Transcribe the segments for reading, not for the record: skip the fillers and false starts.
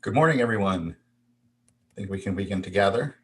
Good morning, everyone. I think we can begin to gather.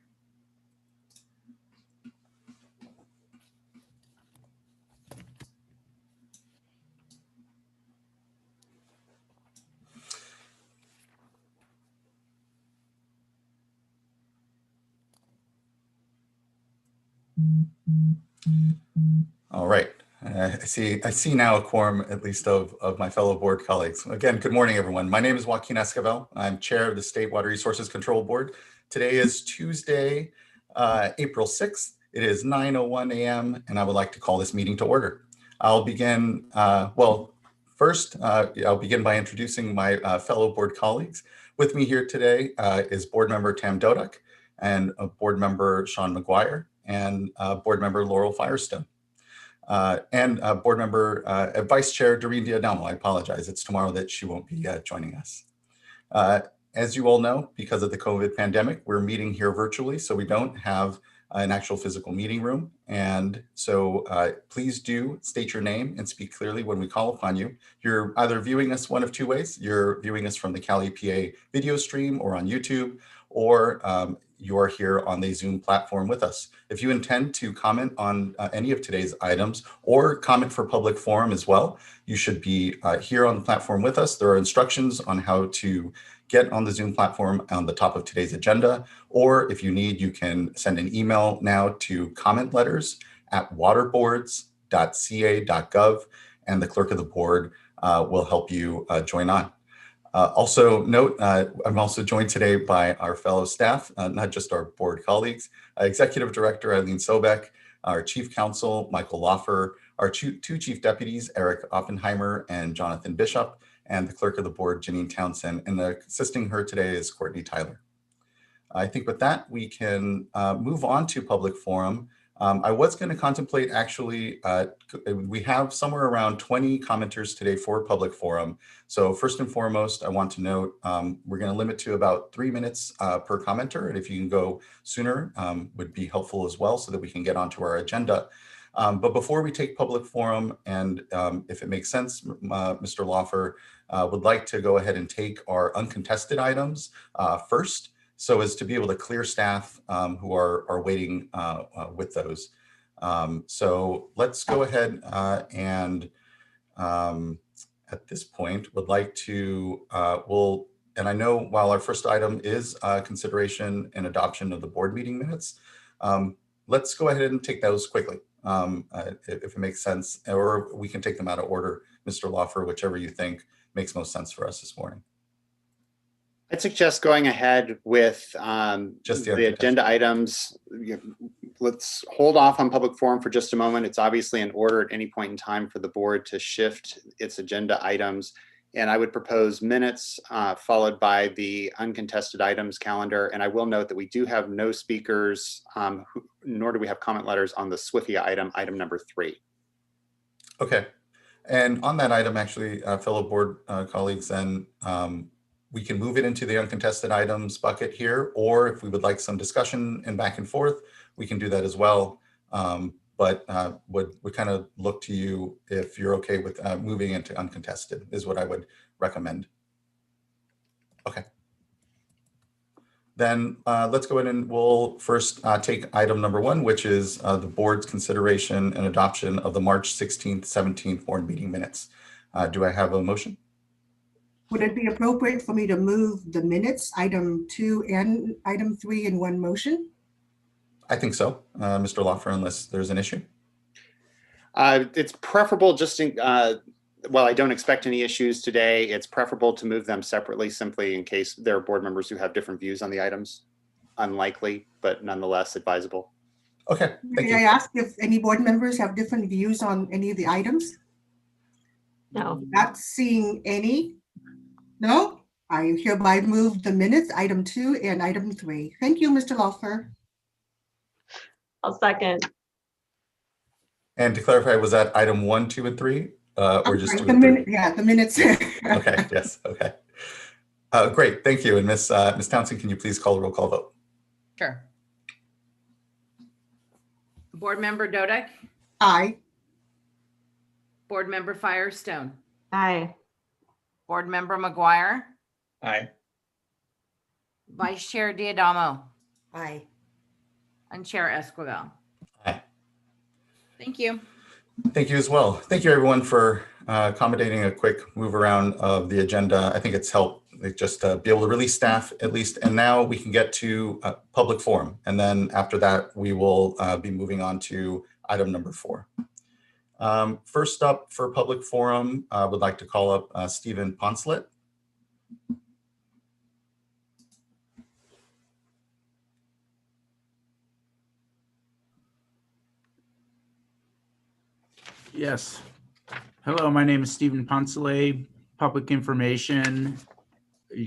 All right. I see now a quorum, at least of my fellow board colleagues. Again, good morning, everyone. My name is Joaquin Esquivel. I'm chair of the State Water Resources Control Board. Today is Tuesday, April 6th. It is 9:01 a.m. and I would like to call this meeting to order. I'll begin, first, I'll begin by introducing my fellow board colleagues. With me here today is board member Tam Dodak and board member Sean McGuire and board member Laurel Firestone. And board member, Vice Chair Doreen D'Adamo. I apologize, it's tomorrow that she won't be joining us. As you all know, because of the COVID pandemic, we're meeting here virtually, so we don't have an actual physical meeting room. And so please do state your name and speak clearly when we call upon you. You're either viewing us one of two ways. You're viewing us from the Cal EPA video stream or on YouTube, or you're here on the Zoom platform with us. If you intend to comment on any of today's items or comment for public forum as well, you should be here on the platform with us. There are instructions on how to get on the Zoom platform on the top of today's agenda, or if you need, you can send an email now to commentletters@waterboards.ca.gov, and the clerk of the board will help you join on. Also note, I'm also joined today by our fellow staff, not just our board colleagues, Executive Director Eileen Sobek, our Chief Counsel Michael Loffer, our two Chief Deputies Eric Oppenheimer and Jonathan Bishop, and the Clerk of the Board Janine Townsend, and assisting her today is Courtney Tyler. I think with that we can move on to public forum. I was going to contemplate actually, we have somewhere around 20 commenters today for public forum. So first and foremost, I want to note, we're going to limit to about 3 minutes per commenter. And if you can go sooner, would be helpful as well so that we can get onto our agenda. But before we take public forum, and if it makes sense, Mr. Loffer would like to go ahead and take our uncontested items first, so as to be able to clear staff who are waiting with those. So let's go ahead and at this point would like to, and I know while our first item is consideration and adoption of the board meeting minutes, let's go ahead and take those quickly, if it makes sense, or we can take them out of order, Mr. Loffer, whichever you think makes most sense for us this morning. I'd suggest going ahead with just the agenda items. Let's hold off on public forum for just a moment. It's obviously in order at any point in time for the board to shift its agenda items. And I would propose minutes followed by the uncontested items calendar. And I will note that we do have no speakers, nor do we have comment letters on the SWFIA item number 3. Okay. And on that item, actually, fellow board colleagues, and we can move it into the uncontested items bucket here, or if we would like some discussion and back and forth, we can do that as well. But would kind of look to you if you're okay with moving into uncontested is what I would recommend. Okay. Then let's go ahead and we'll first take item number 1, which is the board's consideration and adoption of the March 16th, 17th board meeting minutes. Do I have a motion? Would it be appropriate for me to move the minutes, item 2 and item 3 in one motion? I think so, Mr. Loffer, unless there's an issue. It's preferable just in, well, I don't expect any issues today. It's preferable to move them separately, simply in case there are board members who have different views on the items. Unlikely, but nonetheless advisable. Okay. May I ask if any board members have different views on any of the items? No. Not seeing any. No, I hereby move the minutes, item 2 and item 3. Thank you, Mr. Loffer. I'll second. And to clarify, was that item 1, 2, and 3, or just 2 and 3? Yeah, the minutes. Okay. Yes. Okay. Great. Thank you. And Ms. Townsend, can you please call the roll call vote? Sure. Board Member Dodak? Aye. Board Member Firestone? Aye. Board Member McGuire? Aye. Vice Chair Diadamo, Aye. and Chair Esquivel. Aye. Thank you. Thank you as well. Thank you everyone for accommodating a quick move around of the agenda. I think it's helped just be able to release staff at least. And now we can get to public forum. And then after that, we will be moving on to item number 4. First up for public forum, I would like to call up Stephen Poncelet. Yes. Hello, my name is Stephen Poncelet, Public Information.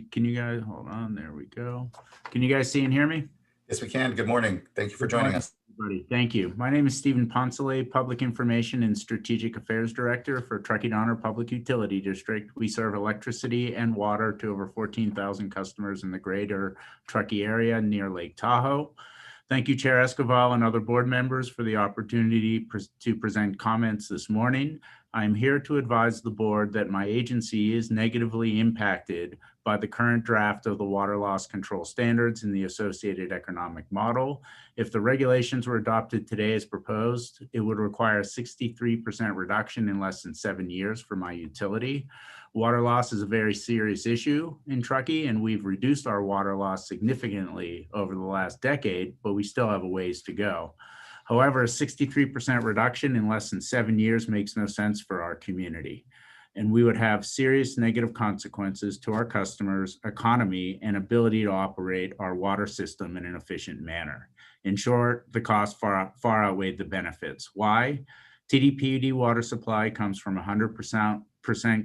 Can you guys, hold on, there we go. Can you guys see and hear me? Yes, we can. Good morning. Thank you for joining us. Everybody. Thank you. My name is Stephen Poncelet, Public Information and Strategic Affairs Director for Truckee Donner Public Utility District. We serve electricity and water to over 14,000 customers in the greater Truckee area near Lake Tahoe. Thank you, Chair Esquivel and other board members for the opportunity to present comments this morning. I'm here to advise the board that my agency is negatively impacted by the current draft of the water loss control standards and the associated economic model. If the regulations were adopted today as proposed, it would require a 63% reduction in less than 7 years for my utility. Water loss is a very serious issue in Truckee, and we've reduced our water loss significantly over the last decade, but we still have a ways to go. However, a 63% reduction in less than 7 years makes no sense for our community, and we would have serious negative consequences to our customers' economy and ability to operate our water system in an efficient manner. In short, the costs far outweigh the benefits. Why? TDPUD water supply comes from 100%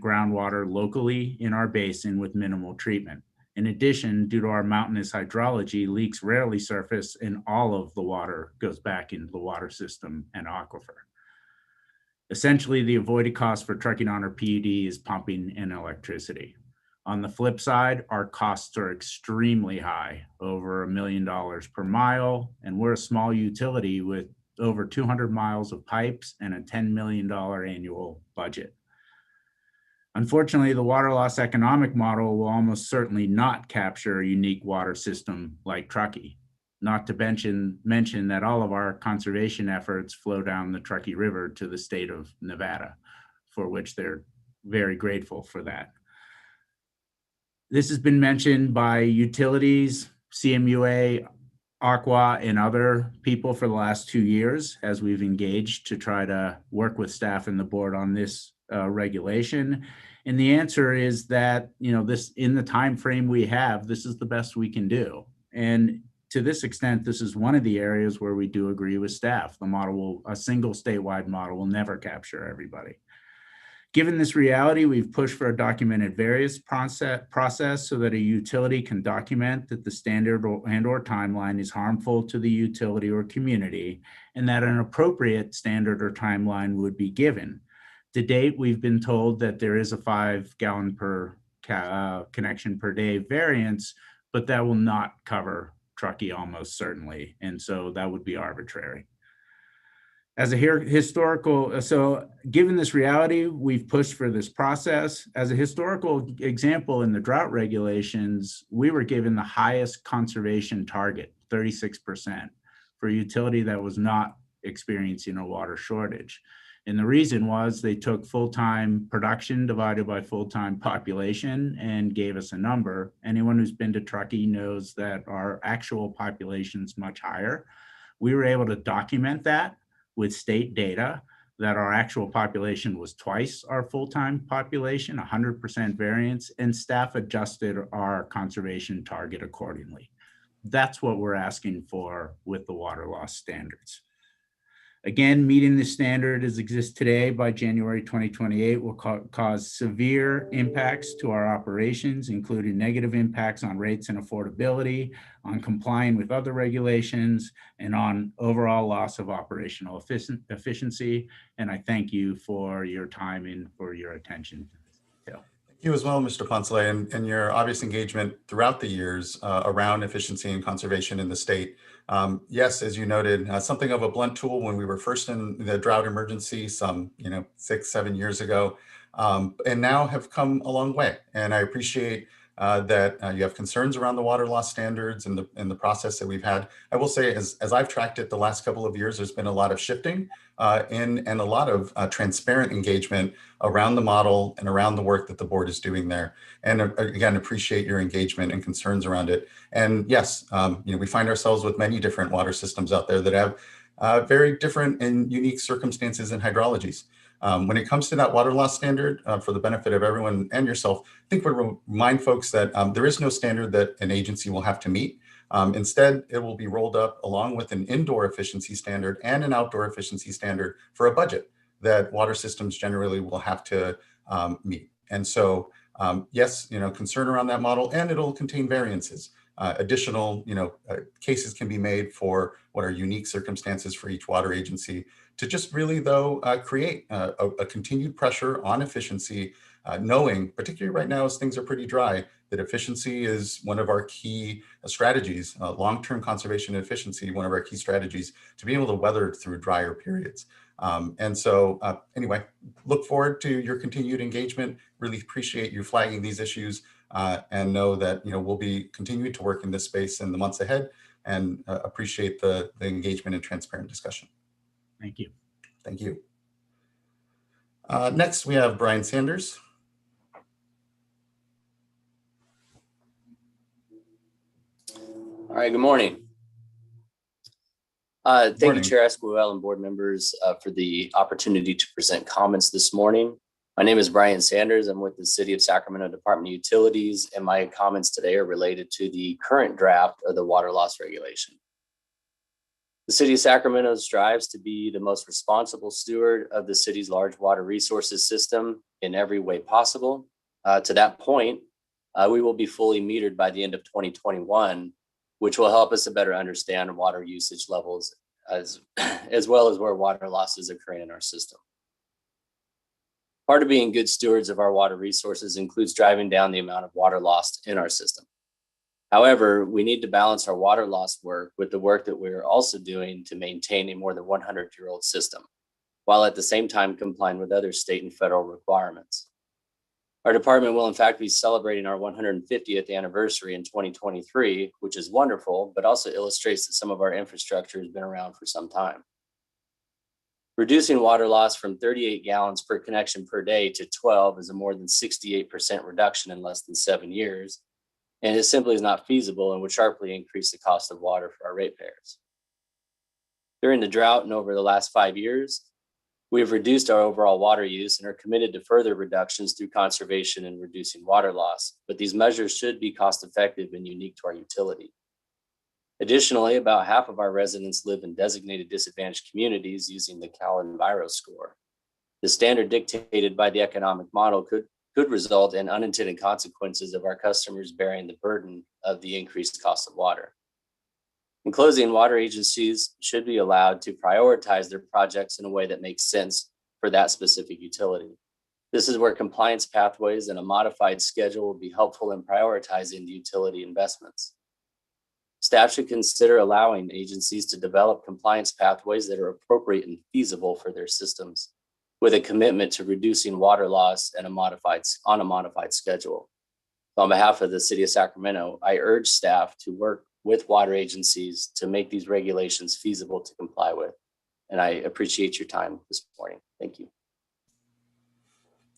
groundwater locally in our basin with minimal treatment. In addition, due to our mountainous hydrology, leaks rarely surface and all of the water goes back into the water system and aquifer. Essentially, the avoided cost for Truckee Donner PUD is pumping and electricity. On the flip side, our costs are extremely high, over $1 million per mile, and we're a small utility with over 200 miles of pipes and a $10 million annual budget. Unfortunately, the water loss economic model will almost certainly not capture a unique water system like Truckee, not to mention that all of our conservation efforts flow down the Truckee River to the state of Nevada, for which they're very grateful for that. This has been mentioned by utilities, CMUA, Aqua, and other people for the last 2 years as we've engaged to try to work with staff and the board on this regulation. And the answer is that, this, in the time frame we have, this is the best we can do. And to this extent, this is one of the areas where we do agree with staff. The model will, a single statewide model will never capture everybody. Given this reality, we've pushed for a documented various process so that a utility can document that the standard and/or timeline is harmful to the utility or community, and that an appropriate standard or timeline would be given. To date, we've been told that there is a 5 gallon per connection per day variance, but that will not cover Truckee almost certainly, and so that would be arbitrary. As a historical, so given this reality, we've pushed for this process. As a historical example, in the drought regulations, we were given the highest conservation target, 36%, for a utility that was not experiencing a water shortage. And the reason was they took full-time production divided by full-time population and gave us a number. Anyone who's been to Truckee knows that our actual population is much higher. We were able to document that with state data that our actual population was twice our full-time population, 100% variance, and staff adjusted our conservation target accordingly. That's what we're asking for with the water loss standards. Again, meeting the standard as exists today by January 2028 will cause severe impacts to our operations, including negative impacts on rates and affordability, on complying with other regulations, and on overall loss of operational efficiency. And I thank you for your time and for your attention. Thank you as well, Mr. Poncelet, and your obvious engagement throughout the years around efficiency and conservation in the state. Yes, as you noted, something of a blunt tool when we were first in the drought emergency some 6-7 years ago, and now have come a long way. And I appreciate that you have concerns around the water loss standards and the process that we've had. I will say, as I've tracked it the last couple of years, there's been a lot of shifting and a lot of transparent engagement around the model and around the work that the board is doing there. And again, appreciate your engagement and concerns around it. And yes, we find ourselves with many different water systems out there that have very different and unique circumstances and hydrologies. When it comes to that water loss standard, for the benefit of everyone and yourself, I think we'll remind folks that there is no standard that an agency will have to meet. Instead, it will be rolled up along with an indoor efficiency standard and an outdoor efficiency standard for a budget that water systems generally will have to meet. And so, yes, concern around that model, and it'll contain variances. Additional, cases can be made for what are unique circumstances for each water agency to just really, though, create a continued pressure on efficiency, knowing, particularly right now as things are pretty dry, that efficiency is one of our key strategies, long-term conservation and efficiency, one of our key strategies to be able to weather through drier periods. And so anyway, look forward to your continued engagement, really appreciate you flagging these issues, and know that we'll be continuing to work in this space in the months ahead, and appreciate the engagement and transparent discussion. Thank you. Thank you. Next, we have Brian Sanders. All right, good morning. Thank you, Chair Esquivel and board members for the opportunity to present comments this morning. My name is Brian Sanders. I'm with the City of Sacramento Department of Utilities, and my comments today are related to the current draft of the water loss regulation. The City of Sacramento strives to be the most responsible steward of the city's large water resources system in every way possible. To that point, we will be fully metered by the end of 2021, which will help us to better understand water usage levels as well as where water loss is occurring in our system. Part of being good stewards of our water resources includes driving down the amount of water lost in our system. However, we need to balance our water loss work with the work that we're also doing to maintain a more than 100-year-old system, while at the same time complying with other state and federal requirements. Our department will in fact be celebrating our 150th anniversary in 2023, which is wonderful, but also illustrates that some of our infrastructure has been around for some time. Reducing water loss from 38 gallons per connection per day to 12 is a more than 68% reduction in less than 7 years, and it simply is not feasible and would sharply increase the cost of water for our ratepayers. During the drought and over the last 5 years, we have reduced our overall water use and are committed to further reductions through conservation and reducing water loss, but these measures should be cost-effective and unique to our utility. Additionally, about half of our residents live in designated disadvantaged communities using the Cal Enviro score. The standard dictated by the economic model could result in unintended consequences of our customers bearing the burden of the increased cost of water. In closing, water agencies should be allowed to prioritize their projects in a way that makes sense for that specific utility. This is where compliance pathways and a modified schedule will be helpful in prioritizing the utility investments. Staff should consider allowing agencies to develop compliance pathways that are appropriate and feasible for their systems, with a commitment to reducing water loss and on a modified schedule. So on behalf of the City of Sacramento, I urge staff to work with water agencies to make these regulations feasible to comply with. And I appreciate your time this morning. Thank you.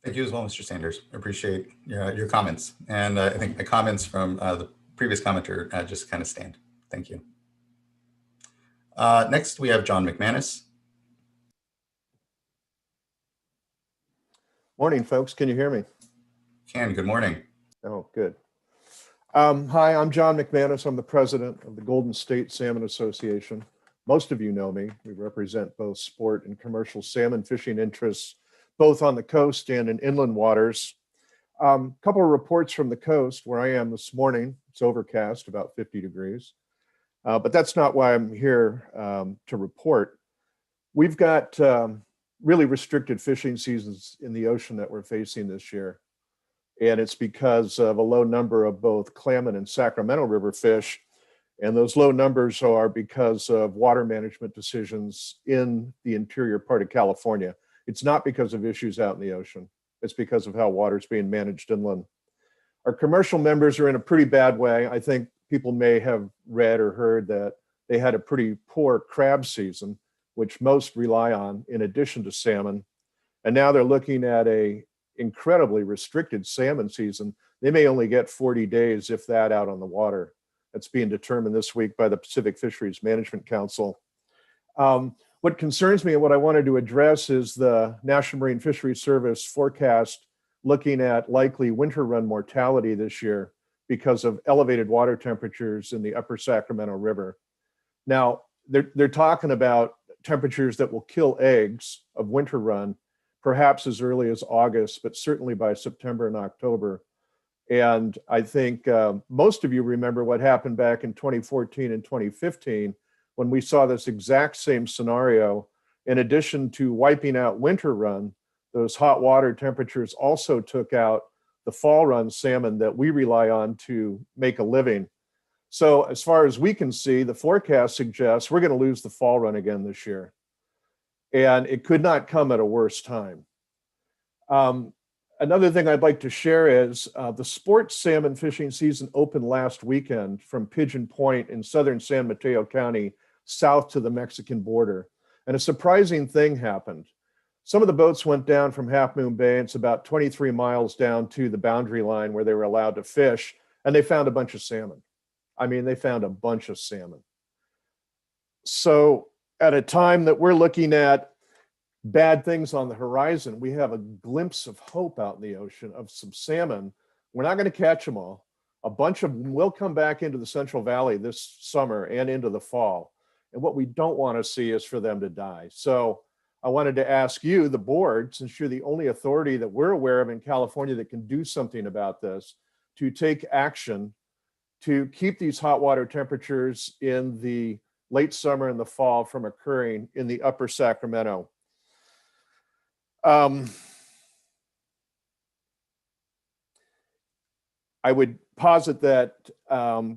Thank you as well, Mr. Sanders. I appreciate your comments. And I think the comments from the previous commenter just kind of stand. Thank you. Next, we have John McManus. Morning, folks. Can you hear me? Good morning. Oh, good. Hi, I'm John McManus. I'm the president of the Golden State Salmon Association. Most of you know me. We represent both sport and commercial salmon fishing interests, both on the coast and in inland waters. Couple of reports from the coast where I am this morning. It's overcast, about 50 degrees. But that's not why I'm here to report. We've got really restricted fishing seasons in the ocean that we're facing this year. And it's because of a low number of both Klamath and Sacramento River fish. And those low numbers are because of water management decisions in the interior part of California. It's not because of issues out in the ocean. It's because of how water is being managed inland. Our commercial members are in a pretty bad way. I think people may have read or heard that they had a pretty poor crab season, which most rely on in addition to salmon. And now they're looking at a incredibly restricted salmon season. They may only get 40 days, if that, out on the water. That's being determined this week by the Pacific Fisheries Management Council. What concerns me and what I wanted to address is the National Marine Fisheries Service forecast looking at likely winter run mortality this year because of elevated water temperatures in the upper Sacramento River. Now, they're talking about temperatures that will kill eggs of winter run, perhaps as early as August, but certainly by September and October. And I think most of you remember what happened back in 2014 and 2015 when we saw this exact same scenario. In addition to wiping out winter run, those hot water temperatures also took out the fall run salmon that we rely on to make a living. So as far as we can see, the forecast suggests we're going to lose the fall run again this year. And it could not come at a worse time. Another thing I'd like to share is the sports salmon fishing season opened last weekend from Pigeon Point in southern San Mateo County, south to the Mexican border. And a surprising thing happened. Some of the boats went down from Half Moon Bay. It's about 23 miles down to the boundary line where they were allowed to fish, and they found a bunch of salmon. I mean, they found a bunch of salmon. So at a time that we're looking at bad things on the horizon, we have a glimpse of hope out in the ocean of some salmon. We're not going to catch them all. A bunch of them will come back into the Central Valley this summer and into the fall. And what we don't want to see is for them to die. So I wanted to ask you, the board, since you're the only authority that we're aware of in California that can do something about this, to take action to keep these hot water temperatures in the late summer and the fall from occurring in the upper Sacramento. I would posit that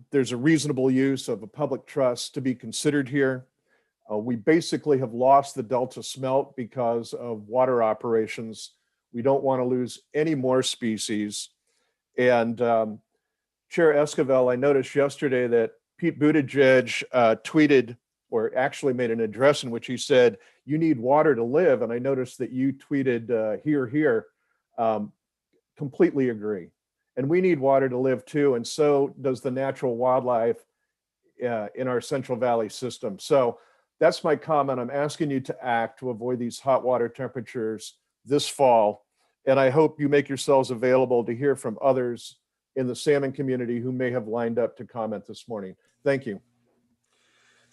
there's a reasonable use of a public trust to be considered here. We basically have lost the Delta smelt because of water operations. We don't want to lose any more species. And Chair Esquivel, I noticed yesterday that Pete Buttigieg tweeted, or actually made an address in which he said, "You need water to live." And I noticed that you tweeted, "Here, here." Completely agree. And we need water to live too. And so does the natural wildlife in our Central Valley system. So that's my comment. I'm asking you to act to avoid these hot water temperatures this fall. And I hope you make yourselves available to hear from others in the salmon community who may have lined up to comment this morning. Thank you.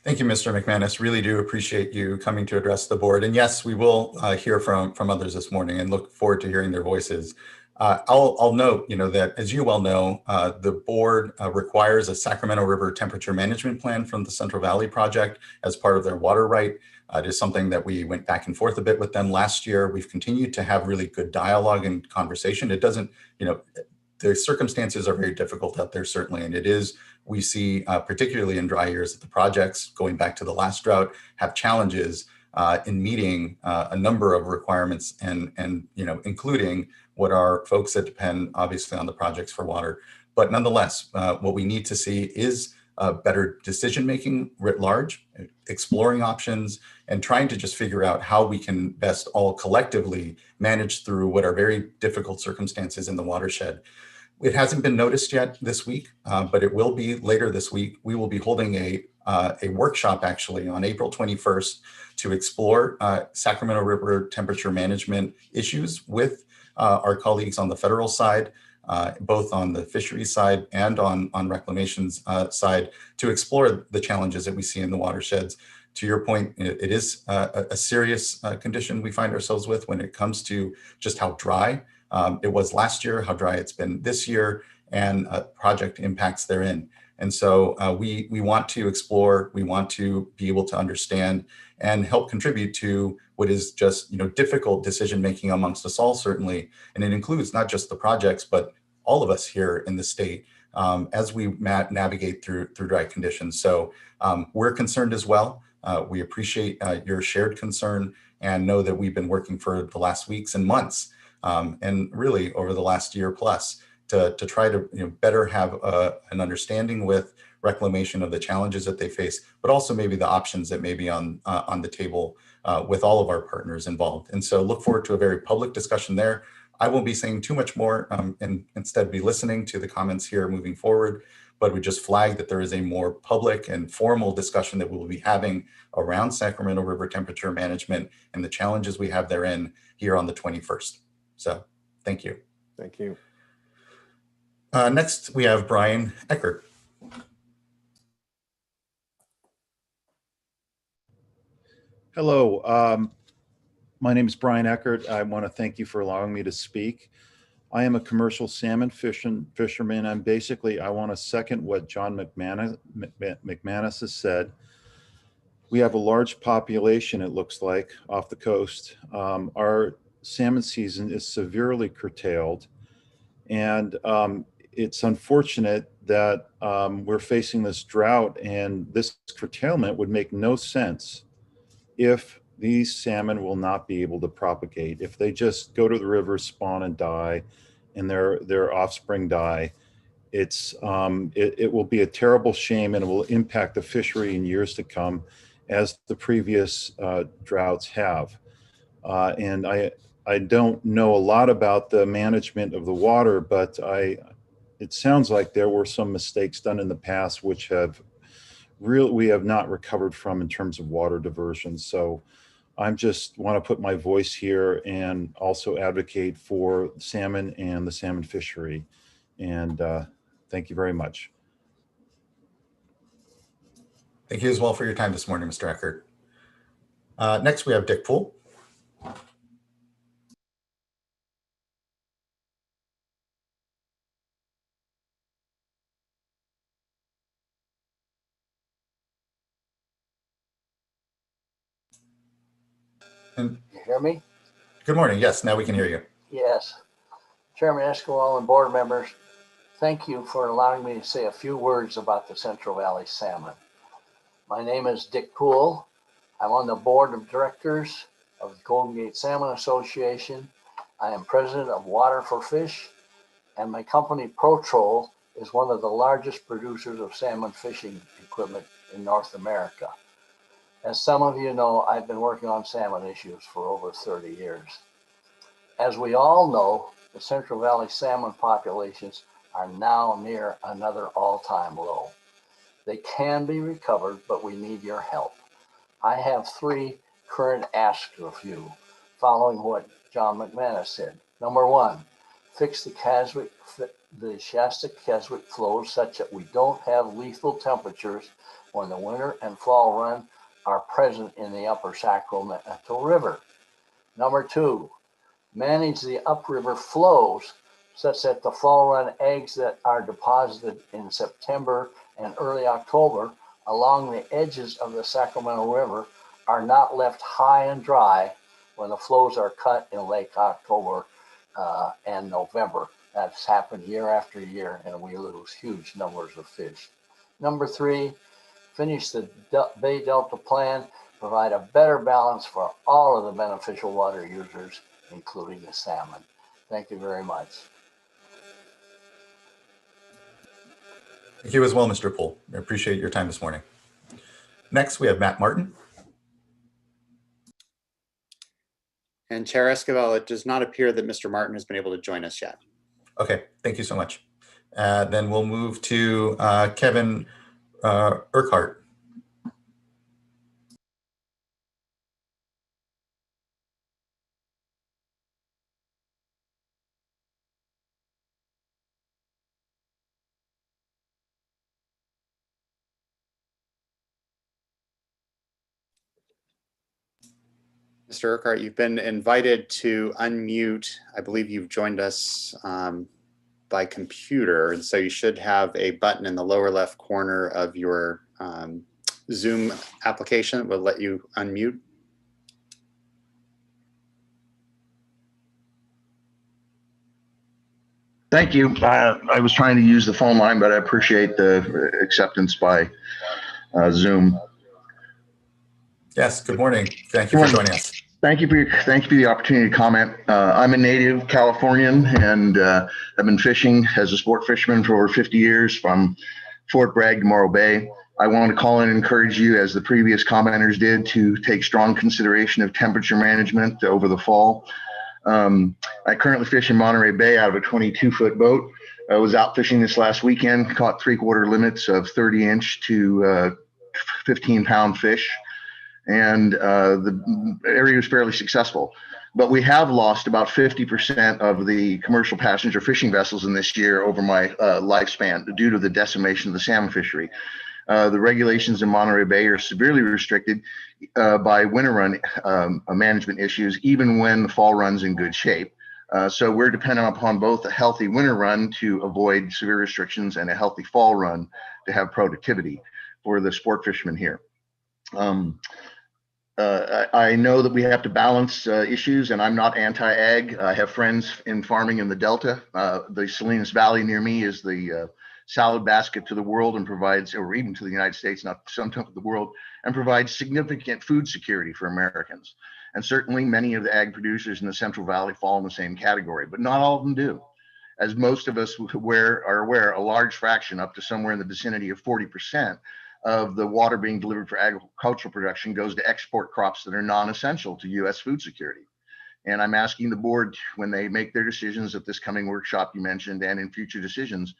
Thank you, Mr. McManus. Really do appreciate you coming to address the board. And yes, we will hear from others this morning and look forward to hearing their voices. I'll note, that as you well know, the board requires a Sacramento River temperature management plan from the Central Valley Project as part of their water right. It is something that we went back and forth a bit with them last year. We've continued to have really good dialogue and conversation. It doesn't, the circumstances are very difficult out there, certainly. And it is, we see, particularly in dry years, that the projects, going back to the last drought, have challenges in meeting a number of requirements and including what are folks that depend obviously on the projects for water. But nonetheless, what we need to see is better decision-making writ large, exploring options, and trying to just figure out how we can best all collectively manage through what are very difficult circumstances in the watershed. It hasn't been noticed yet this week, but it will be later this week. We will be holding a workshop actually on April 21st to explore Sacramento River temperature management issues with our colleagues on the federal side, both on the fisheries side and on reclamation's side, to explore the challenges that we see in the watersheds. To your point, it is a serious condition we find ourselves with when it comes to just how dry it was last year, how dry it's been this year, and project impacts therein. And so we want to explore, we want to be able to understand and help contribute to what is just difficult decision-making amongst us all, certainly. And it includes not just the projects, but all of us here in the state as we navigate through dry conditions. So we're concerned as well. We appreciate your shared concern and know that we've been working for the last weeks and months and really over the last year plus to try to better have an understanding with reclamation of the challenges that they face, but also maybe the options that may be on the table with all of our partners involved. And so look forward to a very public discussion there. I won't be saying too much more and instead be listening to the comments here moving forward, but we just flag that there is a more public and formal discussion that we will be having around Sacramento River temperature management and the challenges we have therein here on the 21st. So thank you. Thank you. Next, we have Brian Eckert. Hello, my name is Brian Eckert. I want to thank you for allowing me to speak. I am a commercial salmon fisherman. And basically, I want to second what John McManus has said. We have a large population, it looks like, off the coast. Our salmon season is severely curtailed. And it's unfortunate that we're facing this drought, and this curtailment would make no sense if these salmon will not be able to propagate. If they just go to the river, spawn and die, and their offspring die, it will be a terrible shame, and it will impact the fishery in years to come, as the previous droughts have. And I don't know a lot about the management of the water, but it sounds like there were some mistakes done in the past which we have not recovered from in terms of water diversion. So I just want to put my voice here and also advocate for salmon and the salmon fishery. And thank you very much. Thank you as well for your time this morning, Mr. Eckert. Next, we have Dick Poole. You hear me? Good morning. Yes, now we can hear you. Yes. Chairman Esquivel and board members, thank you for allowing me to say a few words about the Central Valley salmon. My name is Dick Poole. I'm on the board of directors of the Golden Gate Salmon Association. I am president of Water for Fish, and my company ProTroll is one of the largest producers of salmon fishing equipment in North America. As some of you know, I've been working on salmon issues for over 30 years. As we all know, the Central Valley salmon populations are now near another all-time low. They can be recovered, but we need your help. I have 3 current asks of you, following what John McManus said. Number 1, fix the Shasta-Keswick flows such that we don't have lethal temperatures when the winter and fall run are present in the upper Sacramento River. Number 2, manage the upriver flows such that the fall run eggs that are deposited in September and early October along the edges of the Sacramento River are not left high and dry when the flows are cut in late October and November. That's happened year after year, and we lose huge numbers of fish. Number 3, finish the Bay Delta plan, provide a better balance for all of the beneficial water users, including the salmon. Thank you very much. Thank you as well, Mr. Poole. I appreciate your time this morning. Next, we have Matt Martin. And Chair Esquivel, it does not appear that Mr. Martin has been able to join us yet. Okay, thank you so much. Then we'll move to Kevin Urquhart. Mr. Urquhart, you've been invited to unmute. I believe you've joined us by computer, and so you should have a button in the lower left corner of your Zoom application that will let you unmute. Thank you. I was trying to use the phone line, but I appreciate the acceptance by Zoom. Yes, good morning. Thank you for joining us. Thank you for the opportunity to comment. I'm a native Californian, and I've been fishing as a sport fisherman for over 50 years from Fort Bragg to Morro Bay. I want to call and encourage you, as the previous commenters did, to take strong consideration of temperature management over the fall. I currently fish in Monterey Bay out of a 22-foot boat. I was out fishing this last weekend, caught 3/4 limits of 30-inch to 15-pound fish. And the area was fairly successful. But we have lost about 50% of the commercial passenger fishing vessels in this year over my lifespan due to the decimation of the salmon fishery. The regulations in Monterey Bay are severely restricted by winter run management issues, even when the fall run's in good shape. So we're dependent upon both a healthy winter run to avoid severe restrictions and a healthy fall run to have productivity for the sport fishermen here. I know that we have to balance issues, and I'm not anti-ag. I have friends in farming in the Delta. The Salinas Valley near me is the salad basket to the world and provides, or even to the United States, not sometimes the world, and provides significant food security for Americans. And certainly many of the ag producers in the Central Valley fall in the same category, but not all of them do. As most of us are aware, a large fraction, up to somewhere in the vicinity of 40%, of the water being delivered for agricultural production goes to export crops that are non-essential to U.S. food security. And I'm asking the board, when they make their decisions at this coming workshop you mentioned and in future decisions,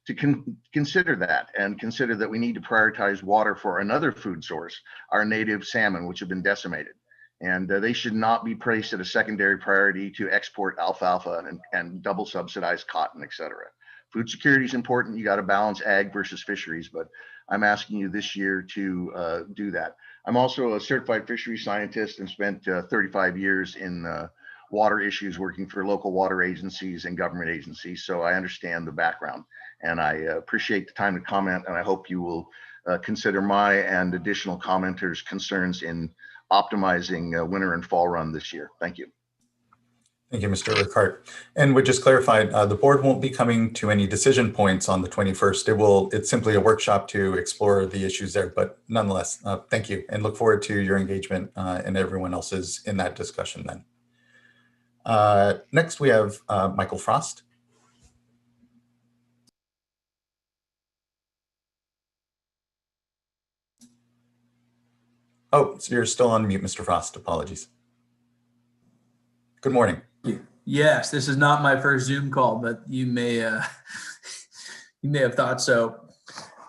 to consider that, and consider that we need to prioritize water for another food source, our native salmon, which have been decimated. And they should not be placed at a secondary priority to export alfalfa and double subsidized cotton, et cetera. Food security is important. You got to balance ag versus fisheries, but I'm asking you this year to do that. I'm also a certified fisheries scientist and spent 35 years in water issues working for local water agencies and government agencies. So I understand the background, and I appreciate the time to comment, and I hope you will consider my and additional commenters' concerns in optimizing winter and fall run this year. Thank you. Thank you, Mr. Urquhart. And we just clarified, the board won't be coming to any decision points on the 21st. It's simply a workshop to explore the issues there, but nonetheless, thank you, and look forward to your engagement and everyone else's in that discussion then. Next, we have Michael Frost. Oh, so you're still on mute, Mr. Frost. Apologies. Good morning. Yes, this is not my first Zoom call, but you may have thought so.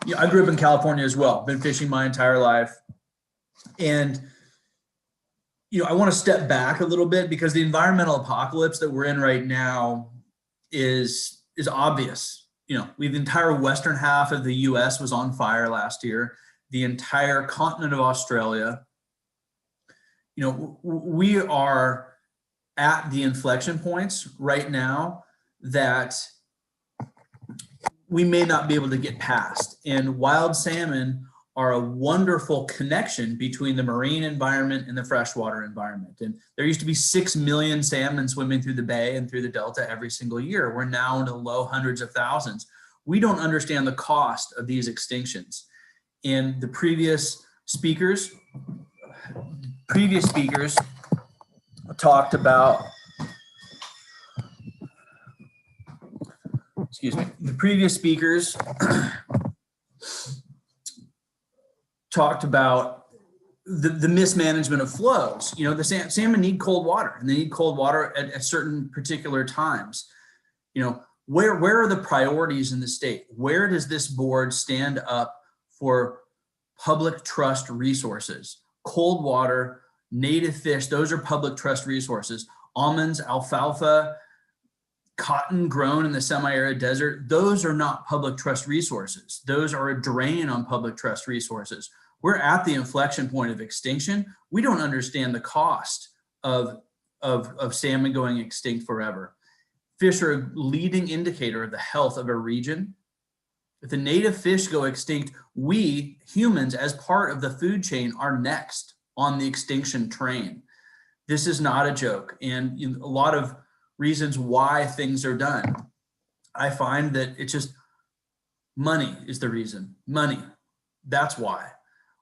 Yeah, I grew up in California as well. Been fishing my entire life, and I want to step back a little bit because the environmental apocalypse that we're in right now is obvious. The entire western half of the U.S. was on fire last year. The entire continent of Australia. We are at the inflection points right now that we may not be able to get past. And wild salmon are a wonderful connection between the marine environment and the freshwater environment. And there used to be 6 million salmon swimming through the bay and through the delta every single year. We're now into low hundreds of thousands. We don't understand the cost of these extinctions. And the previous speakers talked about, the previous speakers talked about the mismanagement of flows. The salmon need cold water, and they need cold water at certain particular times. Where are the priorities in the state? Where does this board stand up for public trust resources? Cold water, native fish, those are public trust resources. Almonds, alfalfa, cotton grown in the semi-arid desert, those are not public trust resources. Those are a drain on public trust resources. We're at the inflection point of extinction. We don't understand the cost of salmon going extinct forever. Fish are a leading indicator of the health of a region. If the native fish go extinct, we humans, as part of the food chain, are next on the extinction train. This is not a joke, and a lot of reasons why things are done. I find that it's just money is the reason. Money, that's why.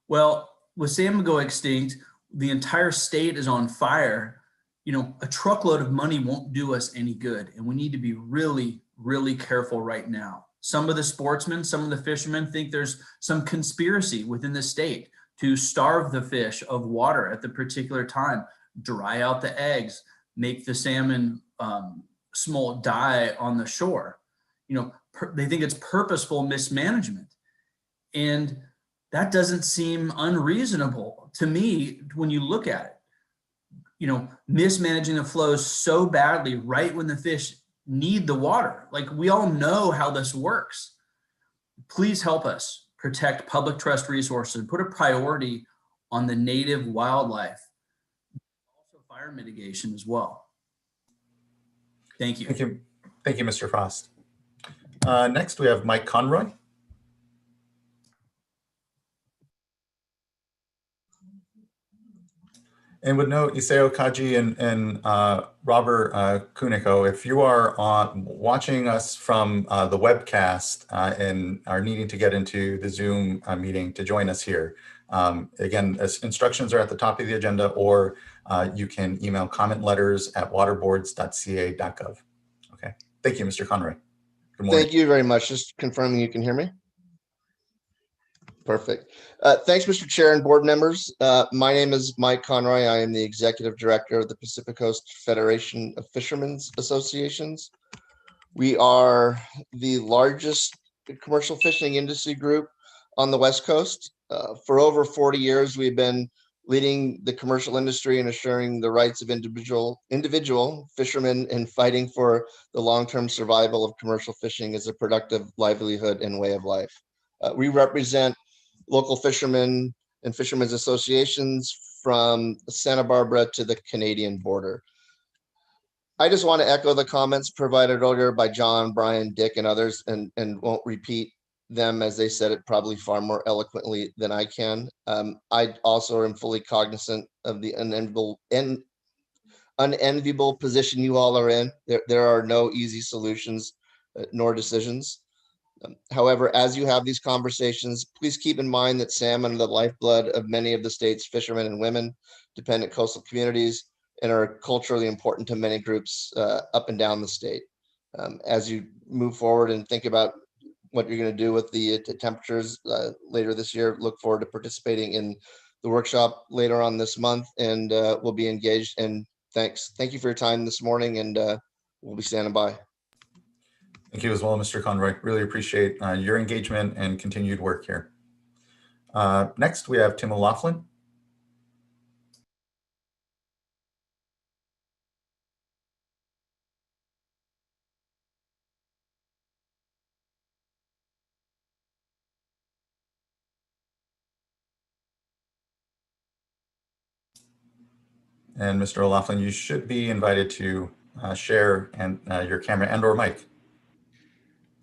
Well, with salmon go extinct, the entire state is on fire, a truckload of money won't do us any good. And we need to be really, really careful right now. Some of the sportsmen, some of the fishermen think there's some conspiracy within the state to starve the fish of water at the particular time, dry out the eggs, make the salmon smolt die on the shore. They think it's purposeful mismanagement. And that doesn't seem unreasonable to me when you look at it. Mismanaging the flows so badly right when the fish need the water. Like, we all know how this works. Please help us protect public trust resources and put a priority on the native wildlife. Also fire mitigation as well. Thank you. Thank you. Thank you, Mr. Frost. Next, we have Mike Conroy. And would note Iseo Kaji and Robert Kuniko, if you are watching us from the webcast and are needing to get into the Zoom meeting to join us here, again, instructions are at the top of the agenda, or you can email comment letters at waterboards.ca.gov. Okay, thank you, Mr. Conroy. Good morning. Thank you very much. Just confirming you can hear me. Perfect. Thanks, Mr. Chair and board members. My name is Mike Conroy. I am the Executive Director of the Pacific Coast Federation of Fishermen's Associations. We are the largest commercial fishing industry group on the West Coast. For over 40 years, we've been leading the commercial industry and assuring the rights of individual fishermen and fighting for the long-term survival of commercial fishing as a productive livelihood and way of life. We represent local fishermen and fishermen's associations from Santa Barbara to the Canadian border. I just want to echo the comments provided earlier by John, Brian, Dick, and others, and won't repeat them as they said it probably far more eloquently than I can. I also am fully cognizant of the unenviable position you all are in. There are no easy solutions nor decisions. However, as you have these conversations, please keep in mind that salmon are the lifeblood of many of the state's fishermen and women, dependent coastal communities, and are culturally important to many groups up and down the state. As you move forward and think about what you're going to do with the temperatures later this year, look forward to participating in the workshop later on this month, and we'll be engaged. And thanks. Thank you for your time this morning, and we'll be standing by. Thank you as well, Mr. Conroy. Really appreciate your engagement and continued work here. Next, we have Tim O'Loughlin. And Mr. O'Loughlin, you should be invited to share and your camera and or mic.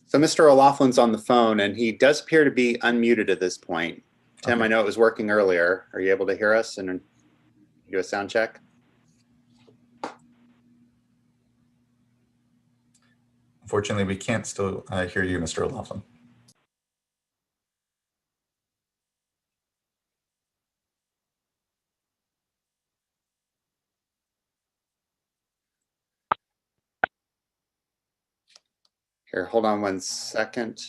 So Mr. O'Loughlin's on the phone, and he does appear to be unmuted at this point. Tim, okay. I know it was working earlier. Are you able to hear us and do a sound check? Unfortunately, we can't still hear you, Mr. O'Loughlin. Here, hold on one second.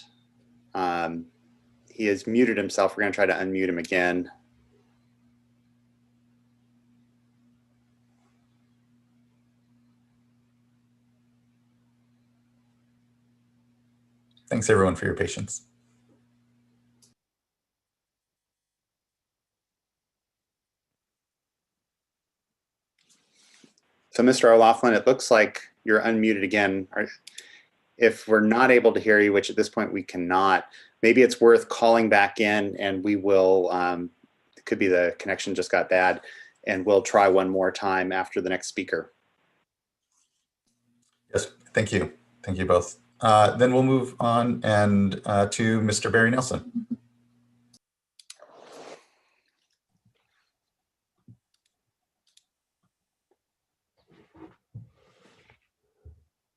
He has muted himself. We're going to try to unmute him again. Thanks, everyone, for your patience. So, Mr. O'Loughlin, it looks like you're unmuted again. If we're not able to hear you, which at this point we cannot, maybe it's worth calling back in, and we will, it could be the connection just got bad, and we'll try one more time after the next speaker. Yes, thank you. Thank you both. Then we'll move on and to Mr. Barry Nelson.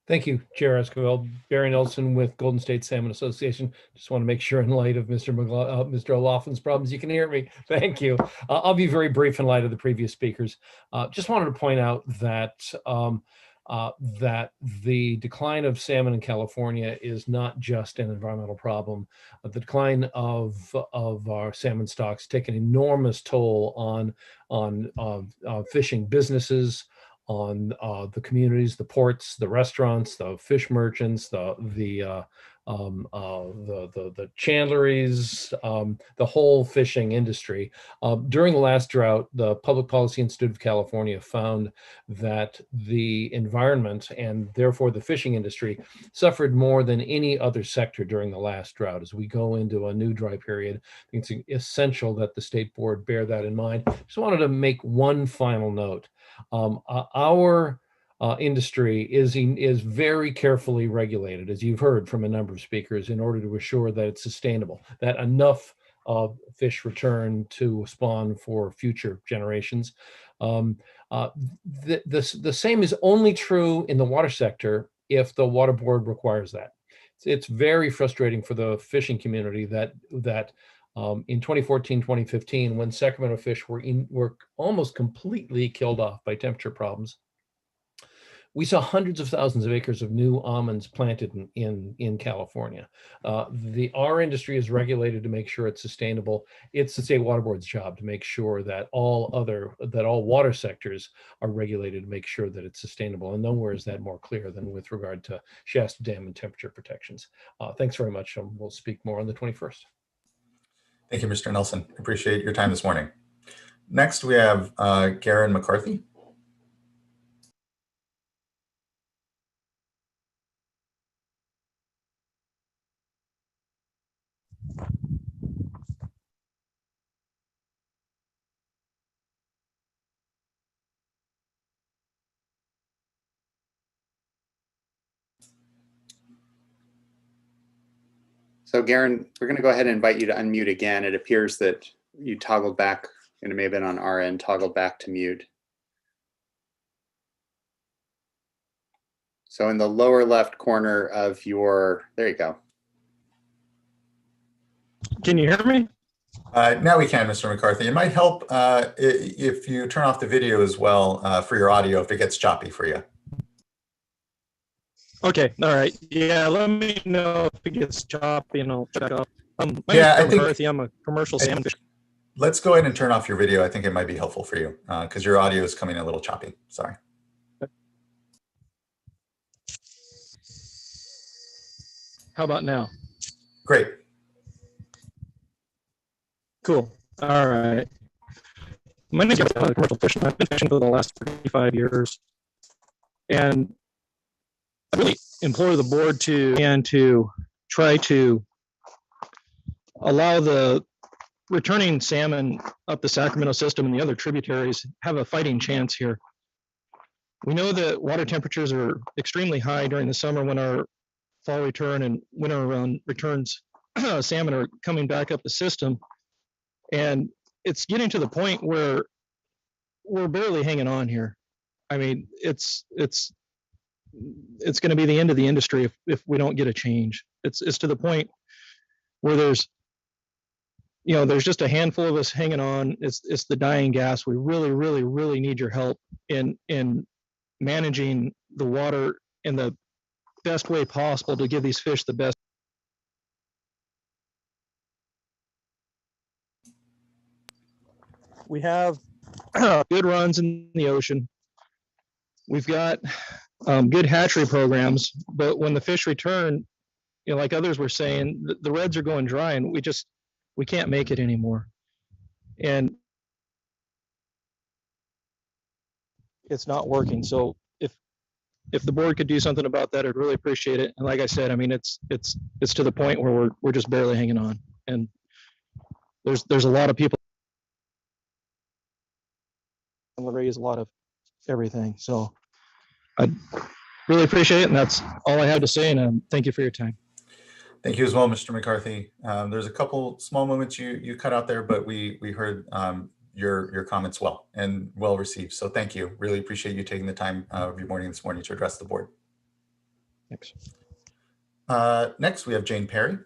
Thank you, Chair Esquivel. Barry Nelson with Golden State Salmon Association. Just want to make sure in light of Mr. O'Loughlin's problems, you can hear me. Thank you. I'll be very brief in light of the previous speakers. Just wanted to point out that that the decline of salmon in California is not just an environmental problem. The decline of our salmon stocks take an enormous toll on fishing businesses, on the communities, the ports, the restaurants, the fish merchants, the chandleries, the whole fishing industry. During the last drought, the Public Policy Institute of California found that the environment and therefore the fishing industry suffered more than any other sector during the last drought. As we go into a new dry period, I think it's essential that the state board bear that in mind. Just wanted to make one final note. Our industry is very carefully regulated, as you've heard from a number of speakers, in order to assure that it's sustainable, that enough fish return to spawn for future generations. The same is only true in the water sector if the water board requires that. It's very frustrating for the fishing community that in 2014, 2015, when Sacramento fish were almost completely killed off by temperature problems, we saw hundreds of thousands of acres of new almonds planted in California. Our industry is regulated to make sure it's sustainable. It's the state water board's job to make sure that all water sectors are regulated to make sure that it's sustainable. And nowhere is that more clear than with regard to Shasta Dam and temperature protections. Thanks very much. We'll speak more on the 21st. Thank you, Mr. Nelson. Appreciate your time this morning. Next, we have Garen McCarthy. So Garen, we're going to go ahead and invite you to unmute again. It appears that you toggled back, and it may have been on our end, toggled back to mute. So in the lower left corner of there you go. Can you hear me? Now we can, Mr. McCarthy. It might help if you turn off the video as well for your audio if it gets choppy for you. Okay, all right. Yeah, let me know if it gets choppy and I'll check up. My name is McCarthy. I'm a commercial salmon fisher. Let's go ahead and turn off your video. I think it might be helpful for you because your audio is coming a little choppy. Sorry. How about now? Great. Cool. All right. My name is a commercial fisherman. I've been fishing for the last 35 years. And I really implore the board to try to allow the returning salmon up the Sacramento system and the other tributaries have a fighting chance here. We know that water temperatures are extremely high during the summer when our fall return and winter run returns salmon are coming back up the system. And it's getting to the point where we're barely hanging on here. I mean, it's going to be the end of the industry if we don't get a change. It's to the point where there's just a handful of us hanging on. It's the dying gas. We really, really, really need your help in managing the water in the best way possible to give these fish the best. We have good runs in the ocean. We've got good hatchery programs, but when the fish return, like others were saying, the reds are going dry and we can't make it anymore. And it's not working. So if the board could do something about that, I'd really appreciate it. And like I said, I mean, it's to the point where we're just barely hanging on. And there's a lot of people raise a lot of everything. So I really appreciate it. And that's all I have to say. And thank you for your time. Thank you as well, Mr. McCarthy. There's a couple small moments you cut out there, but we heard your comments well and well received. So thank you. Really appreciate you taking the time of your morning this morning to address the board. Thanks. Next, we have Jane Perry.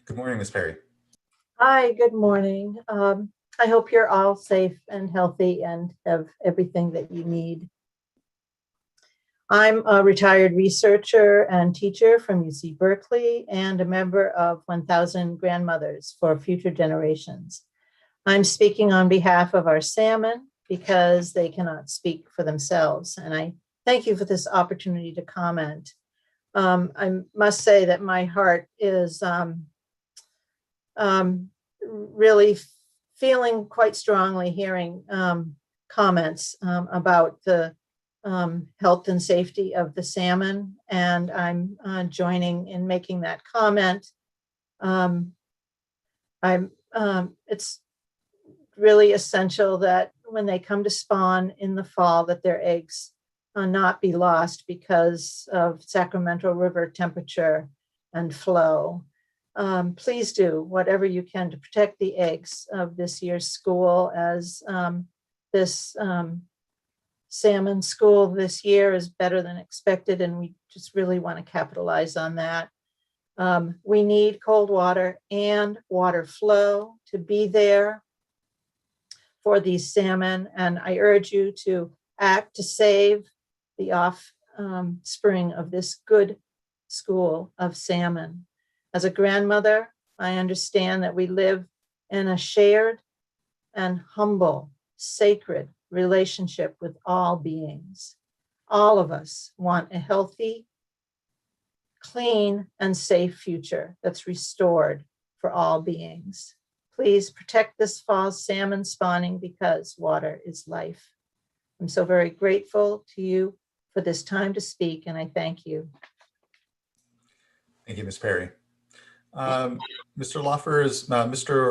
Good morning, Ms. Perry. Hi, good morning. I hope you're all safe and healthy and have everything that you need. I'm a retired researcher and teacher from UC Berkeley and a member of 1000 Grandmothers for Future Generations. I'm speaking on behalf of our salmon because they cannot speak for themselves. And I thank you for this opportunity to comment. I must say that my heart is really feeling quite strongly hearing comments about the health and safety of the salmon, and I'm joining in making that comment. It's really essential that when they come to spawn in the fall, that their eggs not be lost because of Sacramento River temperature and flow. Please do whatever you can to protect the eggs of this year's school, as this salmon school this year is better than expected, and we just really want to capitalize on that. We need cold water and water flow to be there for these salmon, and I urge you to act to save the offspring of this good school of salmon. As a grandmother, I understand that we live in a shared and humble, sacred relationship with all beings. All of us want a healthy, clean, and safe future that's restored for all beings. Please protect this fall's salmon spawning because water is life. I'm so very grateful to you for this time to speak, and I thank you. Thank you, Ms. Perry. Mr.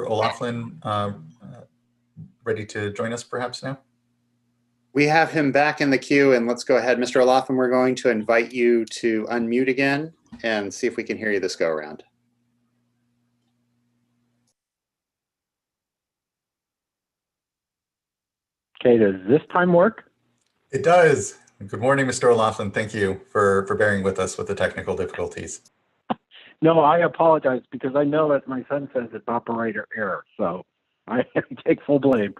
O'Laughlin ready to join us perhaps now? We have him back in the queue, and let's go ahead. Mr. O'Laughlin, we're going to invite you to unmute again and see if we can hear you this go around. Okay, does this time work? It does. Good morning, Mr. O'Laughlin. Thank you for bearing with us with the technical difficulties. No, I apologize because I know that my son says it's operator error, so I take full blame.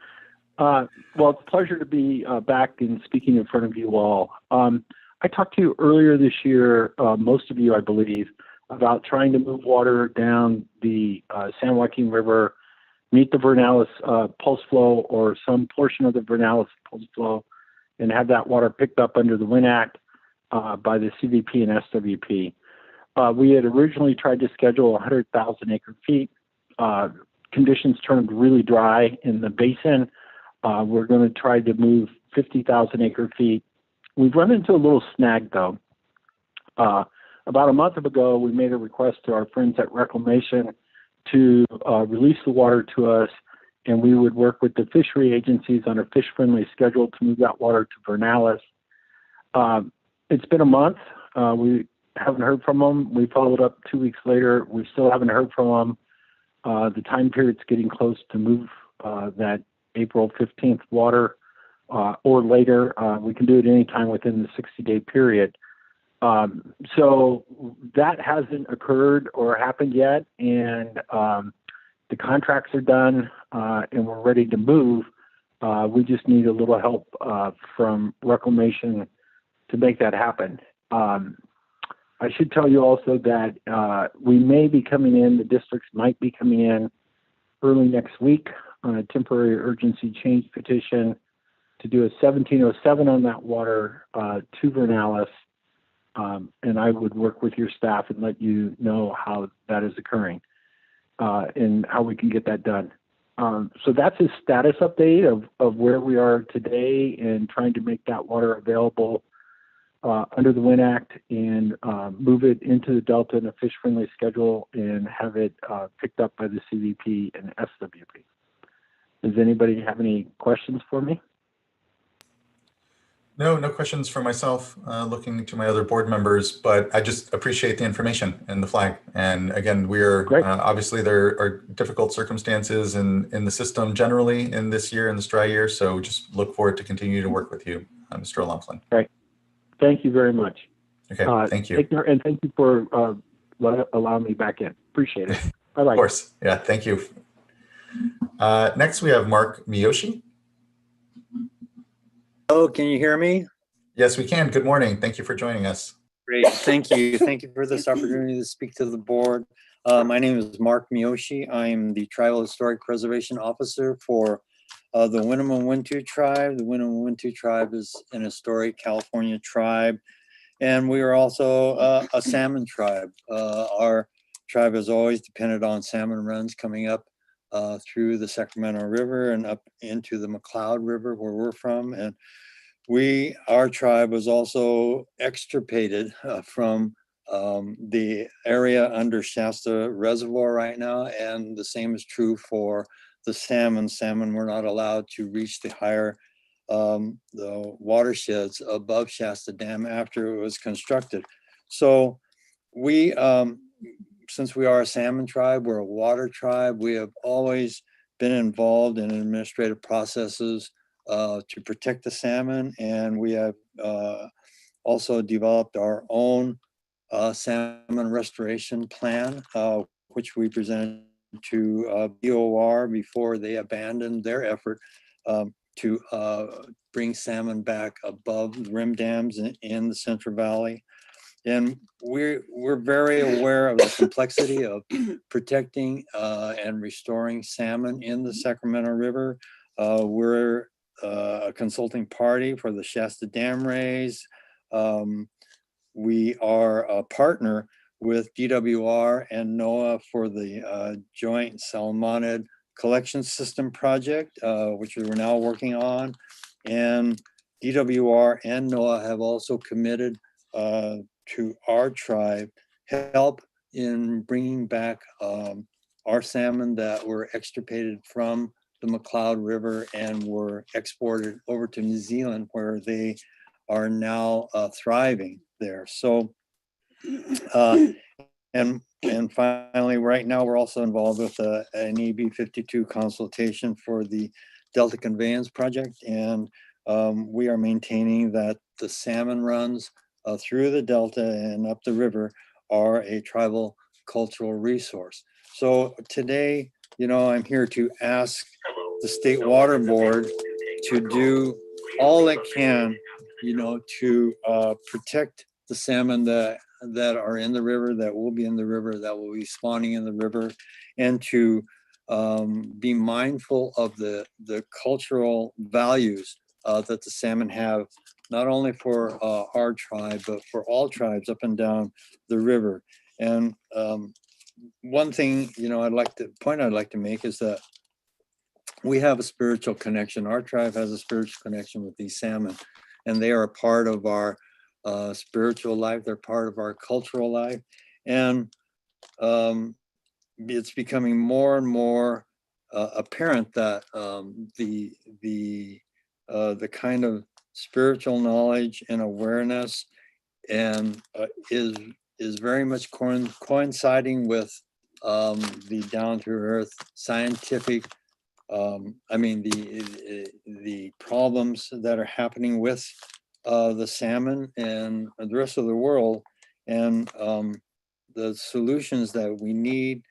Well, it's a pleasure to be back and speaking in front of you all. I talked to you earlier this year, most of you, I believe, about trying to move water down the San Joaquin River, meet the Vernalis pulse flow or some portion of the Vernalis pulse flow, and have that water picked up under the WIN Act by the CVP and SWP. We had originally tried to schedule 100,000 acre feet. Conditions turned really dry in the basin. We're going to try to move 50,000 acre feet. We've run into a little snag though. About a month ago, we made a request to our friends at Reclamation to release the water to us, and we would work with the fishery agencies on a fish-friendly schedule to move that water to Vernalis. It's been a month. We haven't heard from them. We followed up 2 weeks later. We still haven't heard from them. The time period's getting close to move that April 15th water or later. We can do it anytime within the 60-day period. So that hasn't occurred or happened yet, and the contracts are done and we're ready to move. We just need a little help from Reclamation to make that happen. I should tell you also that we may be coming in, the districts might be coming in early next week on a temporary urgency change petition to do a 1707 on that water to Vernalis. And I would work with your staff and let you know how that is occurring and how we can get that done. So that's a status update of where we are today and trying to make that water available under the WIN Act and move it into the Delta in a fish-friendly schedule and have it picked up by the CVP and SWP. Does anybody have any questions for me? No questions for myself, looking to my other board members, but I just appreciate the information and the flag. And again, obviously there are difficult circumstances in the system generally in this year, in this dry year. So just look forward to continue to work with you, Mr. O'Loughlin. Great. Thank you very much. Okay, thank you. Take care, and thank you for allowing me back in. Appreciate it. Bye-bye. Of course. Yeah, thank you. Next, we have Mark Miyoshi. Oh, can you hear me? Yes, we can. Good morning. Thank you for joining us. Great. Thank you. Thank you for this opportunity to speak to the board. My name is Mark Miyoshi. I'm the Tribal Historic Preservation Officer for the Winnemem-Wintu tribe. The Winnemem-Wintu tribe is an historic California tribe, and we are also a salmon tribe. Our tribe has always depended on salmon runs coming up through the Sacramento River and up into the McCloud River where we're from. And our tribe was also extirpated from the area under Shasta Reservoir right now. And the same is true for the salmon. Salmon were not allowed to reach the higher the watersheds above Shasta Dam after it was constructed. So since we are a salmon tribe, we're a water tribe, we have always been involved in administrative processes to protect the salmon. And we have also developed our own salmon restoration plan, which we presented to BOR before they abandoned their effort to bring salmon back above the rim dams in the Central Valley. And we're very aware of the complexity of protecting and restoring salmon in the Sacramento River. We're a consulting party for the Shasta Dam raise. We are a partner with DWR and NOAA for the joint salmonid collection system project, which we're now working on. And DWR and NOAA have also committed to our tribe help in bringing back our salmon that were extirpated from the McCloud River and were exported over to New Zealand, where they are now thriving there. So, and finally, right now, we're also involved with an EB 52 consultation for the Delta Conveyance Project. And we are maintaining that the salmon runs through the Delta and up the river are a tribal cultural resource. So today, I'm here to ask the State Water Board to do all it can, to protect the salmon that are in the river, that will be in the river, that will be spawning in the river, and to be mindful of the cultural values that the salmon have, not only for our tribe, but for all tribes up and down the river. And one thing, I'd like to make is that we have a spiritual connection. Our tribe has a spiritual connection with these salmon, and they are a part of our spiritual life. They're part of our cultural life. And it's becoming more and more apparent that the kind of spiritual knowledge and awareness and is very much coinciding with the down-to-earth scientific, the problems that are happening with the salmon and the rest of the world, and the solutions that we need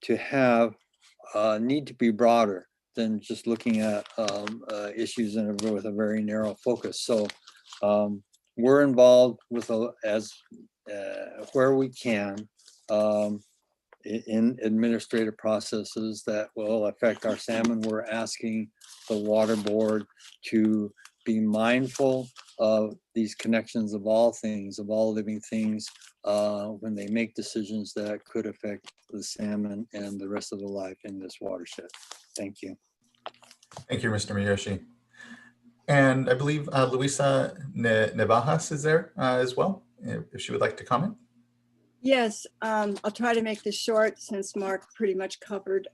to have need to be broader than just looking at issues with a very narrow focus. So we're involved with where we can in administrative processes that will affect our salmon. We're asking the water board to be mindful of these connections of all things, of all living things, when they make decisions that could affect the salmon and the rest of the life in this watershed. Thank you. Thank you, Mr. Miyoshi. And I believe Luisa Nevajas is there as well, if she would like to comment. Yes, I'll try to make this short since Mark pretty much covered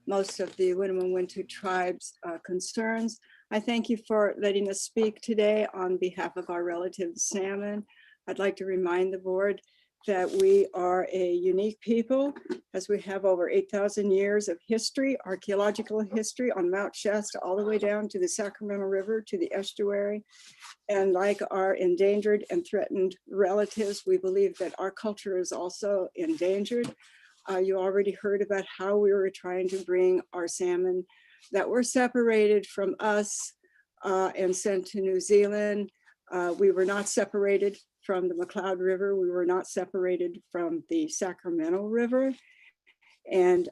most of the Winnemem-Wintu tribe's concerns. I thank you for letting us speak today on behalf of our relative salmon. I'd like to remind the board that we are a unique people, as we have over 8,000 years of history, archaeological history on Mount Shasta, all the way down to the Sacramento River, to the estuary. And like our endangered and threatened relatives, we believe that our culture is also endangered. You already heard about how we were trying to bring our salmon that were separated from us and sent to New Zealand. We were not separated from the McCloud River. We were not separated from the Sacramento River. And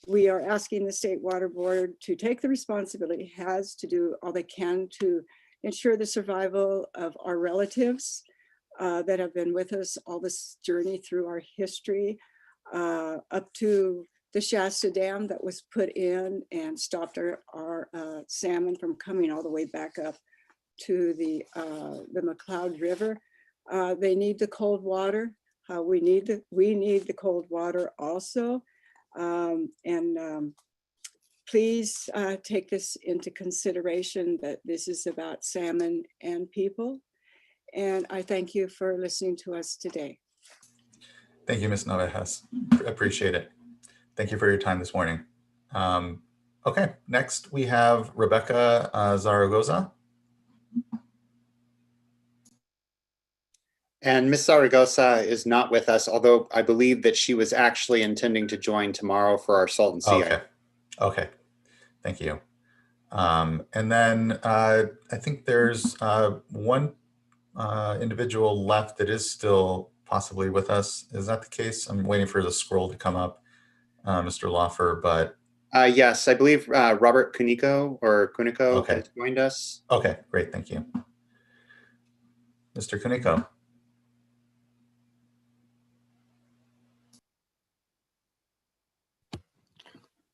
we are asking the State Water Board to take the responsibility it has to do all they can to ensure the survival of our relatives that have been with us all this journey through our history, up to the Shasta Dam that was put in and stopped our salmon from coming all the way back up to the McCloud River. They need the cold water. We need the cold water also. Please take this into consideration, that this is about salmon and people. And I thank you for listening to us today. Thank you, Ms. Navejas. Appreciate it. Thank you for your time this morning. Okay, next we have Rebecca Zaragoza. And Ms. Zaragoza is not with us, although I believe that she was actually intending to join tomorrow for our Salt and Sea. Okay, okay, thank you. And then I think there's one individual left that is still possibly with us. Is that the case? I'm waiting for the scroll to come up, Mr. Lawfer, but. Yes, I believe Robert Kuniko okay. has joined us. Okay, great, thank you. Mr. Kuniko.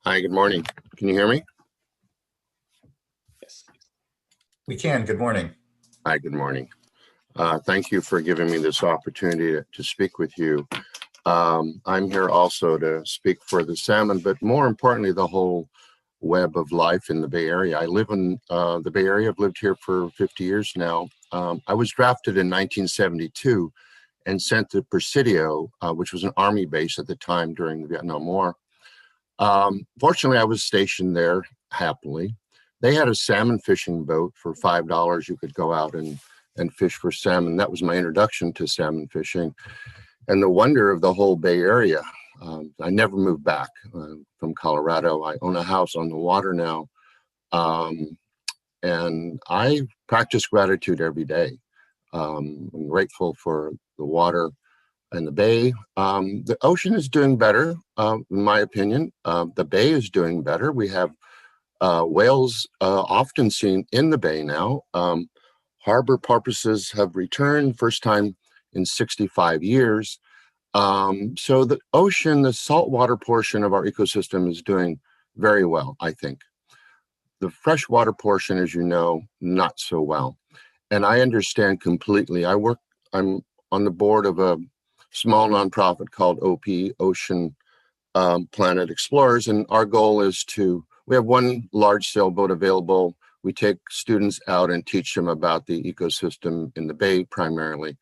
Hi, good morning. Can you hear me? Yes. We can, good morning. Hi, good morning. Thank you for giving me this opportunity to speak with you. I'm here also to speak for the salmon, but more importantly, the whole web of life in the Bay Area. I live in the Bay Area. I've lived here for 50 years now. I was drafted in 1972 and sent to Presidio, which was an Army base at the time during the Vietnam War. Fortunately, I was stationed there happily. They had a salmon fishing boat for $5. You could go out and fish for salmon. That was my introduction to salmon fishing and the wonder of the whole Bay Area. I never moved back from Colorado. I own a house on the water now. And I practice gratitude every day. I'm grateful for the water and the bay. The ocean is doing better, in my opinion. The bay is doing better. We have whales often seen in the bay now. Harbor porpoises have returned, first time in 65 years. So the ocean, the saltwater portion of our ecosystem is doing very well, I think. The freshwater portion, as you know, not so well. And I understand completely. I'm on the board of a small nonprofit called OP, Ocean Planet Explorers. And our goal is we have one large sailboat available. We take students out and teach them about the ecosystem in the bay primarily.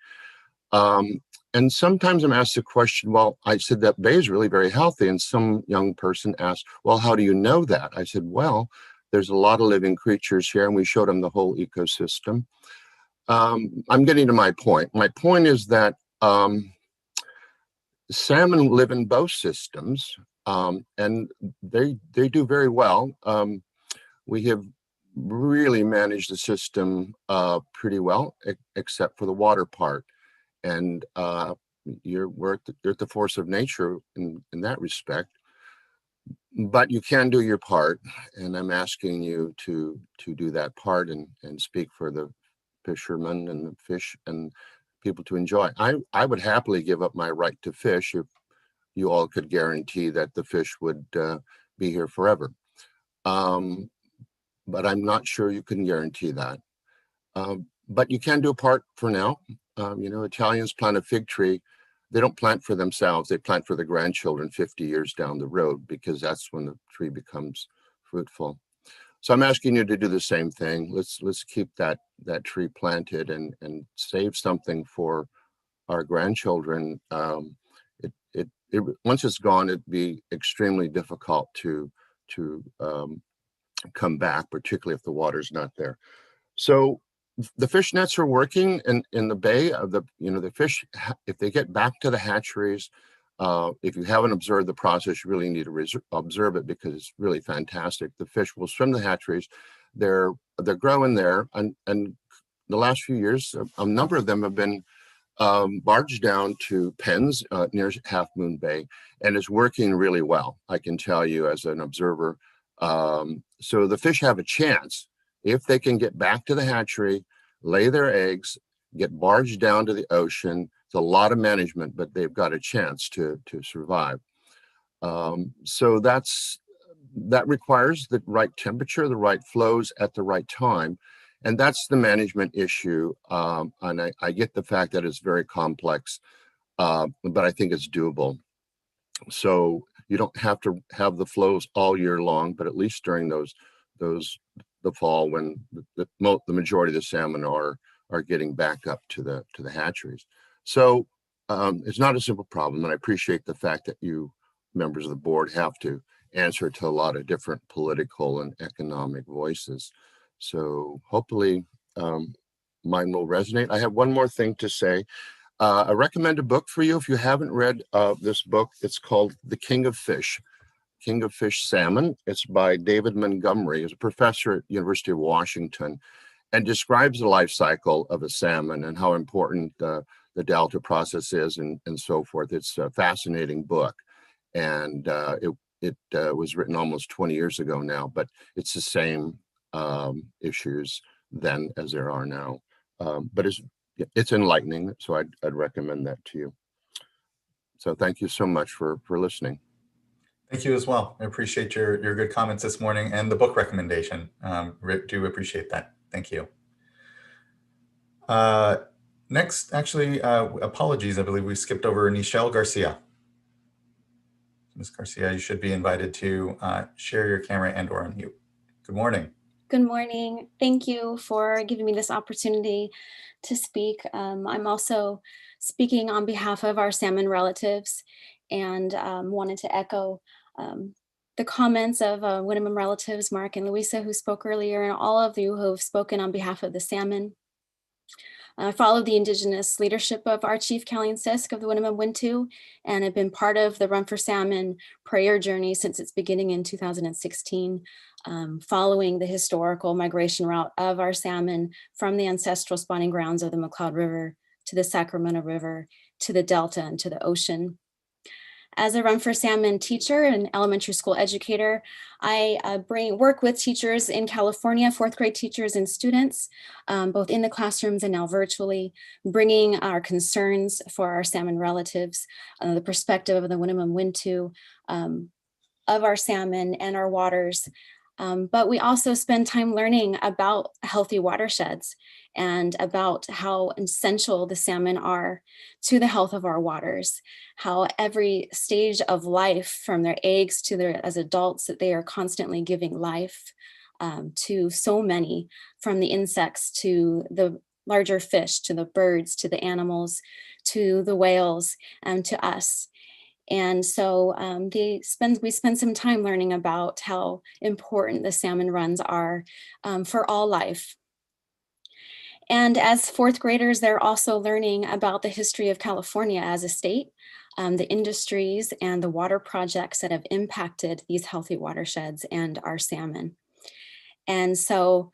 And sometimes I'm asked the question, well, I said that bay is really very healthy. And some young person asked, well, how do you know that? I said, well, there's a lot of living creatures here, and we showed them the whole ecosystem. I'm getting to my point. My point is that salmon live in both systems, and they do very well. We have really managed the system pretty well, except for the water part. And you're at the force of nature in that respect. But you can do your part, and I'm asking you to do that part and speak for the fishermen and the fish and people to enjoy. I would happily give up my right to fish if you all could guarantee that the fish would be here forever. But I'm not sure you can guarantee that. But you can do a part for now. Italians plant a fig tree. They don't plant for themselves. They plant for the grandchildren 50 years down the road, because that's when the tree becomes fruitful. So I'm asking you to do the same thing. Let's keep that tree planted and save something for our grandchildren. Once it's gone, it'd be extremely difficult to come back, particularly if the water's not there. So the fish nets are working in the bay. The fish, if they get back to the hatcheries, if you haven't observed the process, you really need to observe it because it's really fantastic. The fish will swim the hatcheries. They're growing there, and the last few years, a number of them have been barged down to pens near Half Moon Bay, and it's working really well. I can tell you as an observer. So the fish have a chance if they can get back to the hatchery, lay their eggs, get barged down to the ocean. It's a lot of management, but they've got a chance to survive. So that requires the right temperature, the right flows at the right time. And that's the management issue. And I get the fact that it's very complex, but I think it's doable. So you don't have to have the flows all year long, but at least during the fall when the majority of the salmon are getting back up to the hatcheries. So it's not a simple problem, and I appreciate the fact that you members of the board have to answer to a lot of different political and economic voices. So hopefully mine will resonate. I have one more thing to say. I recommend a book for you if you haven't read this book. It's called The King of Fish Salmon. It's by David Montgomery. He's a professor at University of Washington and describes the life cycle of a salmon and how important the Delta process is and so forth. It's a fascinating book. And it was written almost 20 years ago now, but it's the same issues then as there are now. But it's enlightening, so I'd recommend that to you. So thank you so much for listening. Thank you as well. I appreciate your good comments this morning and the book recommendation. Do appreciate that. Thank you. Next, actually, apologies. I believe we skipped over Nichelle Garcia. Ms. Garcia, you should be invited to share your camera and or unmute. Good morning. Good morning. Thank you for giving me this opportunity to speak. I'm also speaking on behalf of our salmon relatives and wanted to echo the comments of Winnemem relatives, Mark and Louisa, who spoke earlier, and all of you who have spoken on behalf of the salmon. I followed the Indigenous leadership of our Chief Calleen Sisk of the Winnemem Wintu and have been part of the Run for Salmon prayer journey since its beginning in 2016, following the historical migration route of our salmon from the ancestral spawning grounds of the McCloud River to the Sacramento River, to the Delta and to the ocean. As a Run for Salmon teacher and elementary school educator, I work with teachers in California, fourth grade teachers and students, both in the classrooms and now virtually, bringing our concerns for our salmon relatives, the perspective of the Winnemem Wintu, of our salmon and our waters. But we also spend time learning about healthy watersheds and about how essential the salmon are to the health of our waters, how every stage of life from their eggs to as adults that they are constantly giving life to so many, from the insects to the larger fish, to the birds, to the animals, to the whales, and to us. And so we spend some time learning about how important the salmon runs are for all life. And as fourth graders, they're also learning about the history of California as a state, the industries and the water projects that have impacted these healthy watersheds and our salmon. And so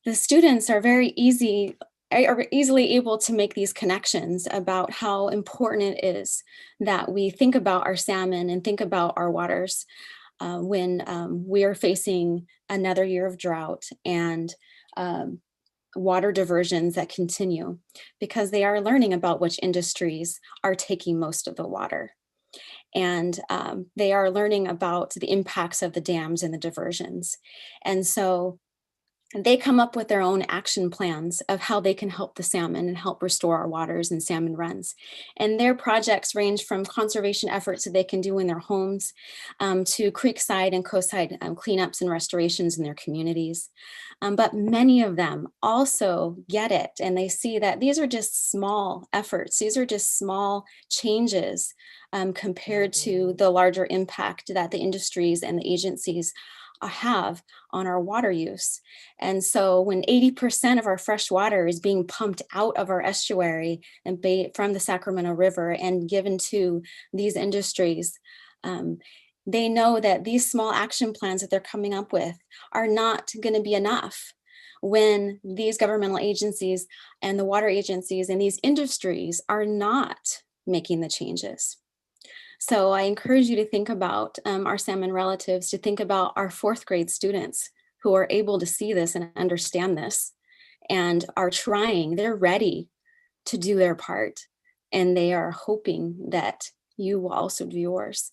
the students are easily able to make these connections about how important it is that we think about our salmon and think about our waters when we are facing another year of drought and water diversions that continue, because they are learning about which industries are taking most of the water. And they are learning about the impacts of the dams and the diversions. And so they come up with their own action plans of how they can help the salmon and help restore our waters and salmon runs. And their projects range from conservation efforts that they can do in their homes to creekside and coastside cleanups and restorations in their communities. But many of them also get it, and they see that these are just small efforts. These are just small changes compared to the larger impact that the industries and the agencies have on our water use. And so when 80% of our fresh water is being pumped out of our estuary and from the Sacramento River and given to these industries, they know that these small action plans that they're coming up with are not going to be enough when these governmental agencies and the water agencies and these industries are not making the changes. So I encourage you to think about our salmon relatives, to think about our 4th grade students who are able to see this and understand this and are trying, they're ready to do their part. And they are hoping that you will also do yours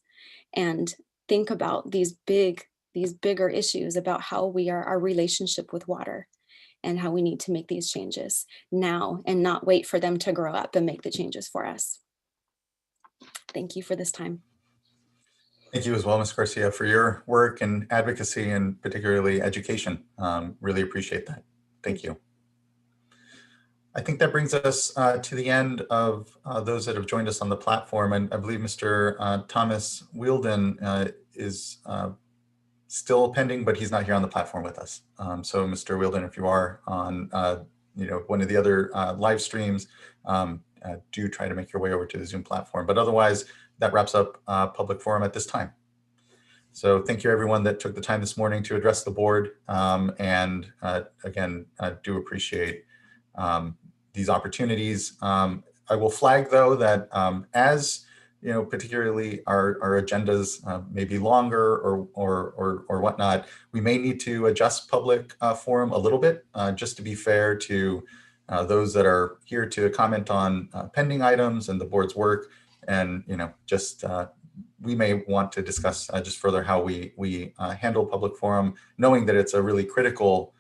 and think about these bigger issues about how we are, our relationship with water and how we need to make these changes now and not wait for them to grow up and make the changes for us. Thank you for this time. Thank you as well, Ms. Garcia, for your work and advocacy and particularly education. Really appreciate that. Thank you. I think that brings us to the end of those that have joined us on the platform. And I believe Mr. Thomas Wielden is still pending, but he's not here on the platform with us. So Mr. Wielden, if you are on one of the other live streams, do try to make your way over to the Zoom platform. But otherwise, that wraps up public forum at this time. So thank you everyone that took the time this morning to address the board. And again, I do appreciate these opportunities. I will flag though that as particularly our agendas may be longer or whatnot, we may need to adjust public forum a little bit just to be fair to those that are here to comment on pending items and the board's work. And we may want to discuss just further how we handle public forum, knowing that it's a really critical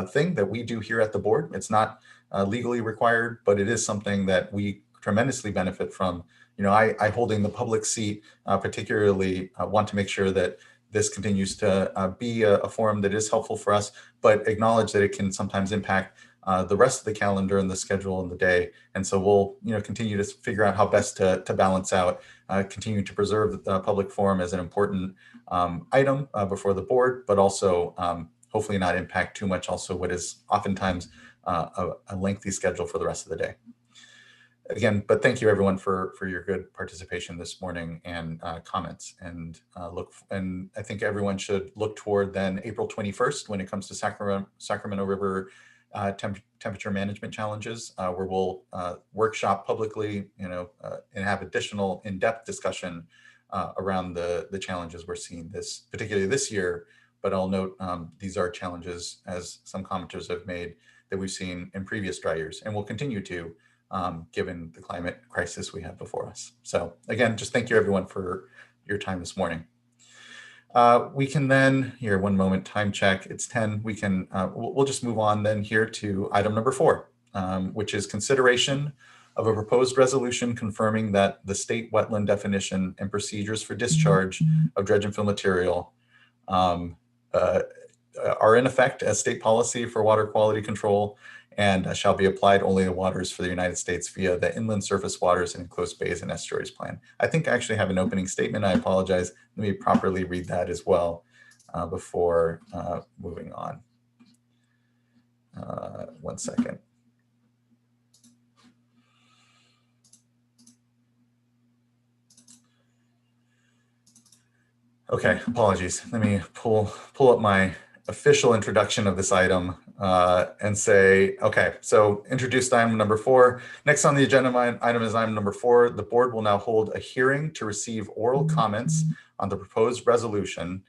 thing that we do here at the board. It's not legally required, but it is something that we tremendously benefit from. I holding the public seat, particularly want to make sure that this continues to be a forum that is helpful for us, but acknowledge that it can sometimes impact the rest of the calendar and the schedule and the day. And so we'll continue to figure out how best to balance out, continue to preserve the public forum as an important item before the board, but also hopefully not impact too much also what is oftentimes a lengthy schedule for the rest of the day. Again, but thank you everyone for your good participation this morning and comments. And I think everyone should look toward then April 21st when it comes to Sacramento River temperature management challenges, where we'll workshop publicly, and have additional in-depth discussion around the challenges we're seeing particularly this year. But I'll note these are challenges, as some commenters have made, that we've seen in previous dry years and will continue to, given the climate crisis we have before us. So again, just thank you everyone for your time this morning. We can then, here, one moment, time check, it's 10. We can, we'll just move on then here to item number 4, which is consideration of a proposed resolution confirming that the state wetland definition and procedures for discharge of dredge and fill material are in effect as state policy for water quality control and shall be applied only to waters for the United States via the inland surface waters and enclosed bays and estuaries plan. I think I actually have an opening statement. I apologize. Let me properly read that as well before moving on. 1 second. Okay, apologies. Let me pull up my official introduction of this item and say, okay, so introduced item number 4. Next on the agenda item is item number 4. The board will now hold a hearing to receive oral comments on the proposed resolution.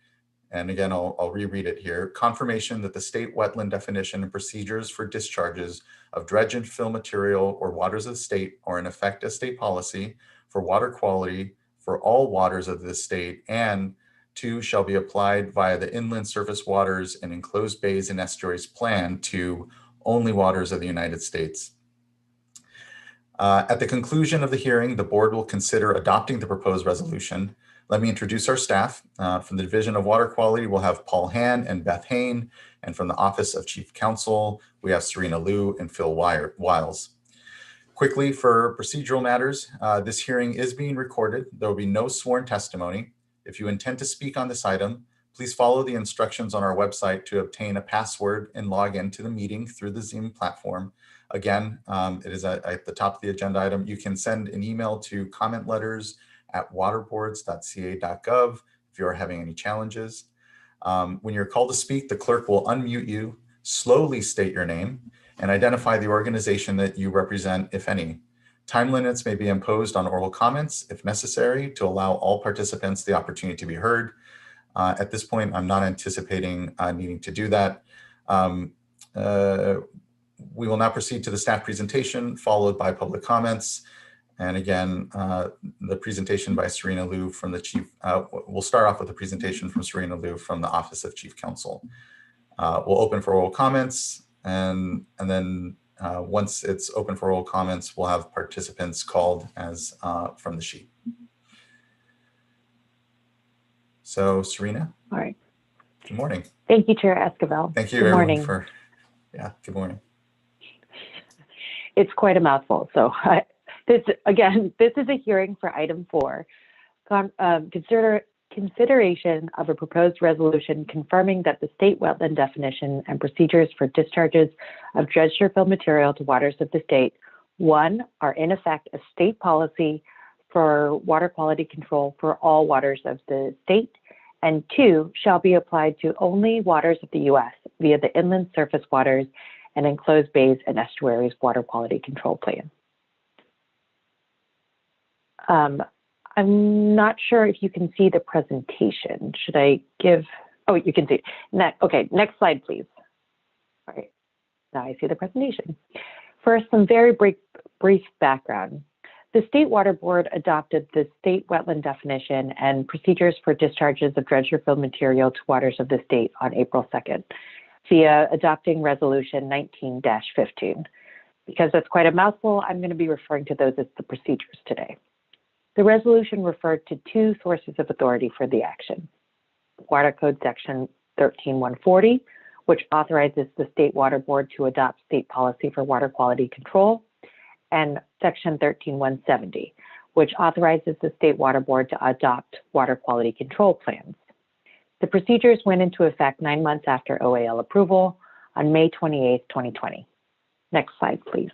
And again, I'll reread it here. Confirmation that the state wetland definition and procedures for discharges of dredge and fill material or waters of the state are in effect as state policy for water quality for all waters of the state, and 2 shall be applied via the inland surface waters and enclosed bays and estuaries plan to only waters of the United States. At the conclusion of the hearing, the board will consider adopting the proposed resolution. Let me introduce our staff. From the Division of Water Quality, we'll have Paul Han and Beth Hain. And from the Office of Chief Counsel, we have Serena Liu and Phil Wiles. Quickly, for procedural matters, this hearing is being recorded. There will be no sworn testimony. If you intend to speak on this item, please follow the instructions on our website to obtain a password and log into the meeting through the Zoom platform. Again, it is at the top of the agenda item. You can send an email to commentletters@waterboards.ca.gov if you are having any challenges. When you're called to speak, the clerk will unmute you, slowly state your name, and identify the organization that you represent, if any. Time limits may be imposed on oral comments if necessary to allow all participants the opportunity to be heard. At this point, I'm not anticipating needing to do that. We will now proceed to the staff presentation, followed by public comments. And again, the presentation by Serena Liu from the Chief, we'll start off with a presentation from Serena Liu from the Office of Chief Counsel. We'll open for oral comments, and then once it's open for oral comments, we'll have participants called as from the sheet. So Serena. All right. Good morning. Thank you, Chair Esquivel. Thank you, good everyone, morning. Good morning. It's quite a mouthful. So this is a hearing for item 4, consideration of a proposed resolution confirming that the state wetland definition and procedures for discharges of dredged or filled material to waters of the state, 1, are in effect a state policy for water quality control for all waters of the state, and 2, shall be applied to only waters of the U.S. via the inland surface waters and enclosed bays and estuaries water quality control plan. I'm not sure if you can see the presentation. Should I give, oh, you can see. Okay, next slide, please. All right, now I see the presentation. First, some very brief background. The State Water Board adopted the state wetland definition and procedures for discharges of dredged or filled material to waters of the state on April 2nd via adopting Resolution 19-15. Because that's quite a mouthful, I'm going to be referring to those as the procedures today. The resolution referred to 2 sources of authority for the action. Water Code Section 13140, which authorizes the State Water Board to adopt state policy for water quality control, and Section 13170, which authorizes the State Water Board to adopt water quality control plans. The procedures went into effect 9 months after OAL approval on May 28, 2020. Next slide, please.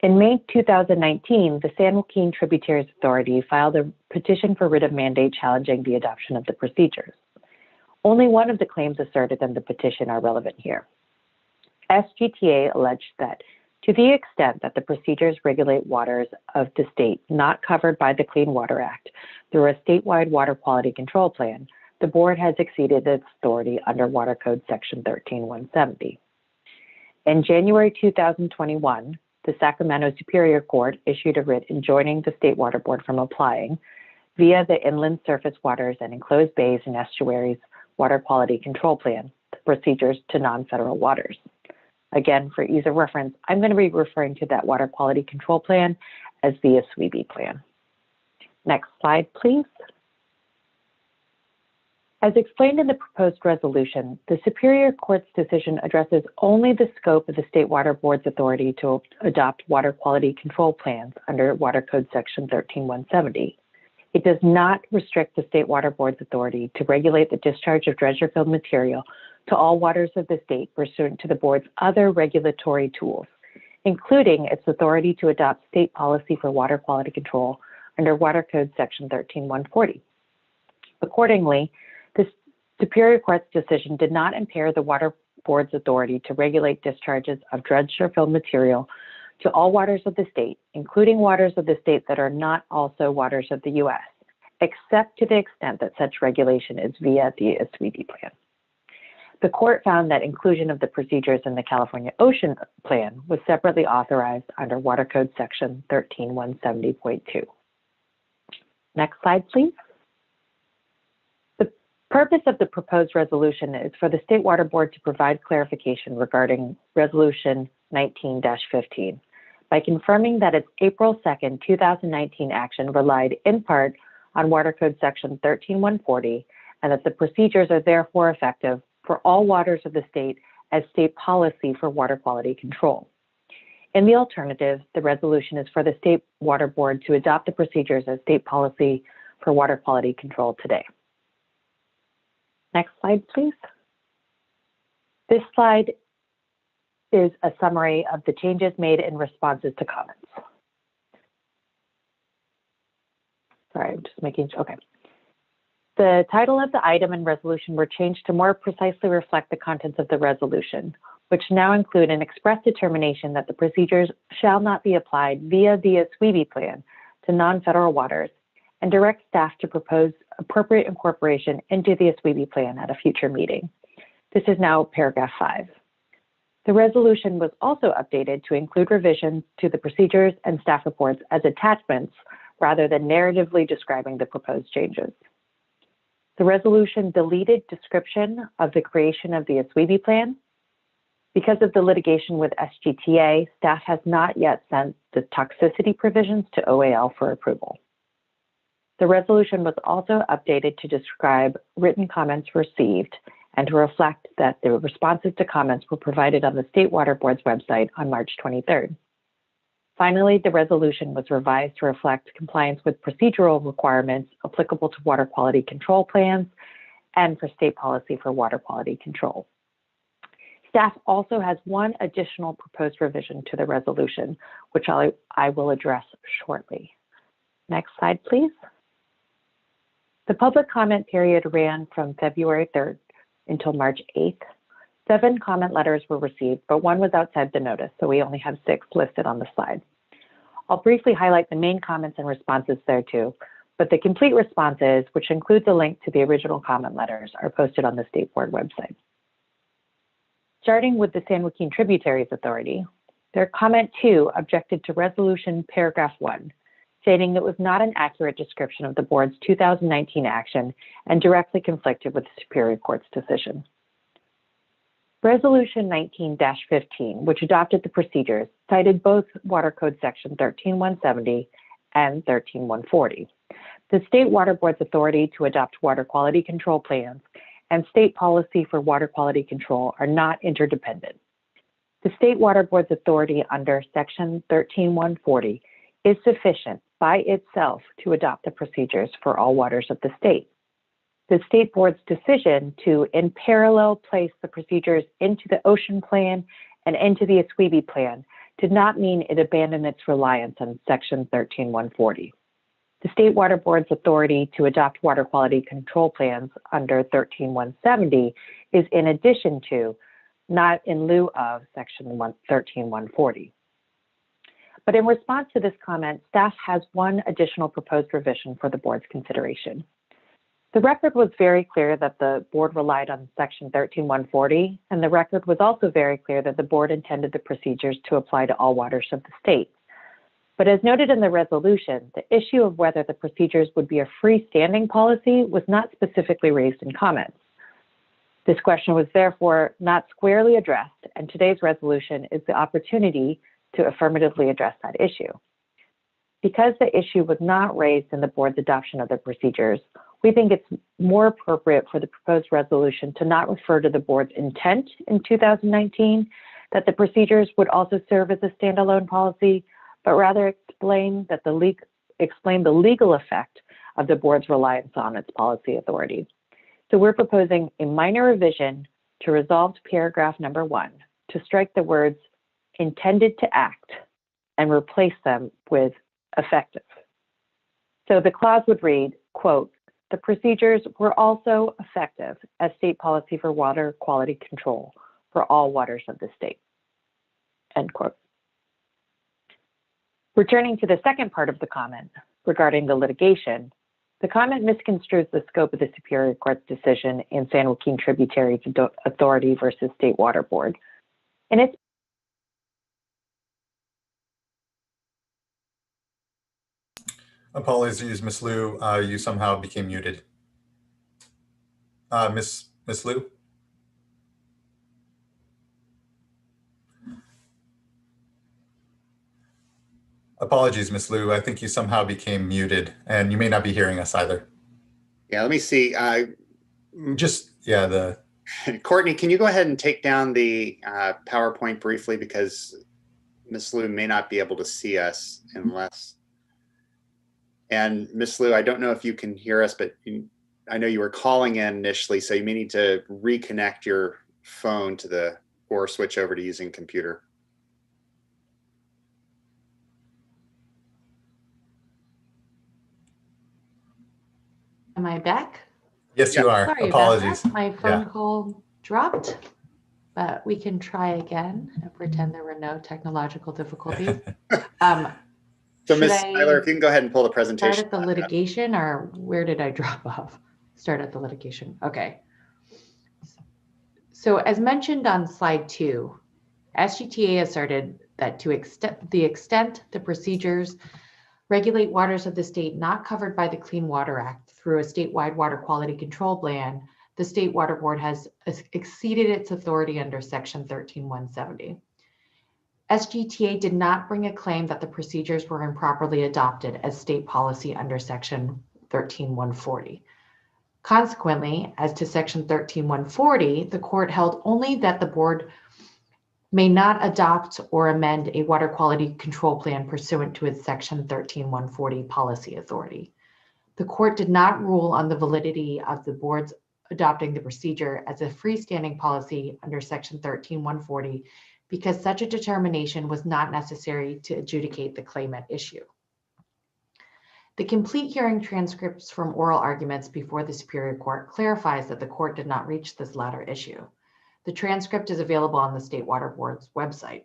In May 2019, the San Joaquin Tributaries Authority filed a petition for writ of mandate challenging the adoption of the procedures. Only one of the claims asserted in the petition are relevant here. SGTA alleged that to the extent that the procedures regulate waters of the state not covered by the Clean Water Act through a statewide water quality control plan, the board has exceeded its authority under Water Code Section 13170. In January 2021, the Sacramento Superior Court issued a writ enjoining the State Water Board from applying, via the Inland Surface Waters and Enclosed Bays and Estuaries Water Quality Control Plan, the procedures to non-federal waters. Again, for ease of reference, I'm going to be referring to that Water Quality Control Plan as the SWRCB plan. Next slide, please. As explained in the proposed resolution, the Superior Court's decision addresses only the scope of the State Water Board's authority to adopt water quality control plans under Water Code Section 13170. It does not restrict the State Water Board's authority to regulate the discharge of dredged or filled material to all waters of the state pursuant to the board's other regulatory tools, including its authority to adopt state policy for water quality control under Water Code Section 13140. Accordingly, the Superior Court's decision did not impair the Water Board's authority to regulate discharges of dredged or filled material to all waters of the state, including waters of the state that are not also waters of the U.S., except to the extent that such regulation is via the SWRCB plan. The court found that inclusion of the procedures in the California Ocean Plan was separately authorized under Water Code Section 13170.2. Next slide, please. Purpose of the proposed resolution is for the State Water Board to provide clarification regarding Resolution 19-15 by confirming that its April 2nd, 2019 action relied in part on Water Code Section 13140 and that the procedures are therefore effective for all waters of the state as state policy for water quality control. In the alternative, the resolution is for the State Water Board to adopt the procedures as state policy for water quality control today. Next slide, please. This slide is a summary of the changes made in responses to comments. Sorry, I'm just making sure, okay. The title of the item and resolution were changed to more precisely reflect the contents of the resolution, which now include an express determination that the procedures shall not be applied via the SWRCB plan to non-federal waters and direct staff to propose appropriate incorporation into the SWRCB plan at a future meeting. This is now paragraph 5. The resolution was also updated to include revisions to the procedures and staff reports as attachments rather than narratively describing the proposed changes. The resolution deleted description of the creation of the SWRCB plan. Because of the litigation with SGTA, staff has not yet sent the toxicity provisions to OAL for approval. The resolution was also updated to describe written comments received and to reflect that the responses to comments were provided on the State Water Board's website on March 23rd. Finally, the resolution was revised to reflect compliance with procedural requirements applicable to water quality control plans and for state policy for water quality control. Staff also has one additional proposed revision to the resolution, which I will address shortly. Next slide, please. The public comment period ran from February 3rd until March 8th. 7 comment letters were received, but 1 was outside the notice, so we only have 6 listed on the slide. I'll briefly highlight the main comments and responses thereto, but the complete responses, which includes a link to the original comment letters, are posted on the State Board website. Starting with the San Joaquin Tributaries Authority, their comment 2 objected to resolution paragraph 1, stating it was not an accurate description of the board's 2019 action and directly conflicted with the Superior Court's decision. Resolution 19-15, which adopted the procedures, cited both Water Code Section 13170 and 13140. The State Water Board's authority to adopt water quality control plans and state policy for water quality control are not interdependent. The State Water Board's authority under Section 13140 is sufficient by itself to adopt the procedures for all waters of the state. The State Board's decision to, in parallel, place the procedures into the Ocean Plan and into the SWRCB Plan did not mean it abandoned its reliance on Section 13140. The State Water Board's authority to adopt water quality control plans under 13170 is in addition to, not in lieu of, Section 13140. But in response to this comment, staff has one additional proposed revision for the board's consideration. The record was very clear that the board relied on Section 13140, and the record was also very clear that the board intended the procedures to apply to all waters of the state. But as noted in the resolution, the issue of whether the procedures would be a freestanding policy was not specifically raised in comments. This question was therefore not squarely addressed, and today's resolution is the opportunity to affirmatively address that issue. Because the issue was not raised in the board's adoption of the procedures, we think it's more appropriate for the proposed resolution to not refer to the board's intent in 2019 that the procedures would also serve as a standalone policy, but rather explain the legal effect of the board's reliance on its policy authority. So we're proposing a minor revision to resolved paragraph number 1 to strike the words intended to act and replace them with effective. So the clause would read, quote, the procedures were also effective as state policy for water quality control for all waters of the state, end quote. Returning to the second part of the comment regarding the litigation, the comment misconstrues the scope of the Superior Court's decision in San Joaquin Tributaries Authority versus State Water Board. In its Apologies, Ms. Liu, you somehow became muted. Miss Liu? Apologies, Miss Liu. I think you somehow became muted, and you may not be hearing us either. Yeah, let me see. The Courtney, can you go ahead and take down the PowerPoint briefly, because Ms. Liu may not be able to see us unless. And Ms. Liu, I don't know if you can hear us, but I know you were calling in initially, so you may need to reconnect your phone to or switch over to using computer. Am I back? Yes, you are. Sorry Apologies. about that. My phone call dropped, but we can try again and pretend there were no technological difficulties. So Ms. Tyler, if you can go ahead and pull the presentation. Start at the litigation, or where did I drop off? Start at the litigation. Okay. So as mentioned on slide 2, SGTA asserted that to the extent the procedures regulate waters of the state not covered by the Clean Water Act through a statewide water quality control plan, the State Water Board has exceeded its authority under Section 13170. SGTA did not bring a claim that the procedures were improperly adopted as state policy under Section 13140. Consequently, as to Section 13140, the court held only that the board may not adopt or amend a water quality control plan pursuant to its Section 13140 policy authority. The court did not rule on the validity of the board's adopting the procedure as a freestanding policy under Section 13140 because such a determination was not necessary to adjudicate the claim at issue. The complete hearing transcripts from oral arguments before the Superior Court clarifies that the court did not reach this latter issue. The transcript is available on the State Water Board's website.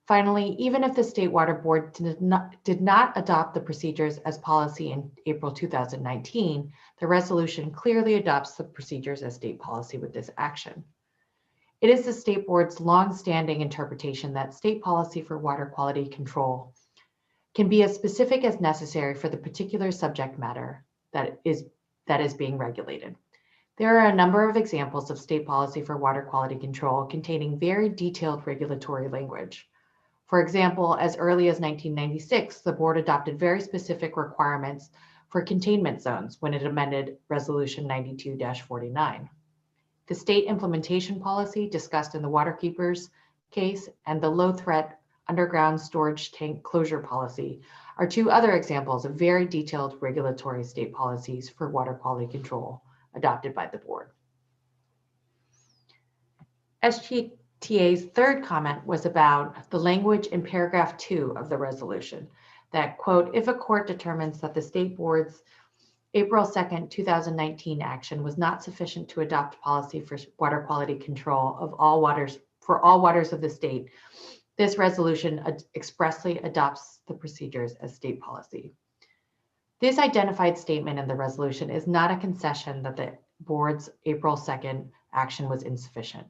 Finally, even if the State Water Board did not adopt the procedures as policy in April 2019, the resolution clearly adopts the procedures as state policy with this action. It is the State Board's long-standing interpretation that state policy for water quality control can be as specific as necessary for the particular subject matter that is being regulated. There are a number of examples of state policy for water quality control containing very detailed regulatory language. For example, as early as 1996, the board adopted very specific requirements for containment zones when it amended Resolution 92-49. The state implementation policy discussed in the Waterkeepers case and the low threat underground storage tank closure policy are two other examples of very detailed regulatory state policies for water quality control adopted by the board. SGTA's third comment was about the language in paragraph 2 of the resolution that, quote, if a court determines that the state board's April 2nd, 2019 action was not sufficient to adopt policy for water quality control of all waters for all waters of the state, this resolution expressly adopts the procedures as state policy. This identified statement in the resolution is not a concession that the board's April 2nd action was insufficient.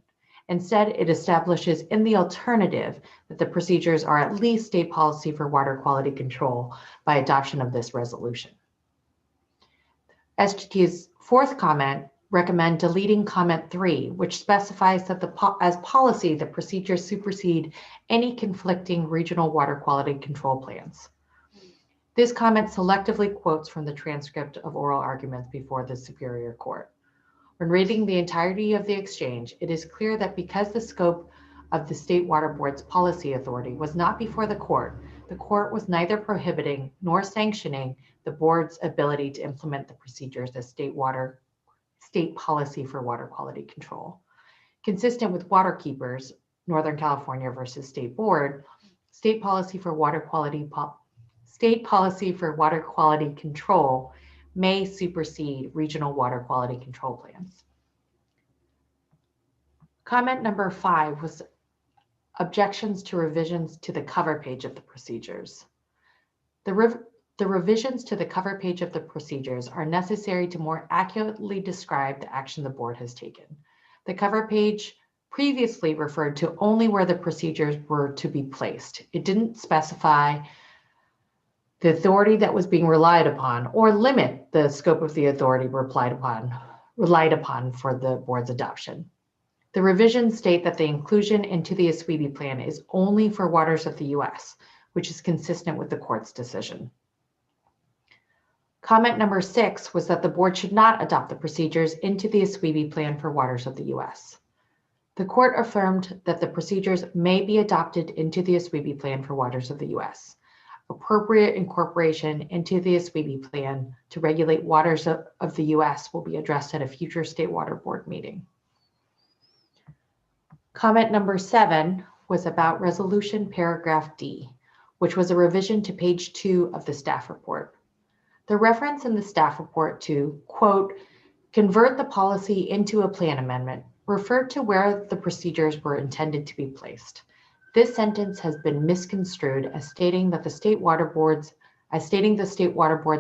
Instead, it establishes in the alternative that the procedures are at least state policy for water quality control by adoption of this resolution. SGT's fourth comment recommend deleting comment 3, which specifies that as policy, the procedures supersede any conflicting regional water quality control plans. This comment selectively quotes from the transcript of oral arguments before the Superior Court. When reading the entirety of the exchange, it is clear that because the scope of the State Water Board's policy authority was not before the court was neither prohibiting nor sanctioning the board's ability to implement the procedures as state policy for water quality control. Consistent with Waterkeepers, Northern California versus State Board, state policy for water quality control may supersede regional water quality control plans. Comment number 5 was objections to revisions to the cover page of the procedures. The revisions to the cover page of the procedures are necessary to more accurately describe the action the board has taken. The cover page previously referred to only where the procedures were to be placed. It didn't specify the authority that was being relied upon or limit the scope of the authority relied upon relied upon for the board's adoption. The revisions state that the inclusion into the SWRCB plan is only for waters of the US, which is consistent with the court's decision. Comment number 6 was that the board should not adopt the procedures into the SWRCB plan for waters of the US. The court affirmed that the procedures may be adopted into the SWRCB plan for waters of the US. Appropriate incorporation into the SWRCB plan to regulate waters of the US will be addressed at a future State Water Board meeting. Comment number 7 was about resolution paragraph D, which was a revision to page 2 of the staff report. The reference in the staff report to, quote, convert the policy into a plan amendment referred to where the procedures were intended to be placed. This sentence has been misconstrued as stating that the State Water Board's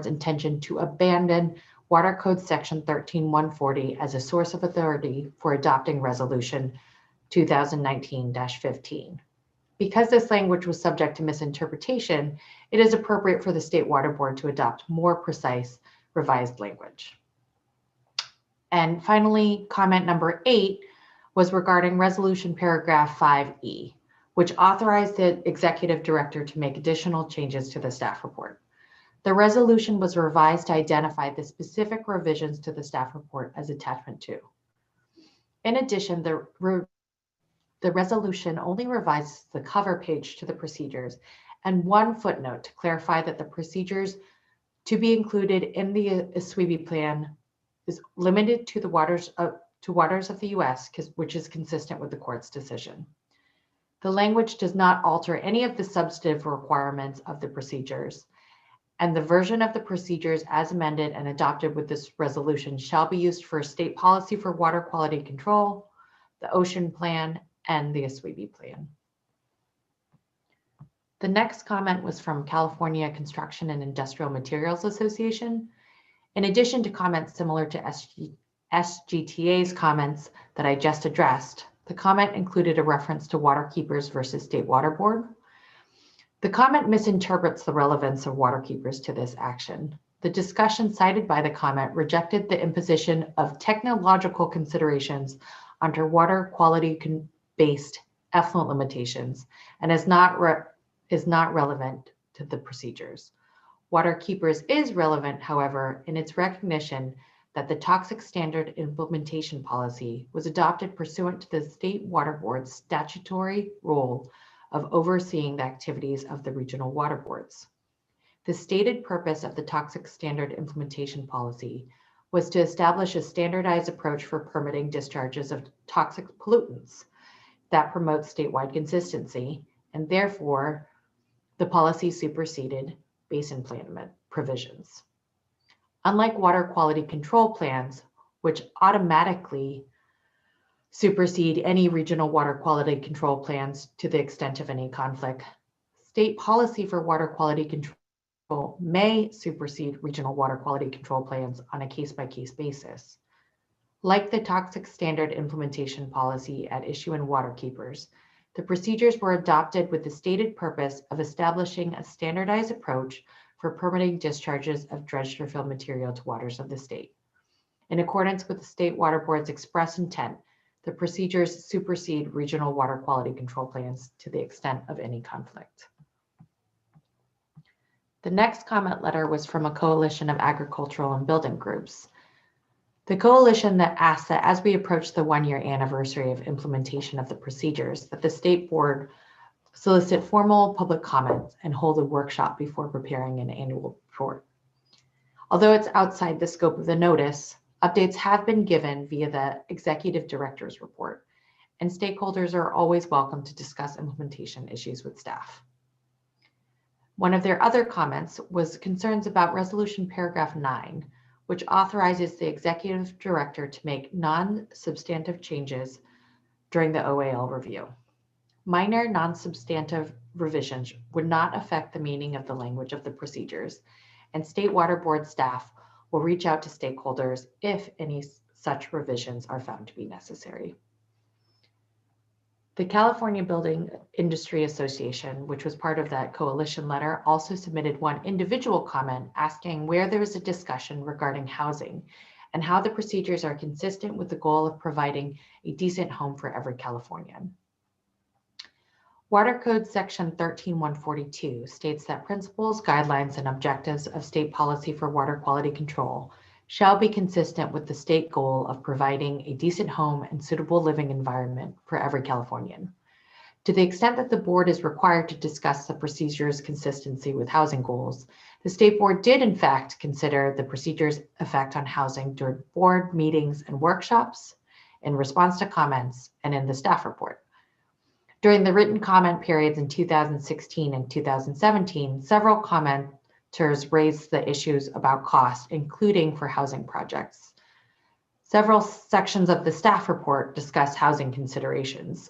intention to abandon Water Code Section 13140 as a source of authority for adopting Resolution 2019-15. Because this language was subject to misinterpretation, it is appropriate for the State Water Board to adopt more precise revised language. And finally, comment number 8 was regarding resolution paragraph 5E, which authorized the executive director to make additional changes to the staff report. The resolution was revised to identify the specific revisions to the staff report as attachment 2. In addition, the resolution only revises the cover page to the procedures and one footnote to clarify that the procedures to be included in the SWRCB plan is limited to the waters of the US, which is consistent with the court's decision. The language does not alter any of the substantive requirements of the procedures, and the version of the procedures as amended and adopted with this resolution shall be used for state policy for water quality control, the ocean plan, and the SWRCB plan. The next comment was from California Construction and Industrial Materials Association. In addition to comments similar to SGTA's comments that I just addressed, the comment included a reference to water keepers versus State Water Board. The comment misinterprets the relevance of water keepers to this action. The discussion cited by the comment rejected the imposition of technological considerations under water quality-based effluent limitations and is not relevant to the procedures. Water keepers is relevant, however, in its recognition that the toxic standard implementation policy was adopted pursuant to the State Water Board's statutory role of overseeing the activities of the regional water boards. The stated purpose of the toxic standard implementation policy was to establish a standardized approach for permitting discharges of toxic pollutants that promotes statewide consistency, and therefore the policy superseded basin plan provisions. Unlike water quality control plans, which automatically supersede any regional water quality control plans to the extent of any conflict, state policy for water quality control may supersede regional water quality control plans on a case-by-case basis. Like the toxic standard implementation policy at issue in water keepers, the procedures were adopted with the stated purpose of establishing a standardized approach for permitting discharges of dredged or filled material to waters of the state. In accordance with the State Water Board's express intent, the procedures supersede regional water quality control plans to the extent of any conflict. The next comment letter was from a coalition of agricultural and building groups. The coalition that asked that as we approach the 1-year anniversary of implementation of the procedures, that the State Board solicit formal public comments and hold a workshop before preparing an annual report. Although it's outside the scope of the notice, updates have been given via the Executive Director's report, and stakeholders are always welcome to discuss implementation issues with staff. One of their other comments was concerns about resolution paragraph 9, which authorizes the Executive Director to make non-substantive changes during the OAL review. Minor non-substantive revisions would not affect the meaning of the language of the procedures, and State Water Board staff will reach out to stakeholders if any such revisions are found to be necessary. The California Building Industry Association, which was part of that coalition letter, also submitted one individual comment asking where there is a discussion regarding housing and how the procedures are consistent with the goal of providing a decent home for every Californian. Water Code Section 13142 states that principles, guidelines, and objectives of state policy for water quality control shall be consistent with the state goal of providing a decent home and suitable living environment for every Californian. To the extent that the board is required to discuss the procedure's consistency with housing goals, the state board did in fact consider the procedure's effect on housing during board meetings and workshops, in response to comments, and in the staff report. During the written comment periods in 2016 and 2017, several commenters raised the issues about cost, including for housing projects. Several sections of the staff report discuss housing considerations.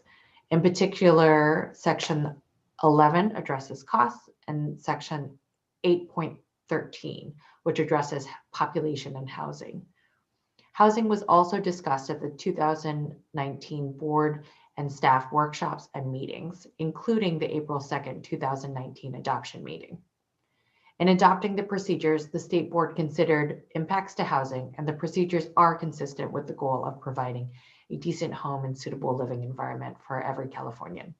In particular, Section 11 addresses costs, and Section 8.13, which addresses population and housing. Housing was also discussed at the 2019 board and staff workshops and meetings, including the April 2nd, 2019 adoption meeting. In adopting the procedures, the state board considered impacts to housing, and the procedures are consistent with the goal of providing a decent home and suitable living environment for every Californian.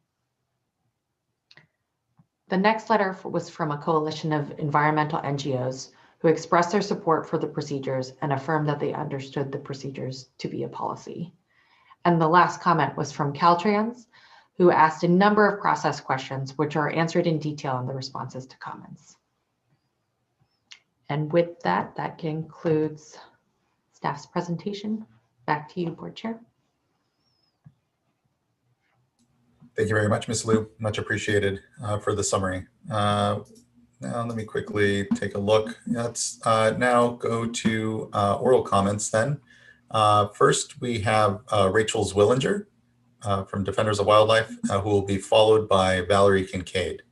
The next letter was from a coalition of environmental NGOs who expressed their support for the procedures and affirmed that they understood the procedures to be a policy. And the last comment was from Caltrans, who asked a number of process questions, which are answered in detail in the responses to comments. And with that, that concludes staff's presentation. Back to you, Board Chair. Thank you very much, Ms. Liu. Much appreciated for the summary. Now let me quickly take a look. Let's now go to oral comments then. First, we have Rachel Zwillinger from Defenders of Wildlife, who will be followed by Valerie Kincaid.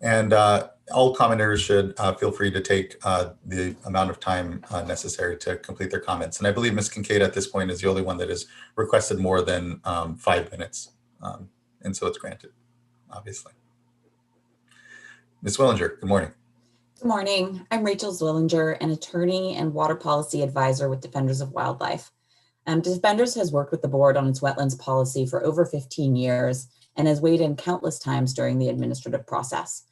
And all commenters should feel free to take the amount of time necessary to complete their comments. And I believe Ms. Kincaid at this point is the only one that has requested more than 5 minutes. And so it's granted, obviously. Ms. Zwillinger, good morning. Good morning. I'm Rachel Zwillinger, an attorney and water policy advisor with Defenders of Wildlife. Defenders has worked with the board on its wetlands policy for over 15 years and has weighed in countless times during the administrative process.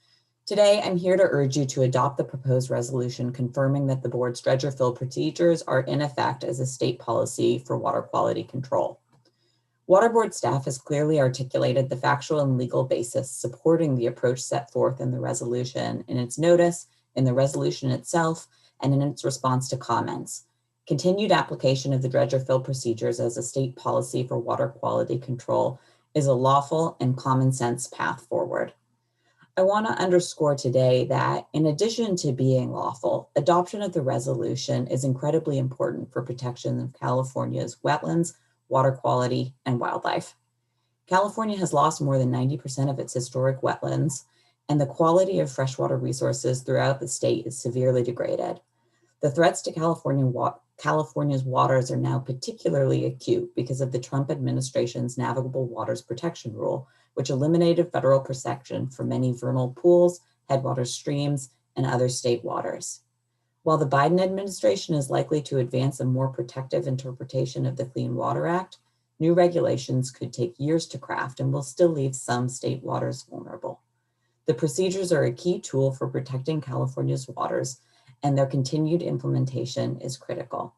Today, I'm here to urge you to adopt the proposed resolution confirming that the board's dredger fill procedures are in effect as a state policy for water quality control. Water Board staff has clearly articulated the factual and legal basis supporting the approach set forth in the resolution in its notice, in the resolution itself, and in its response to comments. Continued application of the dredger fill procedures as a state policy for water quality control is a lawful and common sense path forward. I want to underscore today that in addition to being lawful, adoption of the resolution is incredibly important for protection of California's wetlands, water quality, and wildlife. California has lost more than 90% of its historic wetlands, and the quality of freshwater resources throughout the state is severely degraded. The threats to California's waters are now particularly acute because of the Trump administration's Navigable Waters Protection Rule, which eliminated federal protection for many vernal pools, headwater streams, and other state waters. While the Biden administration is likely to advance a more protective interpretation of the Clean Water Act, new regulations could take years to craft and will still leave some state waters vulnerable. The procedures are a key tool for protecting California's waters, and their continued implementation is critical.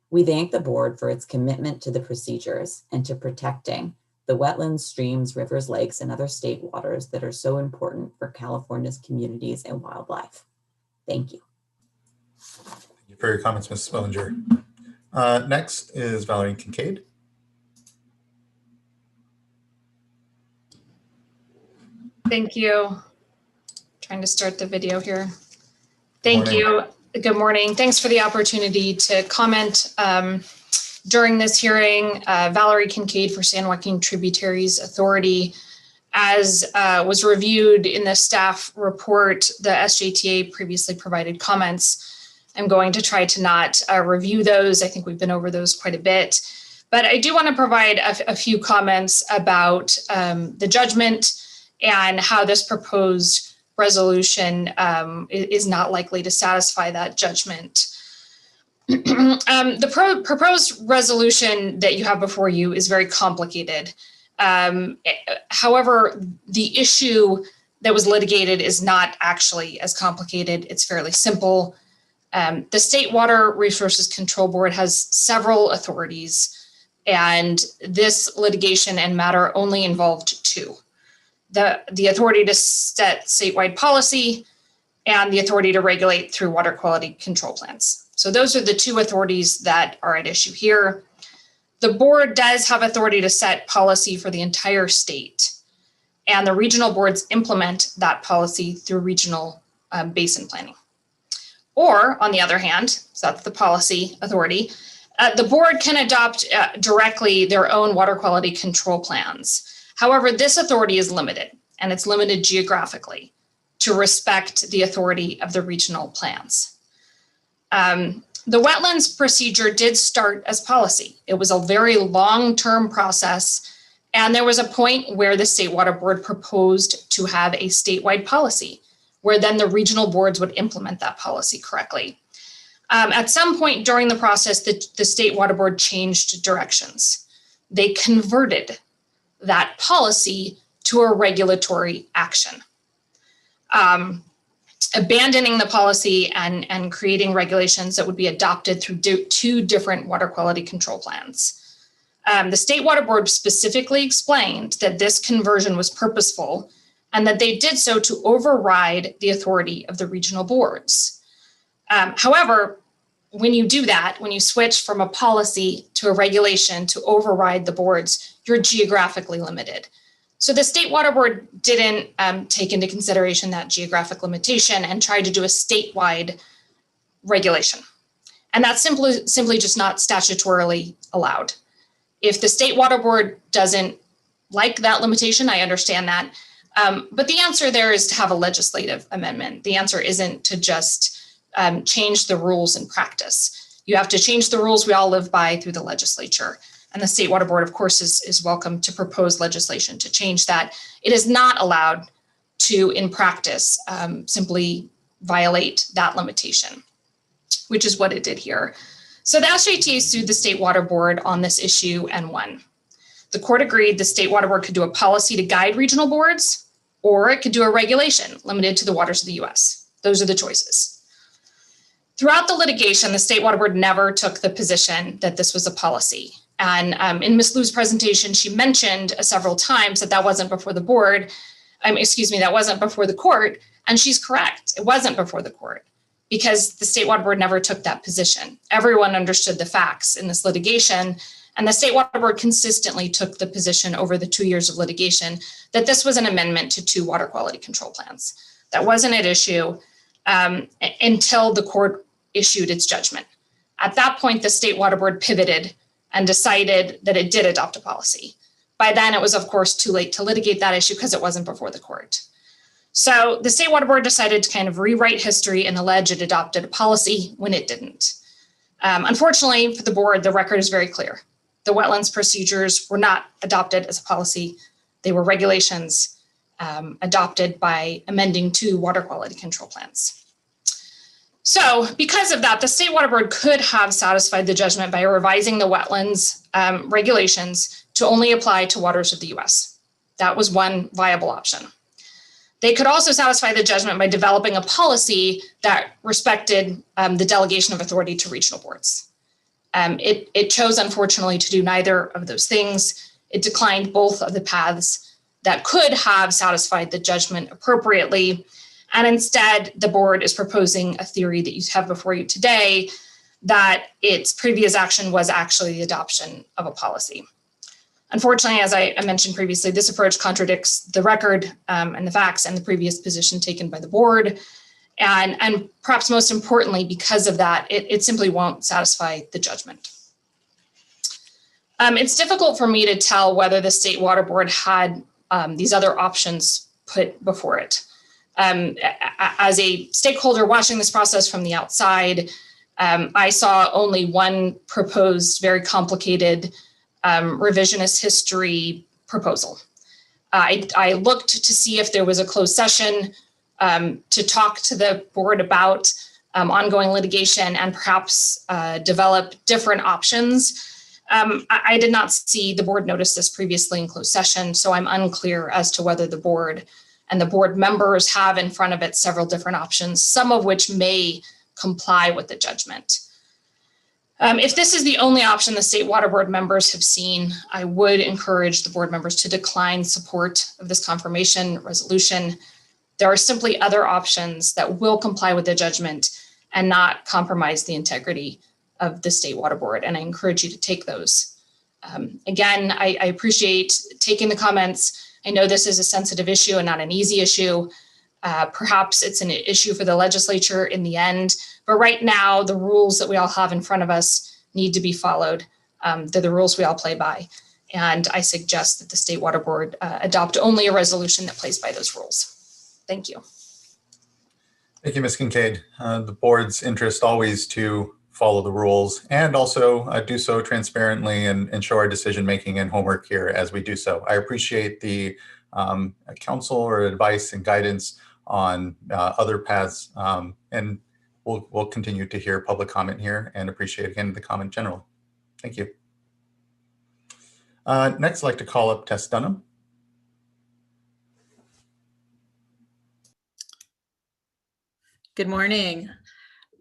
We thank the board for its commitment to the procedures and to protecting the wetlands, streams, rivers, lakes, and other state waters that are so important for California's communities and wildlife. Thank you. Thank you for your comments, Ms. Zwillinger. Next is Valerie Kincaid. Thank you. Trying to start the video here. Thank you. Good morning. Thanks for the opportunity to comment during this hearing. Valerie Kincaid for San Joaquin Tributaries Authority. As was reviewed in the staff report, the SJTA previously provided comments. I'm going to try to not review those. I think we've been over those quite a bit. But I do want to provide a few comments about the judgment and how this proposed resolution is not likely to satisfy that judgment. The proposed resolution that you have before you is very complicated. However, the issue that was litigated is not actually as complicated. It's fairly simple. The State Water Resources Control Board has several authorities, and this litigation and matter only involved two. The authority to set statewide policy and the authority to regulate through water quality control plans. So those are the two authorities that are at issue here. The board does have authority to set policy for the entire state, and the regional boards implement that policy through regional basin planning. Or on the other hand, so that's the policy authority, the board can adopt directly their own water quality control plans. However, this authority is limited, and it's limited geographically to respect the authority of the regional plans. The wetlands procedure did start as policy. It was a very long-term process, and there was a point where the State Water Board proposed to have a statewide policy, where then the regional boards would implement that policy correctly. At some point during the process, the State Water Board changed directions. They converted that policy to a regulatory action. Abandoning the policy and creating regulations that would be adopted through two different water quality control plans. The State Water Board specifically explained that this conversion was purposeful and that they did so to override the authority of the regional boards. However, when you do that, when you switch from a policy to a regulation to override the boards, you're geographically limited. So the State Water Board didn't take into consideration that geographic limitation and tried to do a statewide regulation. And that's simply just not statutorily allowed. If the State Water Board doesn't like that limitation, I understand that. But the answer there is to have a legislative amendment. The answer isn't to just change the rules in practice. You have to change the rules we all live by through the legislature. And the State Water Board, of course, is welcome to propose legislation to change that. It is not allowed to, in practice, simply violate that limitation, which is what it did here. So the SJTA sued the State Water Board on this issue and won. The court agreed the State Water Board could do a policy to guide regional boards, or it could do a regulation limited to the waters of the US. Those are the choices. Throughout the litigation, the State Water Board never took the position that this was a policy. And in Ms. Liu's presentation, she mentioned several times that wasn't before the board, that wasn't before the court, and she's correct. It wasn't before the court because the State Water Board never took that position. Everyone understood the facts in this litigation, and the State Water Board consistently took the position over the 2 years of litigation that this was an amendment to two water quality control plans. That wasn't at issue until the court issued its judgment. At that point, the State Water Board pivoted and decided that it did adopt a policy. By then, it was, of course, too late to litigate that issue because it wasn't before the court. So the State Water Board decided to kind of rewrite history and allege it adopted a policy when it didn't. Unfortunately for the board, the record is very clear. The wetlands procedures were not adopted as a policy. They were regulations adopted by amending two water quality control plans. So because of that, the State Water Board could have satisfied the judgment by revising the wetlands regulations to only apply to waters of the US. That was one viable option. They could also satisfy the judgment by developing a policy that respected the delegation of authority to regional boards. It chose, unfortunately, to do neither of those things. It declined both of the paths that could have satisfied the judgment appropriately. And instead, the board is proposing a theory that you have before you today that its previous action was actually the adoption of a policy. Unfortunately, as I mentioned previously, this approach contradicts the record and the facts and the previous position taken by the board. And perhaps most importantly, because of that, it simply won't satisfy the judgment. It's difficult for me to tell whether the State Water Board had these other options put before it. As a stakeholder watching this process from the outside, I saw only one proposed, very complicated revisionist history proposal. I looked to see if there was a closed session to talk to the board about ongoing litigation and perhaps develop different options. I did not see the board notice this previously in closed session, so I'm unclear as to whether the board and the board members have in front of it several different options, some of which may comply with the judgment. If this is the only option the State Water Board members have seen, I would encourage the board members to decline support of this confirmation resolution. There are simply other options that will comply with the judgment and not compromise the integrity of the State Water Board, and I encourage you to take those. Again, I appreciate taking the comments. I know this is a sensitive issue and not an easy issue. Perhaps it's an issue for the legislature in the end, but right now the rules that we all have in front of us need to be followed. They're the rules we all play by. And I suggest that the State Water Board adopt only a resolution that plays by those rules. Thank you. Thank you, Ms. Kincaid. The board's interest always to follow the rules and also do so transparently and show our decision-making and homework here as we do so. I appreciate the counsel or advice and guidance on other paths, and we'll continue to hear public comment here and appreciate again the comment generally. Thank you. Next, I'd like to call up Tess Dunham. Good morning.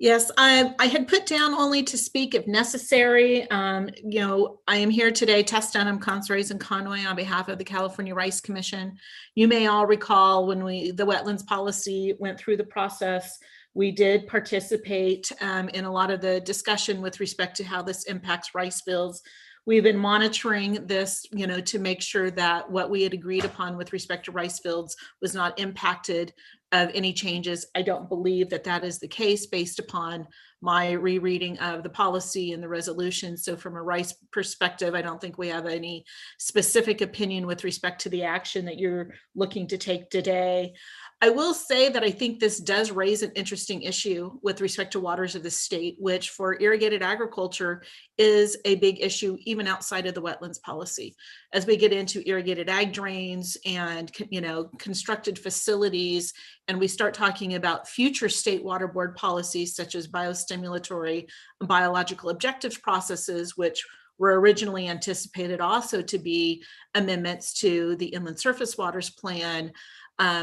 Yes, I had put down only to speak if necessary. You know, I am here today, Tess Dunham, Conservation and Conway, on behalf of the California Rice Commission. You may all recall when the wetlands policy went through the process, we did participate in a lot of the discussion with respect to how this impacts rice fields. We've been monitoring this, you know, to make sure that what we had agreed upon with respect to rice fields was not impacted of any changes. I don't believe that that is the case based upon my rereading of the policy and the resolution. So from a rice perspective, I don't think we have any specific opinion with respect to the action that you're looking to take today. I will say that I think this does raise an interesting issue with respect to waters of the state, which for irrigated agriculture is a big issue even outside of the wetlands policy. As we get into irrigated ag drains and, you know, constructed facilities, and we start talking about future state water board policies such as biostimulatory and biological objectives processes, which were originally anticipated also to be amendments to the Inland Surface Waters Plan.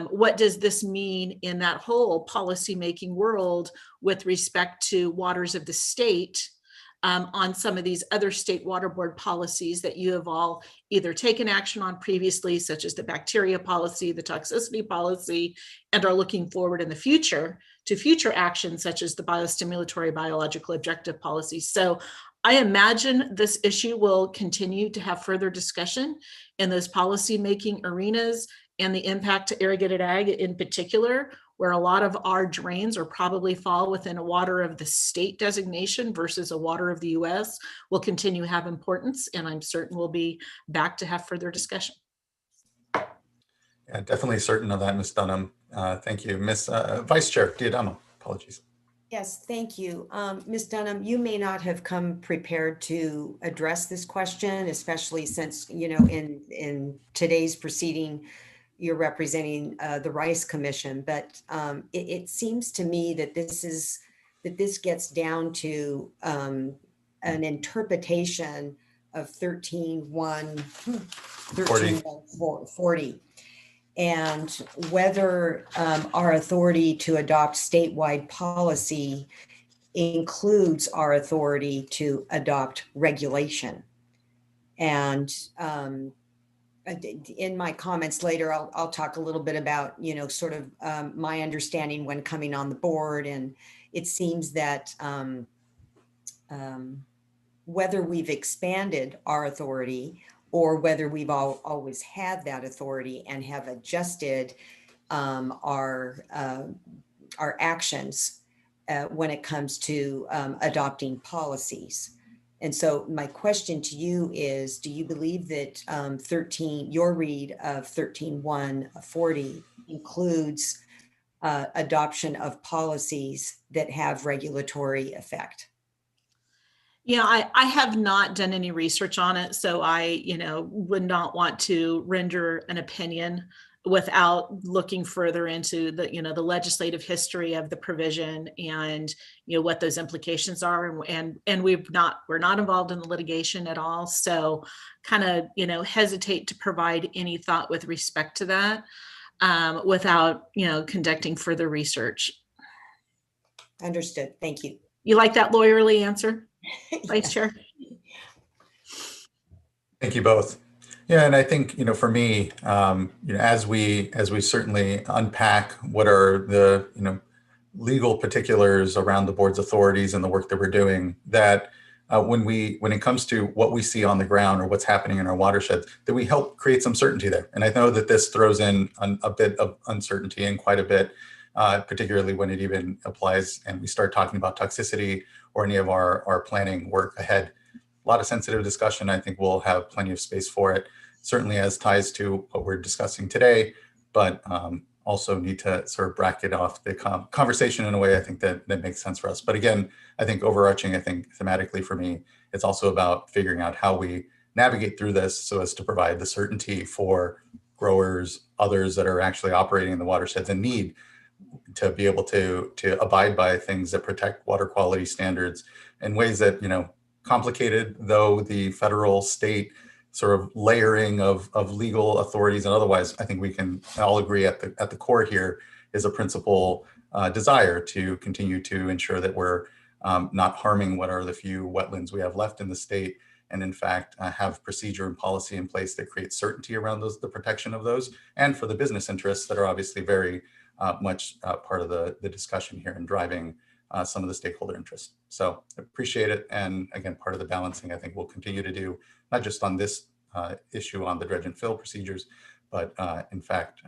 What does this mean in that whole policymaking world with respect to waters of the state on some of these other state water board policies that you have all either taken action on previously, such as the bacteria policy, the toxicity policy, and are looking forward in the future to future actions such as the biostimulatory biological objective policy. So I imagine this issue will continue to have further discussion in those policymaking arenas, and the impact to irrigated ag in particular, where a lot of our drains are probably fall within a water of the state designation versus a water of the US, will continue to have importance, and I'm certain we'll be back to have further discussion. Yeah, definitely certain of that, Ms. Dunham. Thank you. Ms. Vice Chair Diadamo, apologies. Yes, thank you. Ms. Dunham, you may not have come prepared to address this question, especially since, you know, in today's proceeding, you're representing the Rice Commission, but it seems to me that this gets down to an interpretation of 13.140 and whether our authority to adopt statewide policy includes our authority to adopt regulation. And in my comments later, I'll talk a little bit about, you know, sort of my understanding when coming on the board. And it seems that whether we've expanded our authority or whether we've always had that authority and have adjusted our actions when it comes to adopting policies. And so my question to you is, do you believe that your read of 13.140 includes adoption of policies that have regulatory effect? Yeah, I have not done any research on it, so I, you know, would not want to render an opinion without looking further into the, the legislative history of the provision and, what those implications are. And we're not involved in the litigation at all. So kind of, hesitate to provide any thought with respect to that without, conducting further research. Understood. Thank you. You like that lawyerly answer, Vice Chair? Thank you both. Yeah, and I think, for me, as we certainly unpack what are the, legal particulars around the board's authorities and the work that we're doing, that when it comes to what we see on the ground or what's happening in our watershed, that we help create some certainty there. And I know that this throws in a bit of uncertainty and quite a bit, particularly when it even applies and we start talking about toxicity or any of our planning work ahead. A lot of sensitive discussion. I think we'll have plenty of space for it, certainly as ties to what we're discussing today, but also need to sort of bracket off the conversation in a way I think that makes sense for us. But again, I think overarching, I think thematically for me, it's also about figuring out how we navigate through this so as to provide the certainty for growers, others that are actually operating in the watersheds and need to be able to abide by things that protect water quality standards in ways that, complicated though the federal, state sort of layering of legal authorities and otherwise, I think we can all agree at the core here is a principal desire to continue to ensure that we're not harming what are the few wetlands we have left in the state, and in fact have procedure and policy in place that create certainty around the protection of those, and for the business interests that are obviously very much part of the discussion here and driving some of the stakeholder interest. So I appreciate it. And again, part of the balancing I think we'll continue to do, not just on this issue on the dredge and fill procedures, but in fact,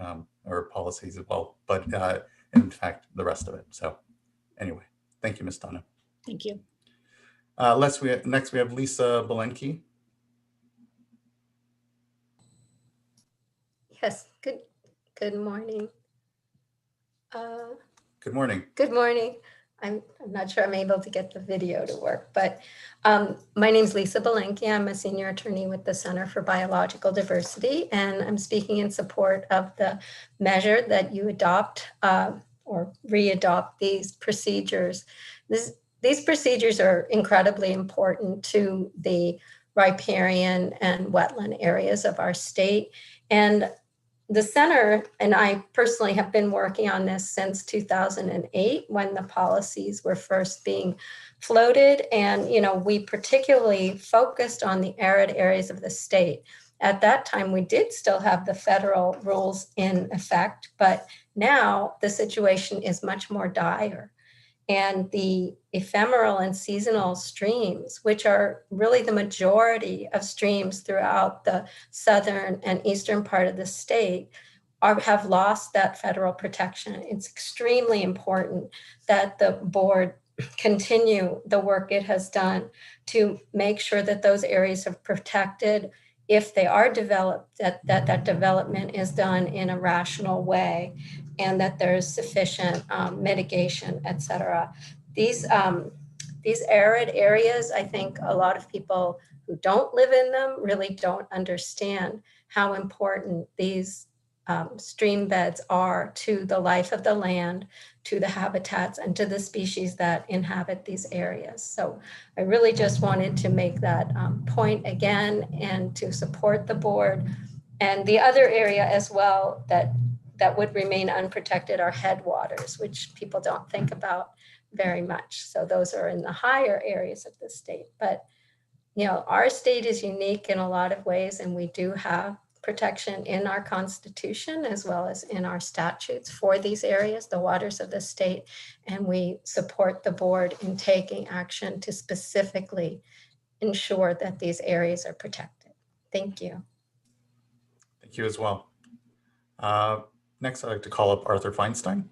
or policies as well, but in fact, the rest of it. So anyway, thank you, Ms. Donna. Thank you. Next we have Lisa Belenke. Yes, good morning. Good morning. Good morning. I'm not sure I'm able to get the video to work, but my name is Lisa Belenke. I'm a senior attorney with the Center for Biological Diversity, and I'm speaking in support of the measure that you adopt or re-adopt these procedures. These procedures are incredibly important to the riparian and wetland areas of our state. And the center and I personally have been working on this since 2008 when the policies were first being floated. And, we particularly focused on the arid areas of the state. At that time, we did still have the federal rules in effect, but now the situation is much more dire. And the ephemeral and seasonal streams, which are really the majority of streams throughout the southern and eastern part of the state, have lost that federal protection. It's extremely important that the board continue the work it has done to make sure that those areas are protected. If they are developed, that development is done in a rational way, and that there's sufficient mitigation, et cetera. These arid areas, I think a lot of people who don't live in them really don't understand how important these stream beds are to the life of the land, to the habitats, and to the species that inhabit these areas. So I really just wanted to make that point again and to support the board. And the other area as well that would remain unprotected are headwaters, which people don't think about very much. So those are in the higher areas of the state. But, our state is unique in a lot of ways, and we do have protection in our Constitution as well as in our statutes for these areas, the waters of the state. And we support the board in taking action to specifically ensure that these areas are protected. Thank you. Thank you as well. Next, I'd like to call up Arthur Feinstein.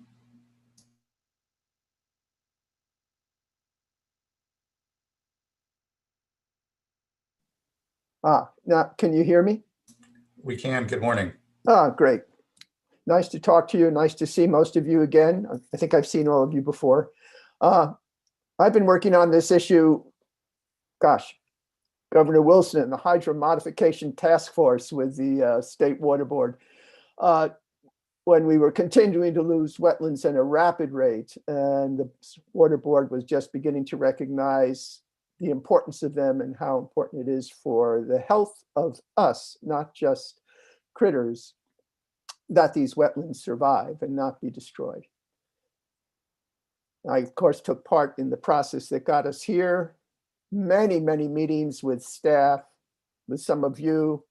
Now, can you hear me? We can. Good morning. Great. Nice to talk to you. Nice to see most of you again. I think I've seen all of you before. I've been working on this issue, Governor Wilson and the Hydro Modification Task Force with the State Water Board. when we were continuing to lose wetlands at a rapid rate, and the Water Board was just beginning to recognize the importance of them and how important it is for the health of us, not just critters, that these wetlands survive and not be destroyed. I, of course, took part in the process that got us here, many, many meetings with staff, with some of you,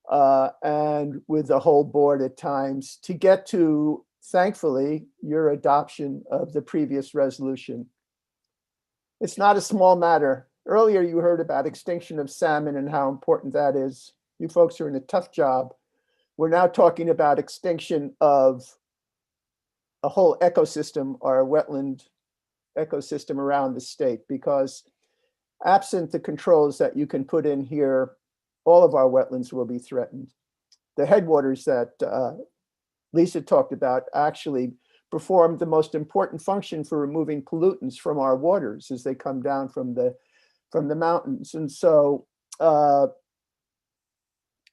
and with the whole board at times to get to, thankfully, your adoption of the previous resolution. It's not a small matter. Earlier, you heard about extinction of salmon and how important that is. You folks are in a tough job. We're now talking about extinction of a whole ecosystem, or a wetland ecosystem around the state, because absent the controls that you can put in here, all of our wetlands will be threatened. The headwaters that Lisa talked about actually perform the most important function for removing pollutants from our waters as they come down from the mountains. And so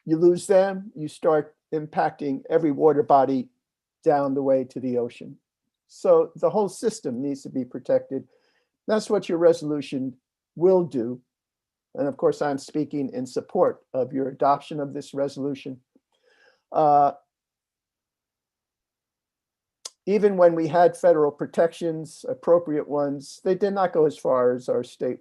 you lose them, you start impacting every water body down the way to the ocean. So the whole system needs to be protected. That's what your resolution will do. And of course, I'm speaking in support of your adoption of this resolution. Even when we had federal protections, appropriate ones, they did not go as far as our state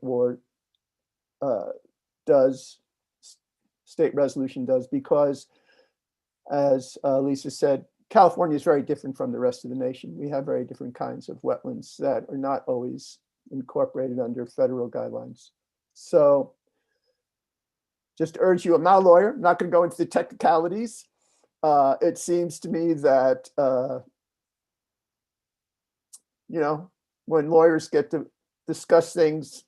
resolution does, because as Lisa said, California is very different from the rest of the nation. We have very different kinds of wetlands that are not always incorporated under federal guidelines. So just urge you, I'm not a lawyer, I'm not going to go into the technicalities. It seems to me that, you know, when lawyers get to discuss things,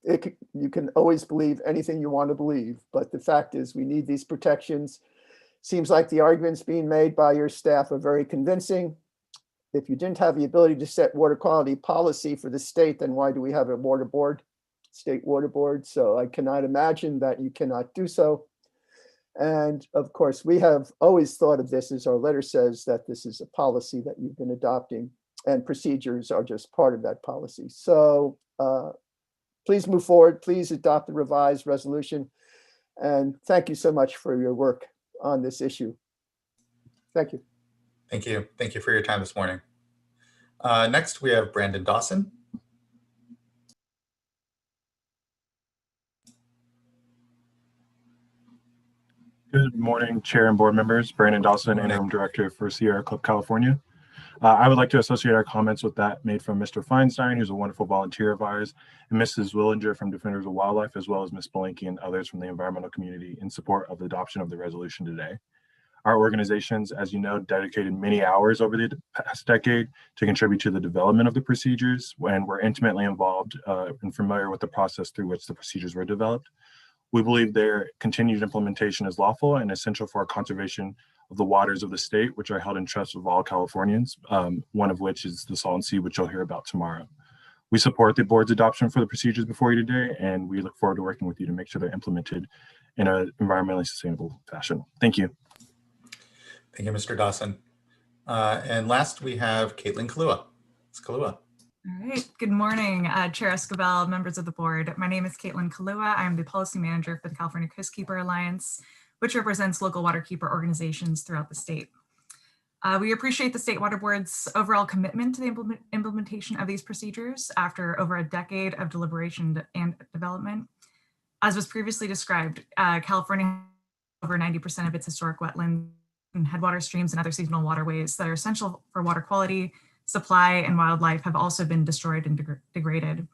you can always believe anything you want to believe. But the fact is, we need these protections. Seems like the arguments being made by your staff are very convincing. If you didn't have the ability to set water quality policy for the state, then why do we have a water board, state water board? So I cannot imagine that you cannot do so. And of course, we have always thought of this, as our letter says, that this is a policy that you've been adopting, and procedures are just part of that policy. So please move forward. Please adopt the revised resolution. And thank you so much for your work on this issue. Thank you. Thank you. Thank you for your time this morning. Next, we have Brandon Dawson. Good morning, Chair and board members. Brandon Dawson, Interim Director for Sierra Club California. I would like to associate our comments with that made from Mr. Feinstein, who's a wonderful volunteer of ours, and Mrs. Willinger from Defenders of Wildlife, as well as Ms. Belenke and others from the environmental community in support of the adoption of the resolution today. Our organizations, as you know, dedicated many hours over the past decade to contribute to the development of the procedures, and we're intimately involved and familiar with the process through which the procedures were developed. We believe their continued implementation is lawful and essential for our conservation of the waters of the state, which are held in trust of all Californians, one of which is the Salton Sea, which you'll hear about tomorrow. We support the board's adoption for the procedures before you today, and we look forward to working with you to make sure they're implemented in an environmentally sustainable fashion. Thank you. Thank you, Mr. Dawson. And last, we have Caitlin Kalua. Ms. Kalua. All right. Good morning, Chair Escobar, members of the board. My name is Caitlin Kalua. I'm the policy manager for the California Coastkeeper Alliance, which represents local waterkeeper organizations throughout the state. We appreciate the State Water Board's overall commitment to the implementation of these procedures after over a decade of deliberation and development. As was previously described, California has over 90% of its historic wetlands and headwater streams and other seasonal waterways that are essential for water quality, supply, and wildlife have also been destroyed and degraded.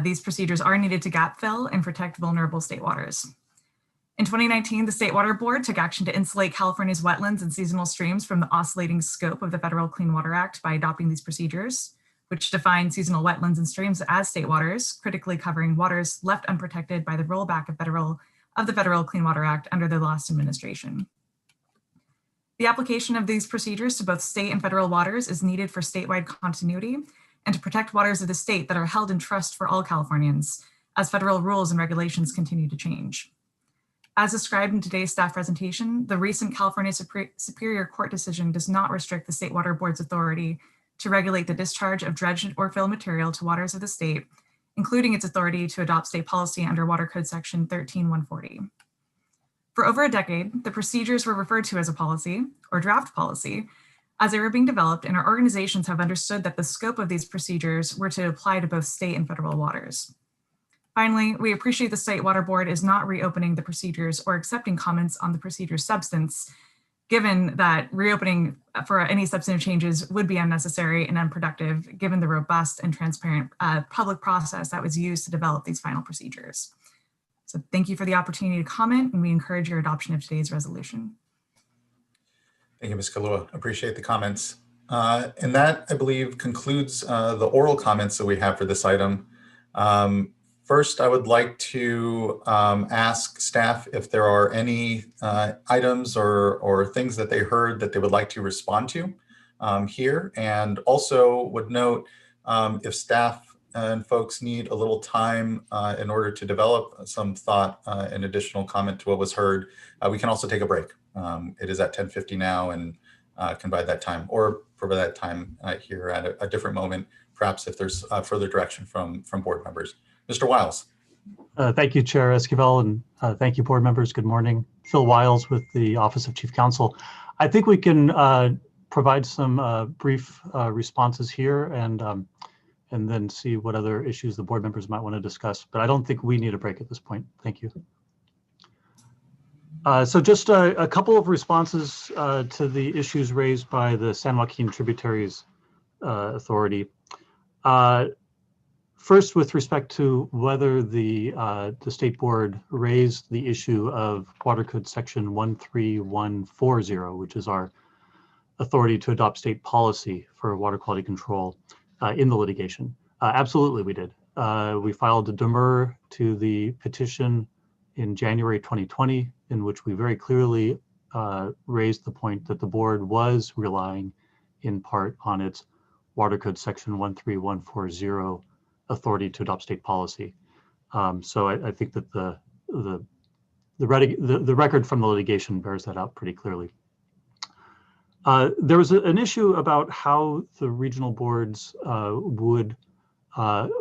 These procedures are needed to gap fill and protect vulnerable state waters. In 2019, the State Water Board took action to insulate California's wetlands and seasonal streams from the oscillating scope of the Federal Clean Water Act by adopting these procedures, which define seasonal wetlands and streams as state waters, critically covering waters left unprotected by the rollback of the Federal Clean Water Act under the last administration. The application of these procedures to both state and federal waters is needed for statewide continuity and to protect waters of the state that are held in trust for all Californians as federal rules and regulations continue to change. As described in today's staff presentation, the recent California Superior Court decision does not restrict the State Water Board's authority to regulate the discharge of dredged or fill material to waters of the state, including its authority to adopt state policy under Water Code Section 13140. For over a decade, the procedures were referred to as a policy or draft policy as they were being developed, and our organizations have understood that the scope of these procedures were to apply to both state and federal waters. Finally, we appreciate the State Water Board is not reopening the procedures or accepting comments on the procedure substance, given that reopening for any substantive changes would be unnecessary and unproductive, given the robust and transparent public process that was used to develop these final procedures. So thank you for the opportunity to comment, and we encourage your adoption of today's resolution. Thank you, Ms. Kalua. Appreciate the comments. And that, I believe, concludes the oral comments that we have for this item. First, I would like to ask staff if there are any items or things that they heard that they would like to respond to here. And also would note if staff and folks need a little time in order to develop some thought and additional comment to what was heard, we can also take a break. It is at 10:50 now and can provide that time or provide that time here at a different moment, perhaps if there's further direction from board members. Mr. Wiles. Thank you, Chair Esquivel, and thank you, board members. Good morning. Phil Wiles with the Office of Chief Counsel. I think we can provide some brief responses here and then see what other issues the board members might want to discuss. But I don't think we need a break at this point. Thank you. So just a couple of responses to the issues raised by the San Joaquin Tributaries Authority. First, with respect to whether the state board raised the issue of Water Code Section 13140, which is our authority to adopt state policy for water quality control in the litigation. Absolutely, we did. We filed a demur to the petition in January 2020, in which we very clearly raised the point that the board was relying in part on its Water Code Section 13140 authority to adopt state policy. So I think that the record from the litigation bears that out pretty clearly. There was an issue about how the regional boards would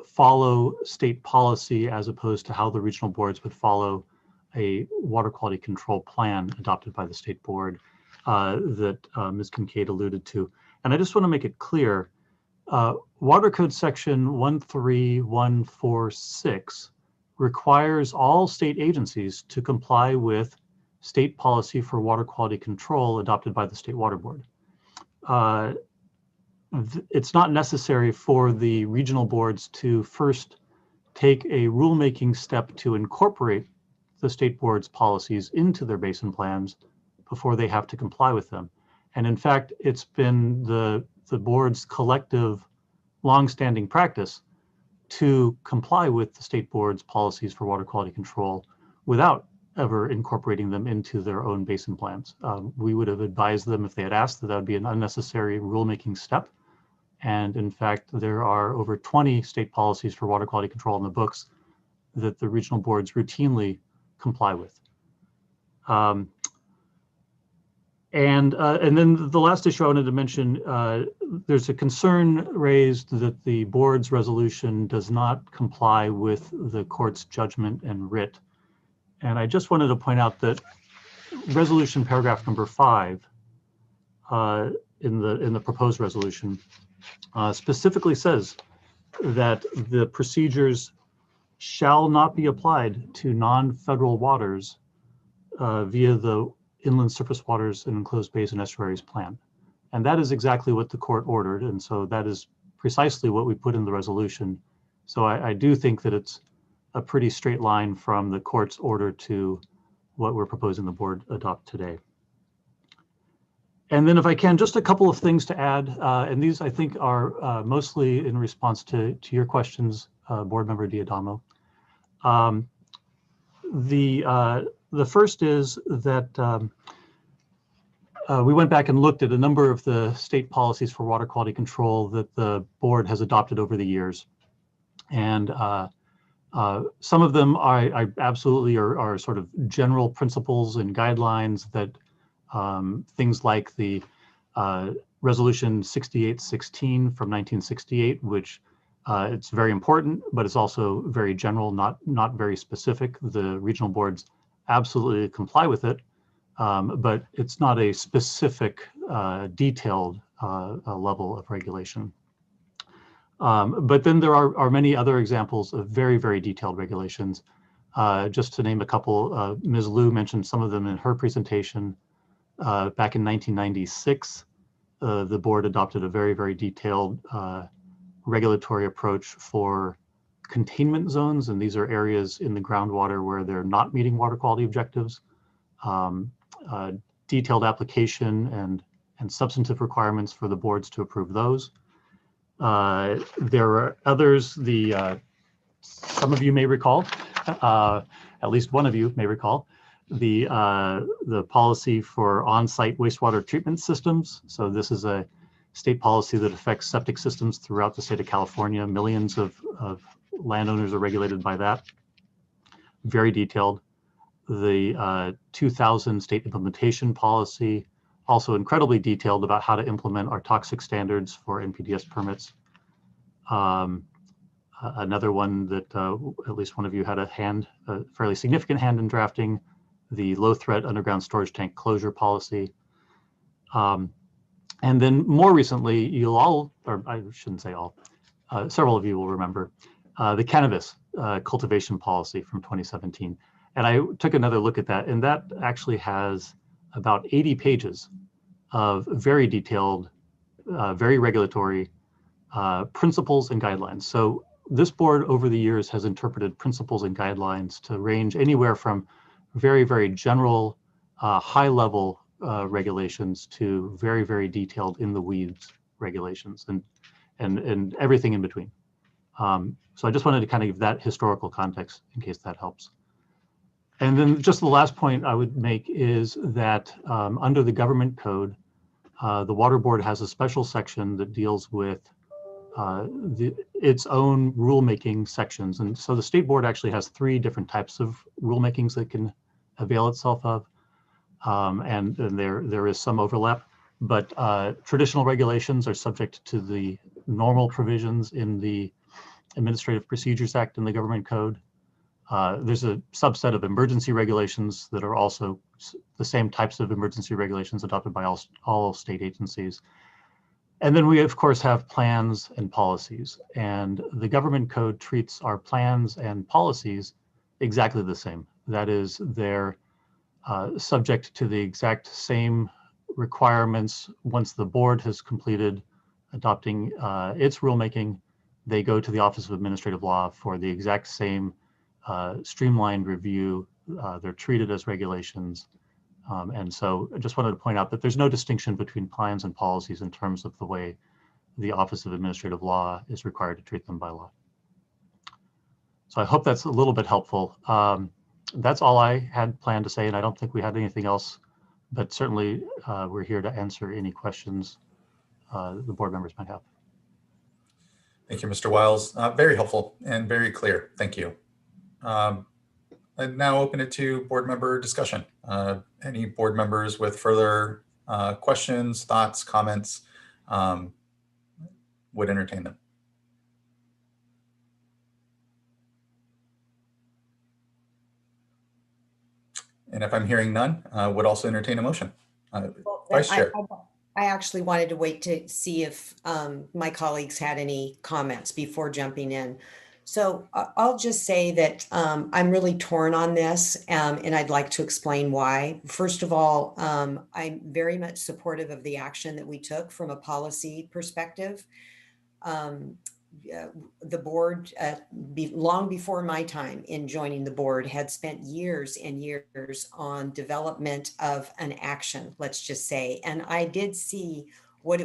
follow state policy as opposed to how the regional boards would follow a water quality control plan adopted by the state board that Ms. Kincaid alluded to. And I just want to make it clear, Water Code Section 13146 requires all state agencies to comply with state policy for water quality control adopted by the State Water Board. It's not necessary for the regional boards to first take a rulemaking step to incorporate the state board's policies into their basin plans before they have to comply with them. And in fact, it's been the board's collective longstanding practice to comply with the state board's policies for water quality control without ever incorporating them into their own basin plans. We would have advised them if they had asked that would be an unnecessary rulemaking step. And in fact, there are over 20 state policies for water quality control in the books that the regional boards routinely comply with. And then the last issue I wanted to mention, there's a concern raised that the board's resolution does not comply with the court's judgment and writ. And I just wanted to point out that resolution paragraph number 5 in the proposed resolution specifically says that the procedures shall not be applied to non-federal waters via the Inland Surface Waters and Enclosed Bays and Estuaries Plan. And that is exactly what the court ordered. And so that is precisely what we put in the resolution. So I do think that it's a pretty straight line from the court's order to what we're proposing the board adopt today. And then if I can, just a couple of things to add, and these I think are mostly in response to your questions, Board Member Diadamo. The first is that we went back and looked at a number of the state policies for water quality control that the board has adopted over the years. And Some of them I absolutely are sort of general principles and guidelines that things like the Resolution 6816 from 1968, which it's very important, but it's also very general, not very specific. The regional boards absolutely comply with it, but it's not a specific, detailed level of regulation. But then there are many other examples of very, very detailed regulations. Just to name a couple, Ms. Liu mentioned some of them in her presentation. Back in 1996, the board adopted a very, very detailed regulatory approach for containment zones, and these are areas in the groundwater where they're not meeting water quality objectives. Detailed application and substantive requirements for the boards to approve those. There are others, some of you may recall, at least one of you may recall, the policy for on-site wastewater treatment systems. So this is a state policy that affects septic systems throughout the state of California. Millions of landowners are regulated by that. Very detailed. The 2000 state implementation policy, also incredibly detailed about how to implement our toxic standards for NPDES permits. Another one that at least one of you had a fairly significant hand in drafting, the low threat underground storage tank closure policy. And then more recently, you'll all, or I shouldn't say all, several of you will remember the cannabis cultivation policy from 2017. And I took another look at that, and that actually has about 80 pages of very detailed, very regulatory principles and guidelines. So this board over the years has interpreted principles and guidelines to range anywhere from very, very general, high-level regulations to very, very detailed in the weeds regulations and everything in between. So I just wanted to kind of give that historical context in case that helps. And then just the last point I would make is that under the government code, the Water Board has a special section that deals with its own rulemaking sections. And so the State Board actually has 3 different types of rulemakings that can avail itself of. And there is some overlap, but traditional regulations are subject to the normal provisions in the Administrative Procedures Act and the Government Code. There's a subset of emergency regulations that are also the same types of emergency regulations adopted by all state agencies. And then we, of course, have plans and policies. And the Government Code treats our plans and policies exactly the same. That is, they're subject to the exact same requirements. Once the board has completed adopting its rulemaking, they go to the Office of Administrative Law for the exact same streamlined review. They're treated as regulations. And so I just wanted to point out that there's no distinction between plans and policies in terms of the way the Office of Administrative Law is required to treat them by law. So I hope that's a little bit helpful. That's all I had planned to say, and I don't think we had anything else, but certainly we're here to answer any questions the board members might have. Thank you, Mr. Wiles. Very helpful and very clear. Thank you. I'd now open it to board member discussion. Any board members with further questions, thoughts, comments, would entertain them. And if I'm hearing none, would also entertain a motion. Vice Chair. I actually wanted to wait to see if my colleagues had any comments before jumping in. So I'll just say that I'm really torn on this, and I'd like to explain why. First of all, I'm very much supportive of the action that we took from a policy perspective. The board, long before my time in joining the board, had spent years and years on development of an action, let's just say. And I did see what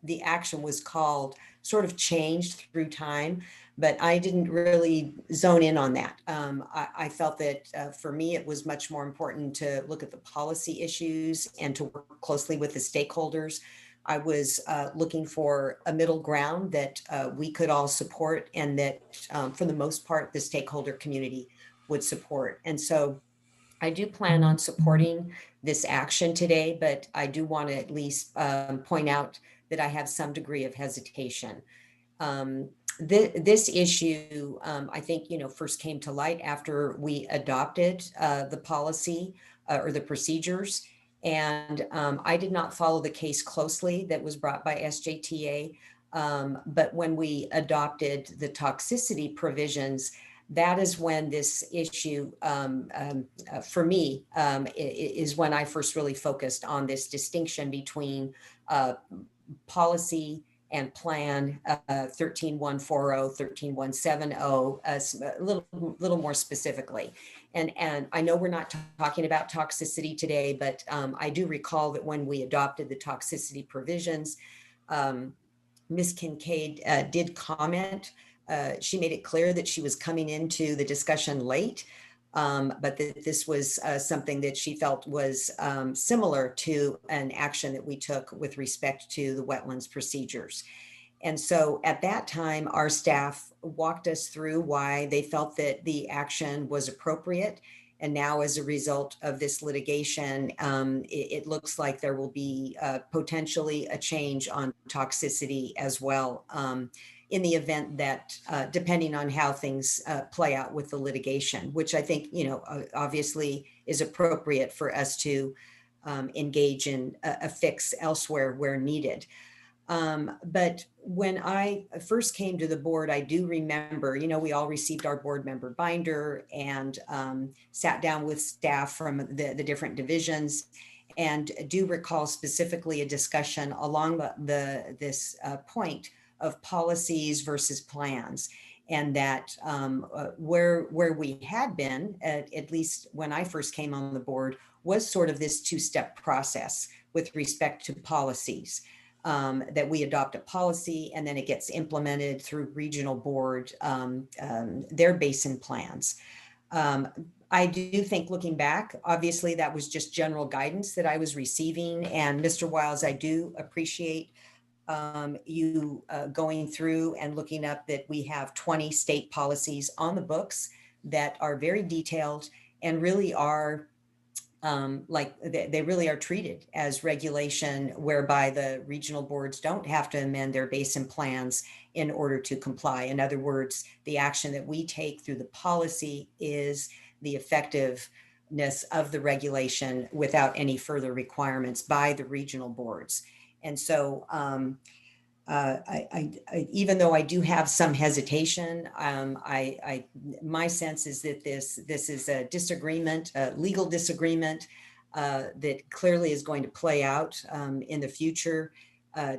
the action was called sort of changed through time, but I didn't really zone in on that. I felt that for me, it was much more important to look at the policy issues and to work closely with the stakeholders. I was looking for a middle ground that we could all support, and that for the most part, the stakeholder community would support. And so I do plan on supporting this action today, but I do want to at least point out that I have some degree of hesitation. This issue, I think, first came to light after we adopted the policy or the procedures. And I did not follow the case closely that was brought by SJTA. But when we adopted the toxicity provisions, that is when this issue, for me, is when I first really focused on this distinction between policy and plan 13140, 13170, a little more specifically. And I know we're not talking about toxicity today, but I do recall that when we adopted the toxicity provisions, Ms. Kincaid did comment. She made it clear that she was coming into the discussion late, but that this was something that she felt was similar to an action that we took with respect to the wetlands procedures. And so at that time, our staff walked us through why they felt that the action was appropriate. And now, as a result of this litigation, it looks like there will be potentially a change on toxicity as well, in the event that, depending on how things play out with the litigation, which I think, obviously is appropriate for us to engage in a fix elsewhere where needed. But when I first came to the board, I do remember, we all received our board member binder and sat down with staff from the different divisions, and do recall specifically a discussion along this point of policies versus plans. And that where we had been, at least when I first came on the board, was sort of this two-step process with respect to policies. That we adopt a policy and then it gets implemented through regional board, their basin plans. I do think, looking back, obviously that was just general guidance that I was receiving. And Mr. Wiles, I do appreciate you going through and looking up that we have 20 state policies on the books that are very detailed and really are they really are treated as regulation, whereby the regional boards don't have to amend their basin plans in order to comply. In other words, the action that we take through the policy is the effectiveness of the regulation without any further requirements by the regional boards. And so even though I do have some hesitation, my sense is that this is a disagreement, a legal disagreement that clearly is going to play out in the future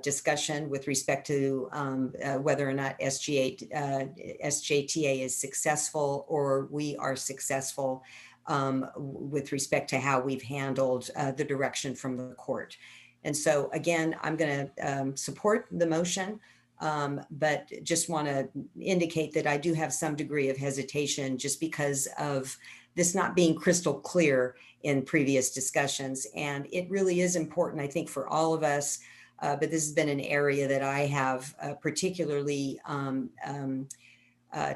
discussion with respect to whether or not SJTA is successful or we are successful with respect to how we've handled the direction from the court. And so again, I'm going to support the motion, but just want to indicate that I do have some degree of hesitation just because of this not being crystal clear in previous discussions. And it really is important, I think, for all of us, but this has been an area that I have particularly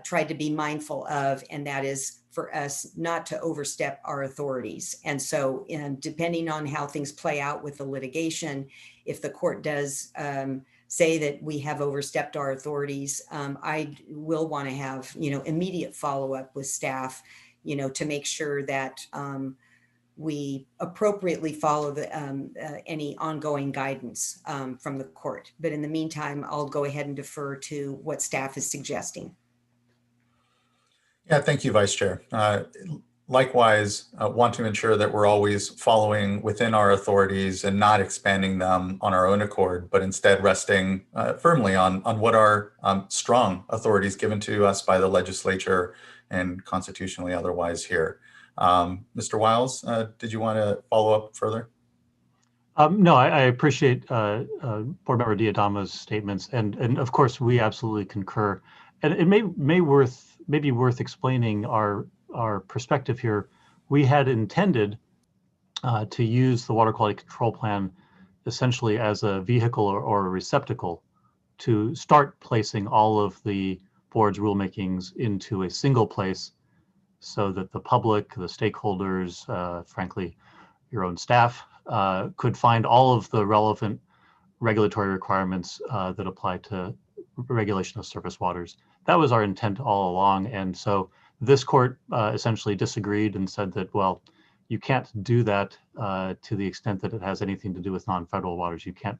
tried to be mindful of, and that is for us not to overstep our authorities. And so depending on how things play out with the litigation, if the court does say that we have overstepped our authorities, I will want to have, immediate follow-up with staff, to make sure that we appropriately follow any ongoing guidance from the court. But in the meantime, I'll go ahead and defer to what staff is suggesting. Yeah, thank you, Vice Chair. Likewise, want to ensure that we're always following within our authorities and not expanding them on our own accord, but instead resting firmly on what are strong authorities given to us by the legislature and constitutionally otherwise here. Mr. Wiles, did you want to follow up further? No, I appreciate Board Member Diadama's statements, and of course we absolutely concur. And it may be worth explaining our perspective here. We had intended to use the Water Quality Control Plan essentially as a vehicle or a receptacle to start placing all of the board's rulemakings into a single place so that the public, the stakeholders, frankly, your own staff, could find all of the relevant regulatory requirements that apply to regulation of surface waters. That was our intent all along. And so this court essentially disagreed and said that, well, you can't do that to the extent that it has anything to do with non-federal waters. You can't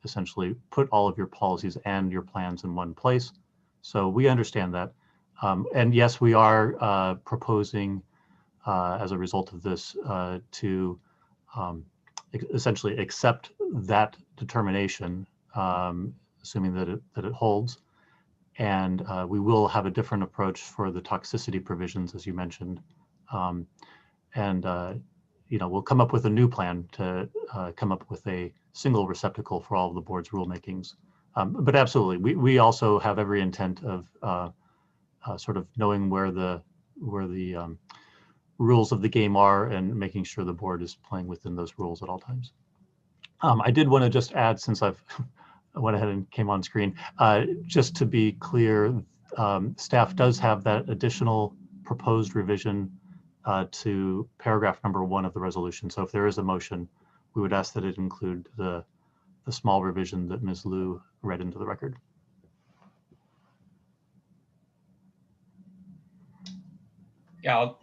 essentially put all of your policies and your plans in one place. So we understand that. And yes, we are proposing as a result of this to essentially accept that determination, assuming that it holds. And we will have a different approach for the toxicity provisions, as you mentioned. You know, we'll come up with a new plan to come up with a single receptacle for all of the board's rulemakings. But absolutely, we also have every intent of sort of knowing where the rules of the game are and making sure the board is playing within those rules at all times. I did want to just add, since I went ahead and came on screen, just to be clear, staff does have that additional proposed revision to paragraph number 1 of the resolution. So if there is a motion, we would ask that it include the small revision that Ms. Liu read into the record. Yeah, I'll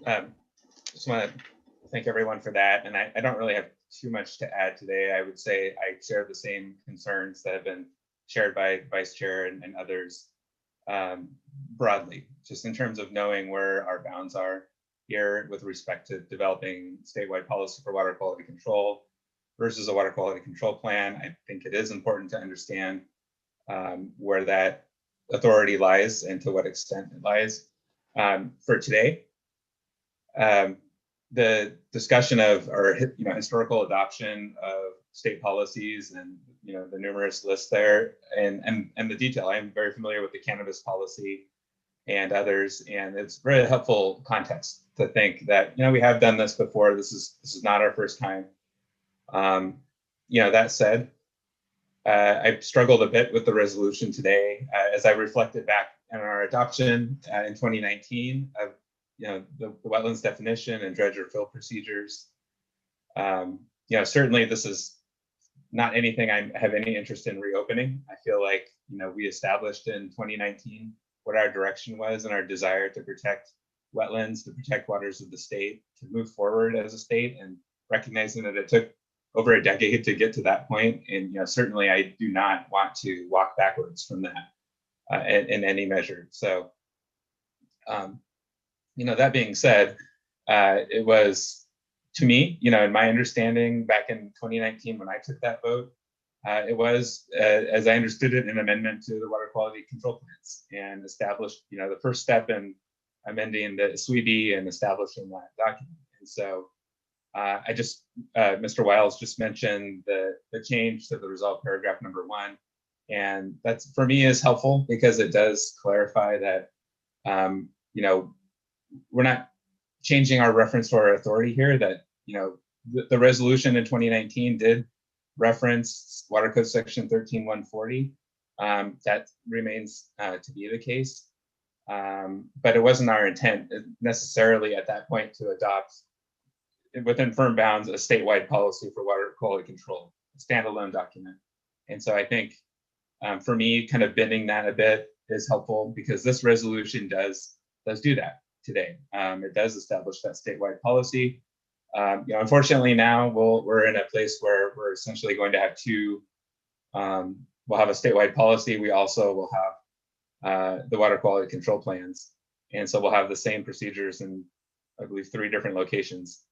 just want to thank everyone for that. And I don't really have too much to add today. I would say I share the same concerns that have been shared by Vice Chair and others broadly, just in terms of knowing where our bounds are here with respect to developing statewide policy for water quality control versus a water quality control plan. I think it is important to understand where that authority lies and to what extent it lies. For today, the discussion of our historical adoption of state policies and the numerous lists there and the detail. I'm very familiar with the cannabis policy and others, and it's very helpful context to think that we have done this before. This is not our first time. That said, I struggled a bit with the resolution today as I reflected back on our adoption in 2019 of the wetlands definition and dredge or fill procedures. Certainly this is not anything I have any interest in reopening. I feel like we established in 2019 what our direction was and our desire to protect wetlands, to protect waters of the state, to move forward as a state, and recognizing that it took over a decade to get to that point. And certainly I do not want to walk backwards from that in any measure. So that being said, it was, to me, in my understanding back in 2019 when I took that vote, it was, as I understood it, an amendment to the water quality control plans and established, the first step in amending the SWRCB and establishing that document. And so I just, Mr. Wiles just mentioned the change to the resolve paragraph number 1. And that's, for me, is helpful because it does clarify that, we're not changing our reference to our authority here, that, the resolution in 2019 did reference Water Code section 13140. That remains to be the case. But it wasn't our intent necessarily at that point to adopt, within firm bounds, a statewide policy for water quality control, a standalone document. And so I think for me, kind of bending that a bit is helpful because this resolution does do that today. It does establish that statewide policy. Unfortunately, now we're in a place where we're essentially going to have two. We'll have a statewide policy. We also will have the water quality control plans, and so we'll have the same procedures in, I believe, 3 different locations.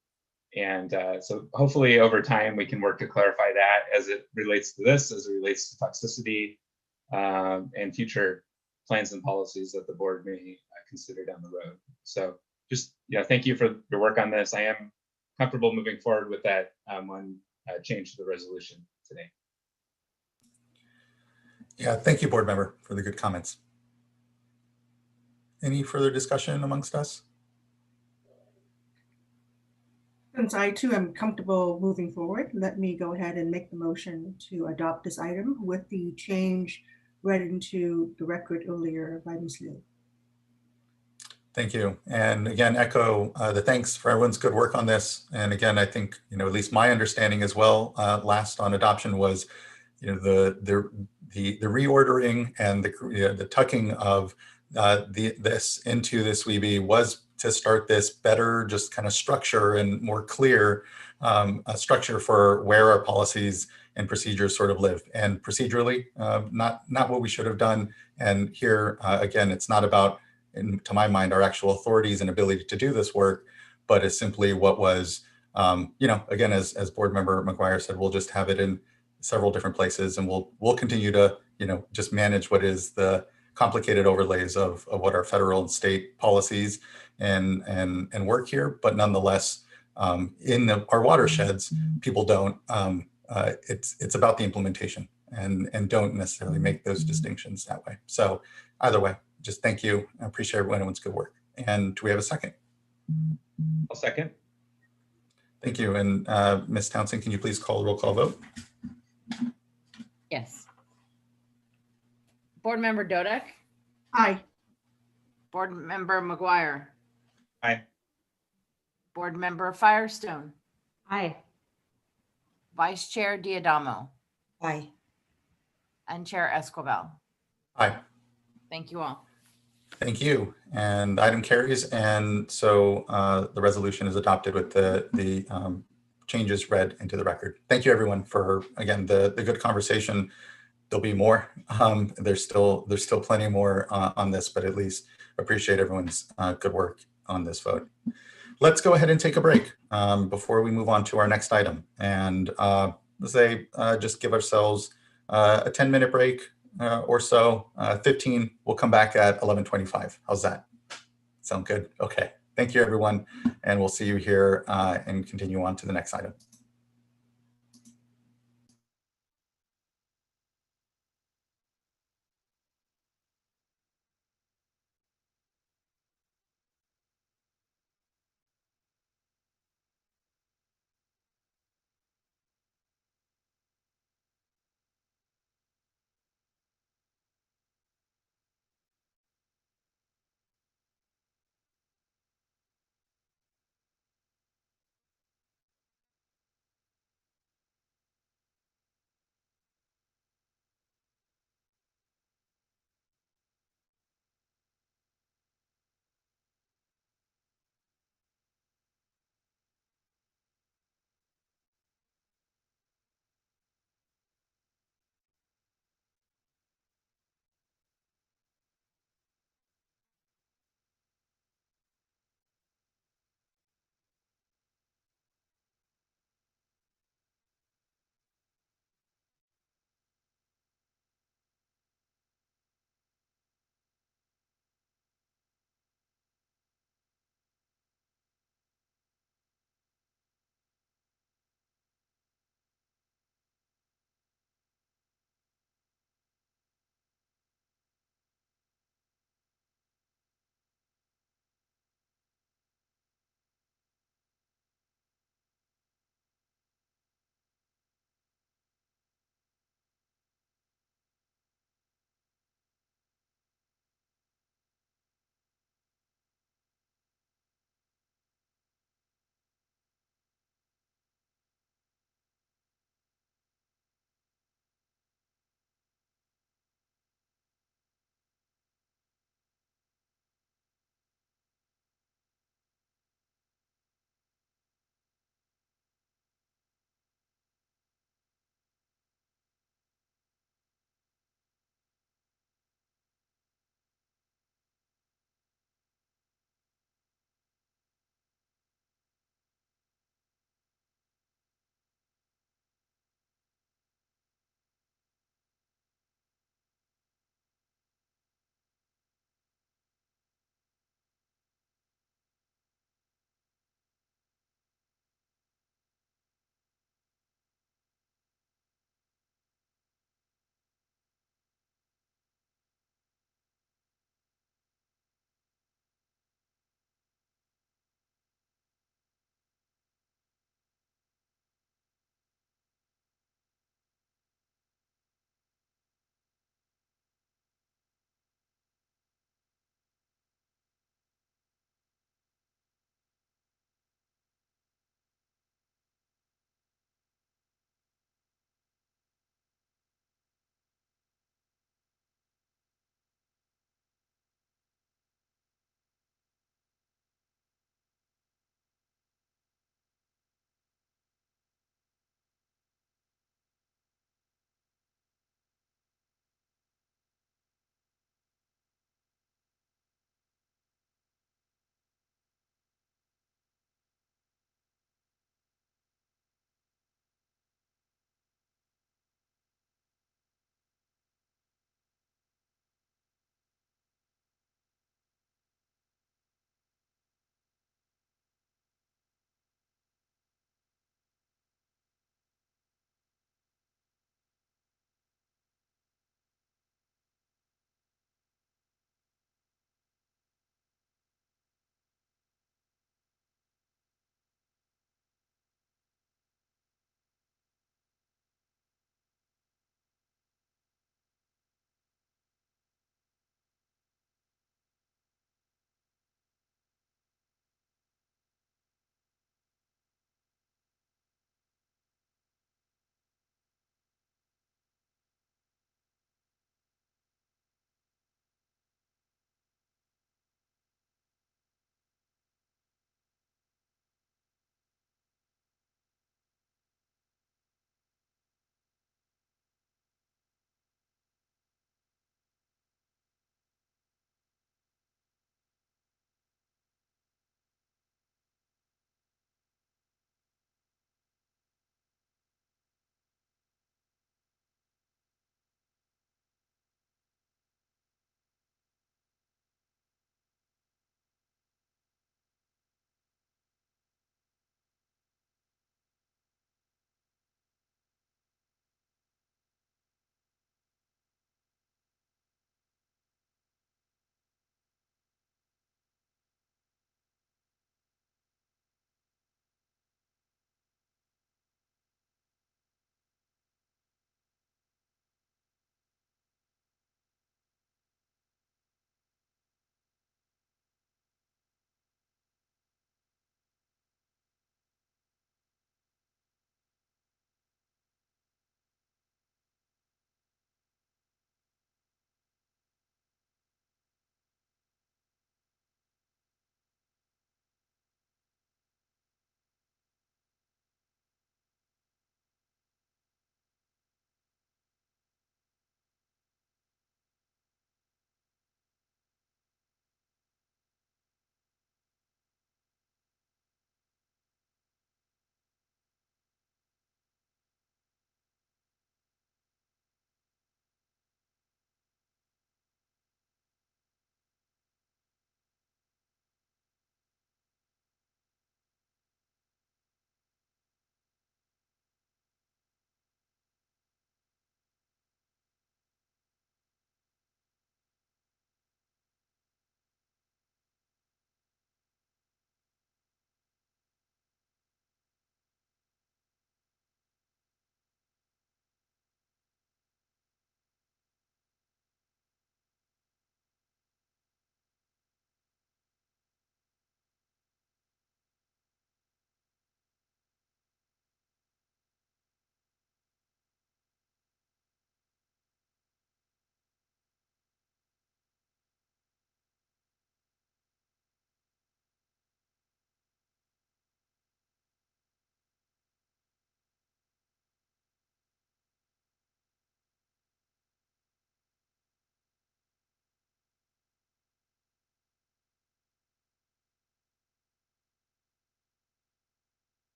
And so hopefully over time we can work to clarify that as it relates to this, as it relates to toxicity and future plans and policies that the board may consider down the road. So just thank you for your work on this. I am comfortable moving forward with that one change to the resolution today. Yeah, thank you, board member, for the good comments. Any further discussion amongst us? Since I too am comfortable moving forward, let me go ahead and make the motion to adopt this item with the change read into the record earlier by Ms. Liu. Thank you. And again, echo the thanks for everyone's good work on this. And again, I think, at least my understanding as well, last on adoption was, the reordering and the tucking of this into the SWRCB was to start this better, just kind of structure and more clear structure for where our policies and procedures sort of live. And procedurally, not what we should have done. And here, again, it's not about, to my mind, our actual authorities and ability to do this work, but it's simply what was, again, as Board Member McGuire said, we'll just have it in several different places, and we'll continue to, just manage what is the complicated overlays of what our federal and state policies and work here. But nonetheless, in our watersheds, people don't. It's about the implementation and don't necessarily make those distinctions that way. So either way, just thank you. I appreciate everyone's good work. And do we have a second? I'll second. Thank you. And Ms. Townsend, can you please call the roll call vote? Yes. Board Member Dodek? Aye. Board Member McGuire? Aye. Board Member Firestone? Aye. Vice Chair Diadamo? Aye. And Chair Escobar? Aye. Thank you all. Thank you. And item carries. And so the resolution is adopted with the changes read into the record. Thank you, everyone, for, again, the good conversation. There'll be more. There's still plenty more on this, but at least appreciate everyone's good work on this vote. Let's go ahead and take a break before we move on to our next item. And let's say just give ourselves a 10-minute break or so, 15. We'll come back at 11:25. How's that? Sound good? Okay. Thank you, everyone. And we'll see you here and continue on to the next item.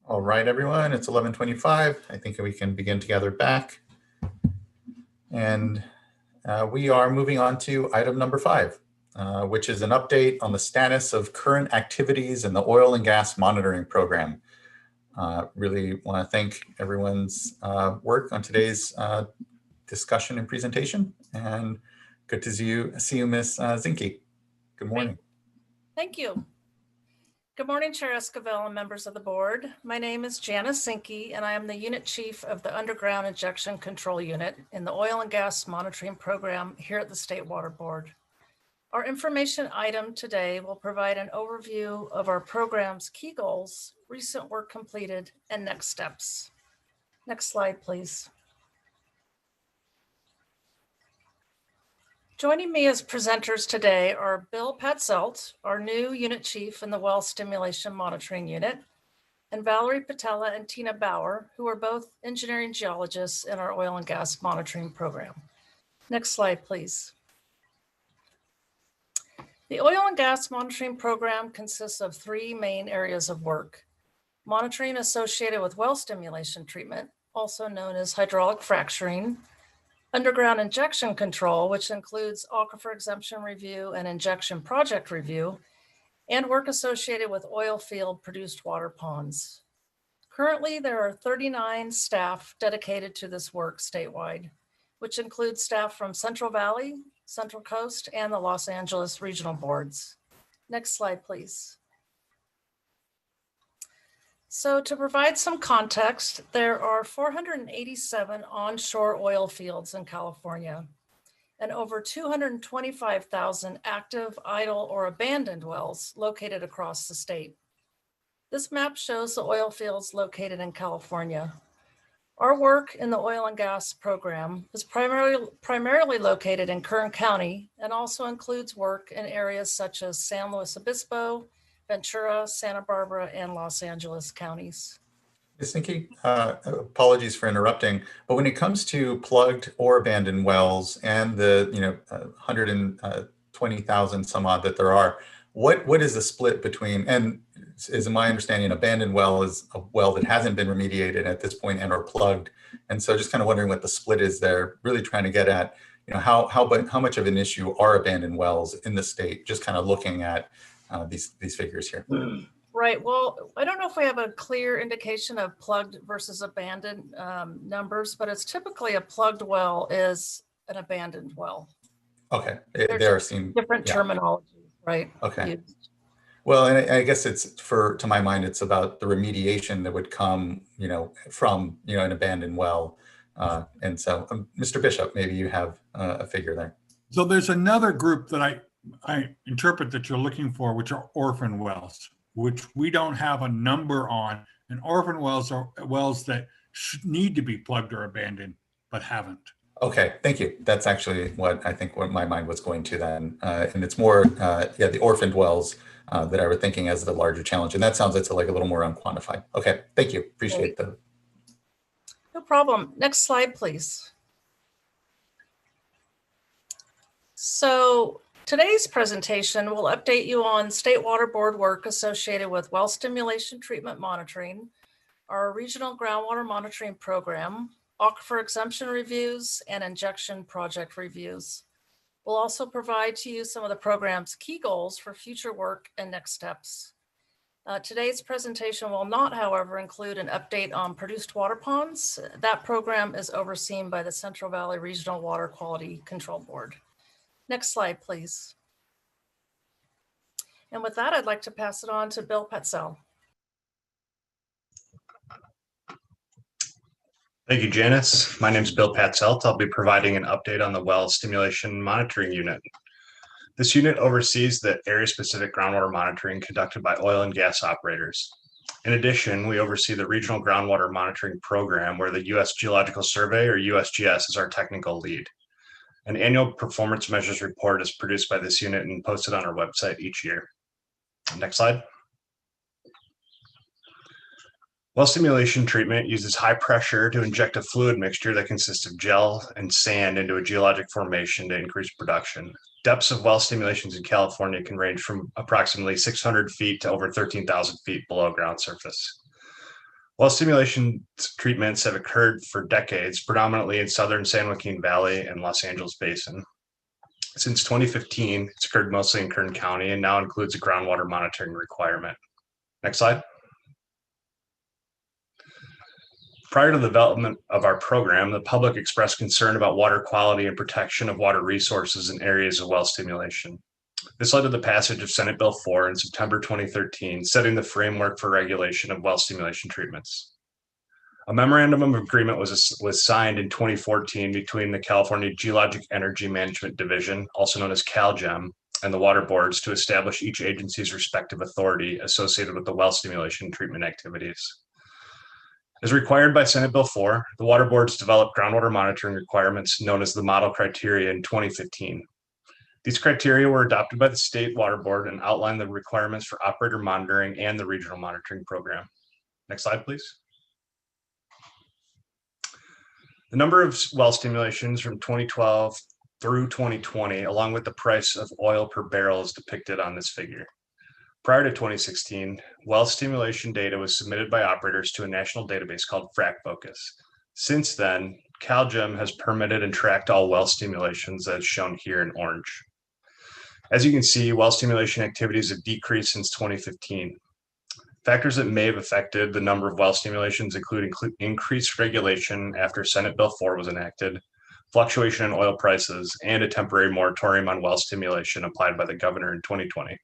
All right, everyone, it's 11:25. I think we can begin to gather back. And we are moving on to item number 5, which is an update on the status of current activities in the oil and gas monitoring program. Really want to thank everyone's work on today's discussion and presentation. And good to see you, Ms. Zinke. Good morning. Thank you. Good morning, Chair Esquivel and members of the board. My name is Janice Zinke, and I am the Unit Chief of the Underground Injection Control Unit in the Oil and Gas Monitoring Program here at the State Water Board. Our information item today will provide an overview of our program's key goals, recent work completed, and next steps. Next slide, please. Joining me as presenters today are Bill Patzelt, our new Unit Chief in the Well Stimulation Monitoring Unit, and Valerie Patella and Tina Bauer, who are both engineering geologists in our oil and gas monitoring program. Next slide, please. The oil and gas monitoring program consists of 3 main areas of work: monitoring associated with well stimulation treatment, also known as hydraulic fracturing; underground injection control, which includes aquifer exemption review and injection project review; and work associated with oil field produced water ponds. Currently, there are 39 staff dedicated to this work statewide, which includes staff from Central Valley, Central Coast, and the Los Angeles regional boards. Next slide, please. So to provide some context, there are 487 onshore oil fields in California and over 225,000 active, idle, or abandoned wells located across the state. This map shows the oil fields located in California. Our work in the oil and gas program is primarily located in Kern County and also includes work in areas such as San Luis Obispo, Ventura, Santa Barbara, and Los Angeles counties. Ms. Zinke, apologies for interrupting, but when it comes to plugged or abandoned wells and the 120,000 some odd that there are, what is the split between, and is my understanding abandoned well is a well that hasn't been remediated at this point and or plugged, and so just kind of wondering what the split is there, really trying to get at how much of an issue are abandoned wells in the state, just kind of looking at these figures here. Right. Well, I don't know if we have a clear indication of plugged versus abandoned numbers, but it's typically a plugged well is an abandoned well. Okay. There seem different terminology, right? Okay. Used. Well, and I guess it's to my mind, it's about the remediation that would come, from, an abandoned well. And so, Mr. Bishop, maybe you have a figure there. So there's another group that I interpret that you're looking for, which are orphan wells, which we don't have a number on. And orphan wells are wells that need to be plugged or abandoned, but haven't. Okay, thank you. That's actually what my mind was going to then. And it's more, the orphaned wells that I were thinking as the larger challenge. And that sounds like a little more unquantified. Okay, thank you. Appreciate that. No problem. Next slide, please. So today's presentation will update you on State Water Board work associated with well stimulation treatment monitoring, our regional groundwater monitoring program, aquifer exemption reviews, and injection project reviews. We'll also provide to you some of the program's key goals for future work and next steps. Today's presentation will not, however, include an update on produced water ponds. That program is overseen by the Central Valley Regional Water Quality Control Board. Next slide, please. And with that, I'd like to pass it on to Bill Patzelt. Thank you, Janice. My name is Bill Patzelt. I'll be providing an update on the Well Stimulation Monitoring Unit. This unit oversees the area-specific groundwater monitoring conducted by oil and gas operators. In addition, we oversee the Regional Groundwater Monitoring Program, where the U.S. Geological Survey, or USGS, is our technical lead. An annual performance measures report is produced by this unit and posted on our website each year. Next slide. Well stimulation treatment uses high pressure to inject a fluid mixture that consists of gel and sand into a geologic formation to increase production. Depths of well stimulations in California can range from approximately 600 feet to over 13,000 feet below ground surface. Well stimulation treatments have occurred for decades, predominantly in southern San Joaquin Valley and Los Angeles Basin. Since 2015, it's occurred mostly in Kern County and now includes a groundwater monitoring requirement. Next slide. Prior to the development of our program, the public expressed concern about water quality and protection of water resources in areas of well stimulation. This led to the passage of Senate Bill 4 in September 2013, setting the framework for regulation of well stimulation treatments. A memorandum of agreement was signed in 2014 between the California Geologic Energy Management Division, also known as CalGEM, and the water boards to establish each agency's respective authority associated with the well stimulation treatment activities. As required by Senate Bill 4, the water boards developed groundwater monitoring requirements known as the model criteria in 2015. These criteria were adopted by the state water board and outline the requirements for operator monitoring and the regional monitoring program. Next slide, please. The number of well stimulations from 2012 through 2020, along with the price of oil per barrel, is depicted on this figure. Prior to 2016, well stimulation data was submitted by operators to a national database called FracFocus. Since then, CalGEM has permitted and tracked all well stimulations, as shown here in orange. As you can see, well stimulation activities have decreased since 2015. Factors that may have affected the number of well stimulations include increased regulation after Senate Bill 4 was enacted, fluctuation in oil prices, and a temporary moratorium on well stimulation applied by the governor in 2020.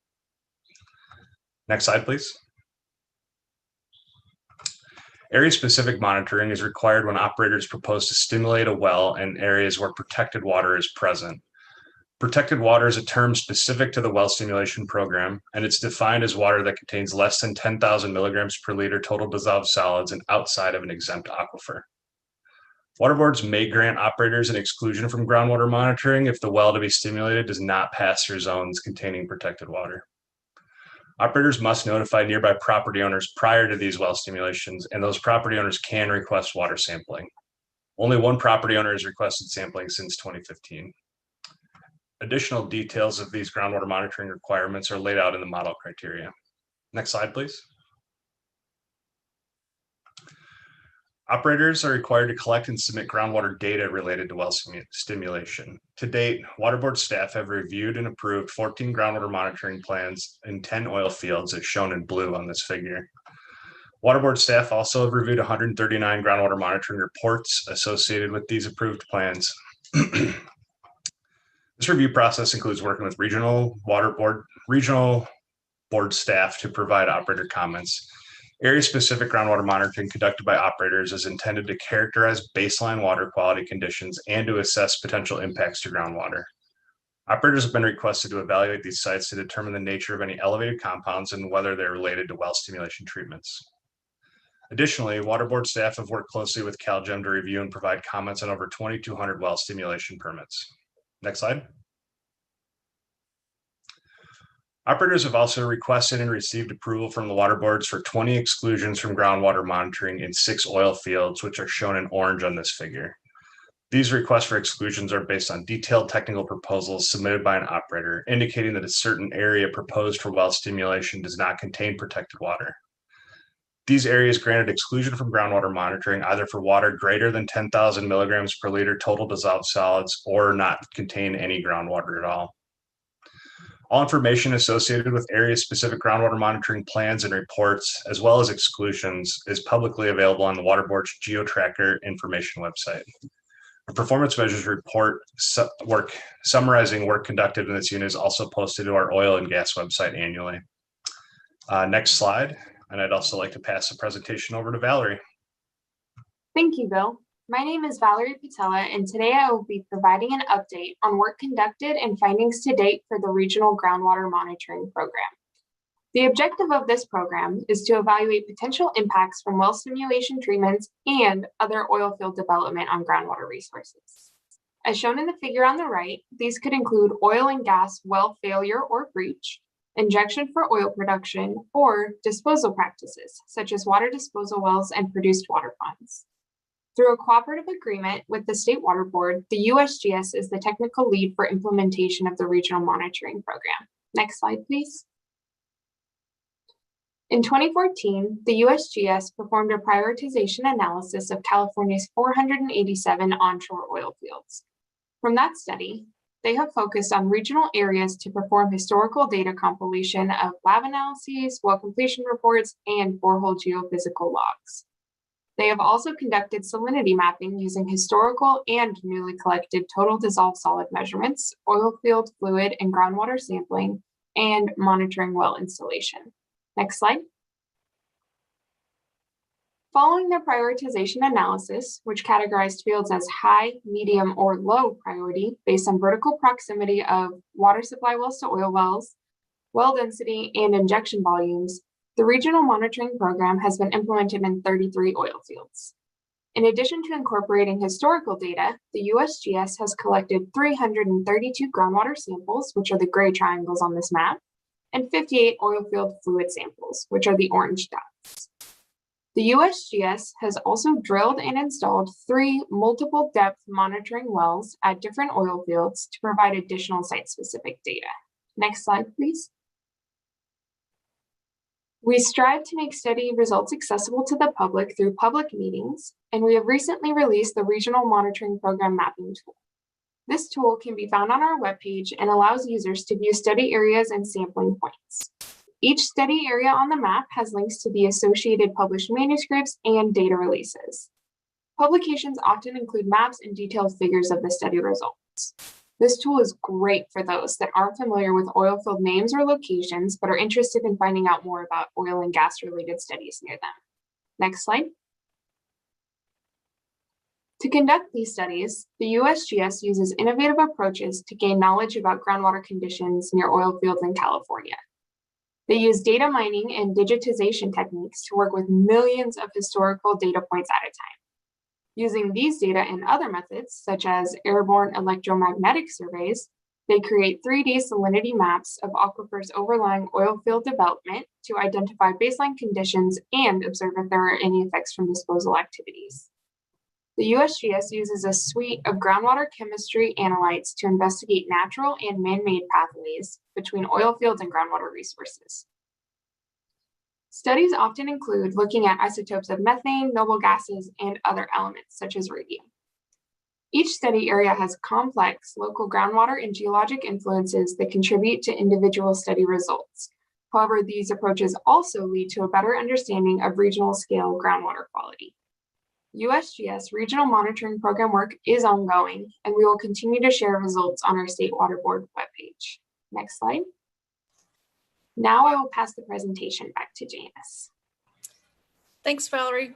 Next slide, please. Area-specific monitoring is required when operators propose to stimulate a well in areas where protected water is present. Protected water is a term specific to the well stimulation program, and it's defined as water that contains less than 10,000 milligrams per liter total dissolved solids and outside of an exempt aquifer. Water boards may grant operators an exclusion from groundwater monitoring if the well to be stimulated does not pass through zones containing protected water. Operators must notify nearby property owners prior to these well stimulations, and those property owners can request water sampling. Only one property owner has requested sampling since 2015. Additional details of these groundwater monitoring requirements are laid out in the model criteria. Next slide, please. Operators are required to collect and submit groundwater data related to well stimulation. To date, water board staff have reviewed and approved 14 groundwater monitoring plans in 10 oil fields, as shown in blue on this figure. Water board staff also have reviewed 139 groundwater monitoring reports associated with these approved plans. This review process includes working with regional board staff to provide operator comments. Area-specific groundwater monitoring conducted by operators is intended to characterize baseline water quality conditions and to assess potential impacts to groundwater. Operators have been requested to evaluate these sites to determine the nature of any elevated compounds and whether they're related to well stimulation treatments. Additionally, water board staff have worked closely with CalGEM to review and provide comments on over 2,200 well stimulation permits. Next slide. Operators have also requested and received approval from the water boards for 20 exclusions from groundwater monitoring in 6 oil fields, which are shown in orange on this figure. These requests for exclusions are based on detailed technical proposals submitted by an operator, indicating that a certain area proposed for well stimulation does not contain protected water. These areas granted exclusion from groundwater monitoring either for water greater than 10,000 milligrams per liter total dissolved solids or not contain any groundwater at all. All information associated with area-specific groundwater monitoring plans and reports, as well as exclusions, is publicly available on the Water Board's GeoTracker information website. A performance measures report summarizing work conducted in this unit is also posted to our oil and gas website annually. Next slide, and I'd also like to pass the presentation over to Valerie. Thank you, Bill. My name is Valerie Patella, and today I will be providing an update on work conducted and findings to date for the Regional Groundwater Monitoring Program. The objective of this program is to evaluate potential impacts from well stimulation treatments and other oil field development on groundwater resources. As shown in the figure on the right, these could include oil and gas well failure or breach, injection for oil production, or disposal practices, such as water disposal wells and produced water ponds. Through a cooperative agreement with the State Water Board, the USGS is the technical lead for implementation of the Regional Monitoring Program. Next slide, please. In 2014, the USGS performed a prioritization analysis of California's 487 onshore oil fields. From that study, they have focused on regional areas to perform historical data compilation of lab analyses, well completion reports, and borehole geophysical logs. They have also conducted salinity mapping using historical and newly collected total dissolved solid measurements, oil field fluid and groundwater sampling, and monitoring well installation. Next slide. Following their prioritization analysis, which categorized fields as high, medium, or low priority based on vertical proximity of water supply wells to oil wells, well density, and injection volumes, the regional monitoring program has been implemented in 33 oil fields. In addition to incorporating historical data, the USGS has collected 332 groundwater samples, which are the gray triangles on this map, and 58 oil field fluid samples, which are the orange dots. The USGS has also drilled and installed 3 multiple depth monitoring wells at different oil fields to provide additional site-specific data. Next slide, please. We strive to make study results accessible to the public through public meetings, and we have recently released the Regional Monitoring Program Mapping Tool. This tool can be found on our webpage and allows users to view study areas and sampling points. Each study area on the map has links to the associated published manuscripts and data releases. Publications often include maps and detailed figures of the study results. This tool is great for those that aren't familiar with oil field names or locations, but are interested in finding out more about oil and gas related studies near them. Next slide. To conduct these studies, the USGS uses innovative approaches to gain knowledge about groundwater conditions near oil fields in California. They use data mining and digitization techniques to work with millions of historical data points at a time. Using these data and other methods, such as airborne electromagnetic surveys, they create 3D salinity maps of aquifers overlying oil field development to identify baseline conditions and observe if there are any effects from disposal activities. The USGS uses a suite of groundwater chemistry analytes to investigate natural and man-made pathways between oil fields and groundwater resources. Studies often include looking at isotopes of methane, noble gases, and other elements such as radium. Each study area has complex local groundwater and geologic influences that contribute to individual study results. However, these approaches also lead to a better understanding of regional scale groundwater quality. USGS Regional Monitoring Program work is ongoing, and we will continue to share results on our State Water Board webpage. Next slide. Now I will pass the presentation back to Janice. Thanks, Valerie.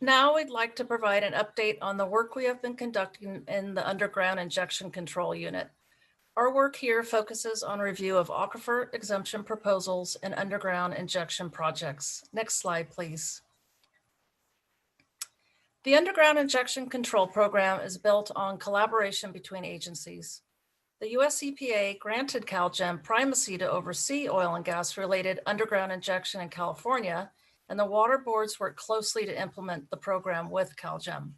Now we'd like to provide an update on the work we have been conducting in the Underground Injection Control Unit. Our work here focuses on review of aquifer exemption proposals and underground injection projects. Next slide, please. The Underground Injection Control Program is built on collaboration between agencies. The US EPA granted CalGEM primacy to oversee oil and gas related underground injection in California, and the water boards work closely to implement the program with CalGEM.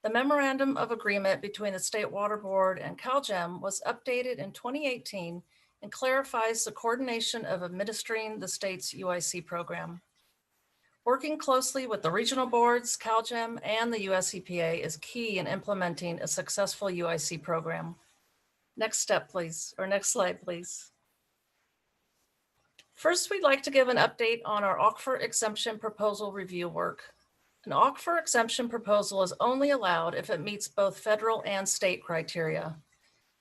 The Memorandum of Agreement between the State Water Board and CalGEM was updated in 2018 and clarifies the coordination of administering the state's UIC program. Working closely with the regional boards, CalGEM, and the US EPA is key in implementing a successful UIC program. Next step, please, or next slide, please. First, we'd like to give an update on our aquifer exemption proposal review work. An aquifer exemption proposal is only allowed if it meets both federal and state criteria.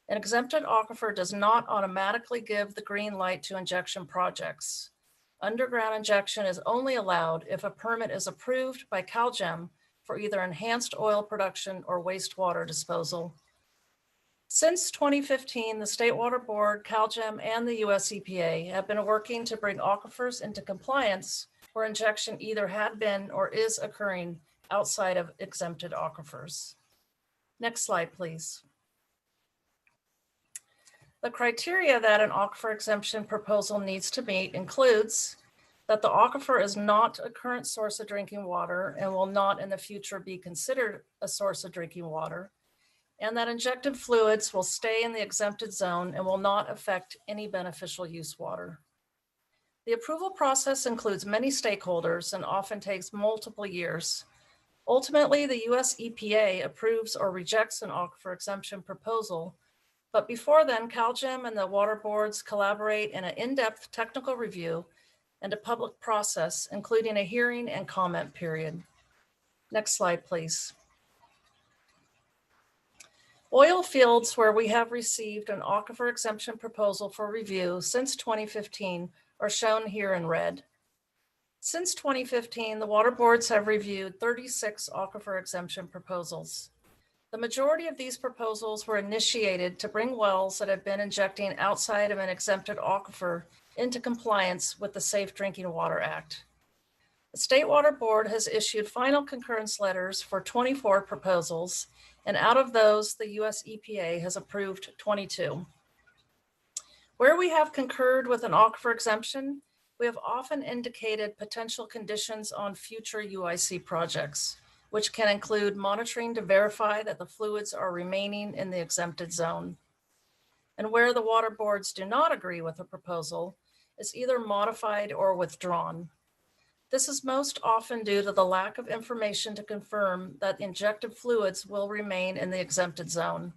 An exempted aquifer does not automatically give the green light to injection projects. Underground injection is only allowed if a permit is approved by CalGEM for either enhanced oil production or wastewater disposal. Since 2015, the State Water Board, CalGEM, and the US EPA have been working to bring aquifers into compliance where injection either had been or is occurring outside of exempted aquifers. Next slide, please. The criteria that an aquifer exemption proposal needs to meet includes that the aquifer is not a current source of drinking water and will not in the future be considered a source of drinking water, and that injected fluids will stay in the exempted zone and will not affect any beneficial use water. The approval process includes many stakeholders and often takes multiple years. Ultimately, the US EPA approves or rejects an aquifer exemption proposal, but before then, CalGEM and the water boards collaborate in an in-depth technical review and a public process, including a hearing and comment period. Next slide, please. Oil fields where we have received an aquifer exemption proposal for review since 2015 are shown here in red. Since 2015, the water boards have reviewed 36 aquifer exemption proposals. The majority of these proposals were initiated to bring wells that have been injecting outside of an exempted aquifer into compliance with the Safe Drinking Water Act. The State Water Board has issued final concurrence letters for 24 proposals, and out of those, the US EPA has approved 22. Where we have concurred with an aquifer exemption, we have often indicated potential conditions on future UIC projects, which can include monitoring to verify that the fluids are remaining in the exempted zone. And where the water boards do not agree with a proposal, it's either modified or withdrawn. This is most often due to the lack of information to confirm that injected fluids will remain in the exempted zone,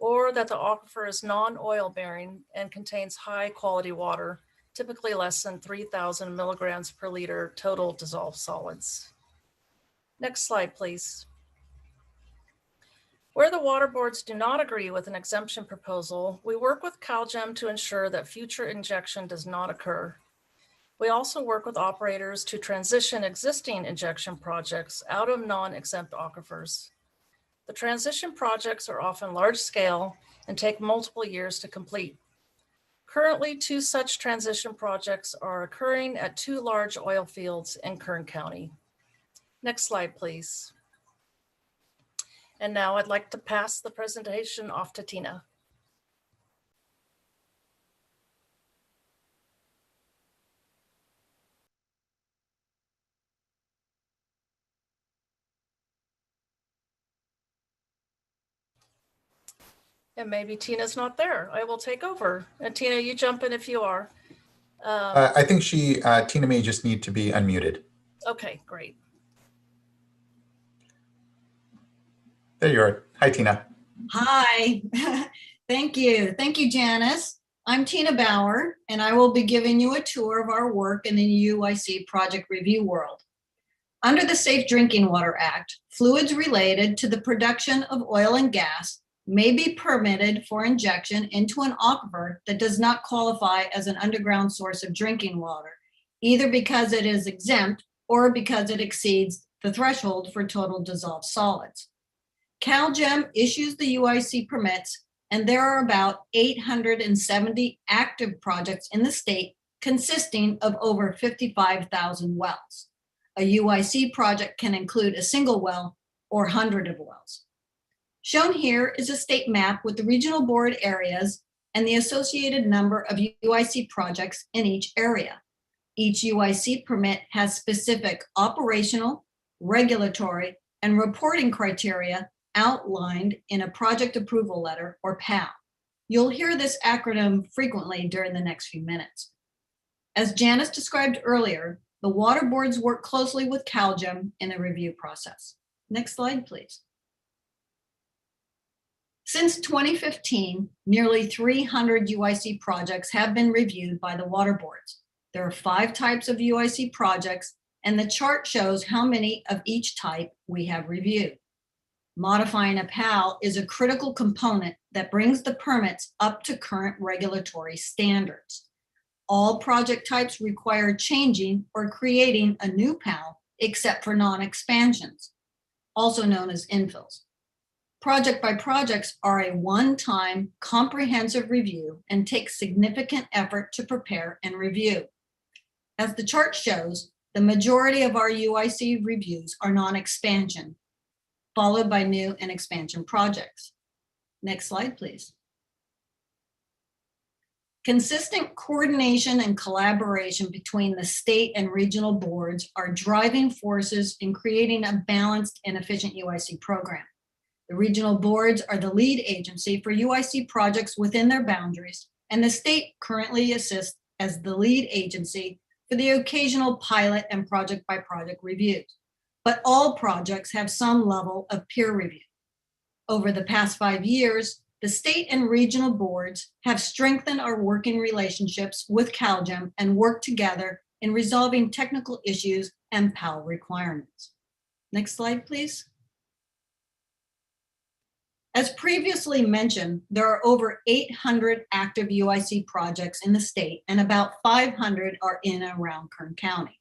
or that the aquifer is non-oil bearing and contains high quality water, typically less than 3,000 milligrams per liter total dissolved solids. Next slide, please. Where the water boards do not agree with an exemption proposal, we work with CalGEM to ensure that future injection does not occur. We also work with operators to transition existing injection projects out of non-exempt aquifers. The transition projects are often large scale and take multiple years to complete. Currently, 2 such transition projects are occurring at 2 large oil fields in Kern County. Next slide, please. And now I'd like to pass the presentation off to Tina. And maybe Tina's not there. I will take over. And Tina, you jump in if you are. I think Tina may just need to be unmuted. Okay, great. There you are. Hi, Tina. Hi. Thank you. Thank you, Janice. I'm Tina Bauer, and I will be giving you a tour of our work in the UIC project review world. Under the Safe Drinking Water Act, fluids related to the production of oil and gas may be permitted for injection into an aquifer that does not qualify as an underground source of drinking water, either because it is exempt or because it exceeds the threshold for total dissolved solids. CalGEM issues the UIC permits, and there are about 870 active projects in the state consisting of over 55,000 wells. A UIC project can include a single well or 100 of wells. Shown here is a state map with the regional board areas and the associated number of UIC projects in each area. Each UIC permit has specific operational, regulatory, and reporting criteria outlined in a project approval letter, or PAL. You'll hear this acronym frequently during the next few minutes. As Janice described earlier, the water boards work closely with CalGEM in the review process. Next slide, please. Since 2015, nearly 300 UIC projects have been reviewed by the water boards. There are 5 types of UIC projects, and the chart shows how many of each type we have reviewed. Modifying a PAL is a critical component that brings the permits up to current regulatory standards. All project types require changing or creating a new PAL except for non-expansions, also known as infills. Project by projects are a one-time comprehensive review and take significant effort to prepare and review. As the chart shows, the majority of our UIC reviews are non-expansion, followed by new and expansion projects. Next slide, please. Consistent coordination and collaboration between the state and regional boards are driving forces in creating a balanced and efficient UIC program. The regional boards are the lead agency for UIC projects within their boundaries, and the state currently assists as the lead agency for the occasional pilot and project by project reviews, but all projects have some level of peer review. Over the past 5 years, the state and regional boards have strengthened our working relationships with CalGEM and worked together in resolving technical issues and PAL requirements. Next slide, please. As previously mentioned, there are over 800 active UIC projects in the state, and about 500 are in and around Kern County.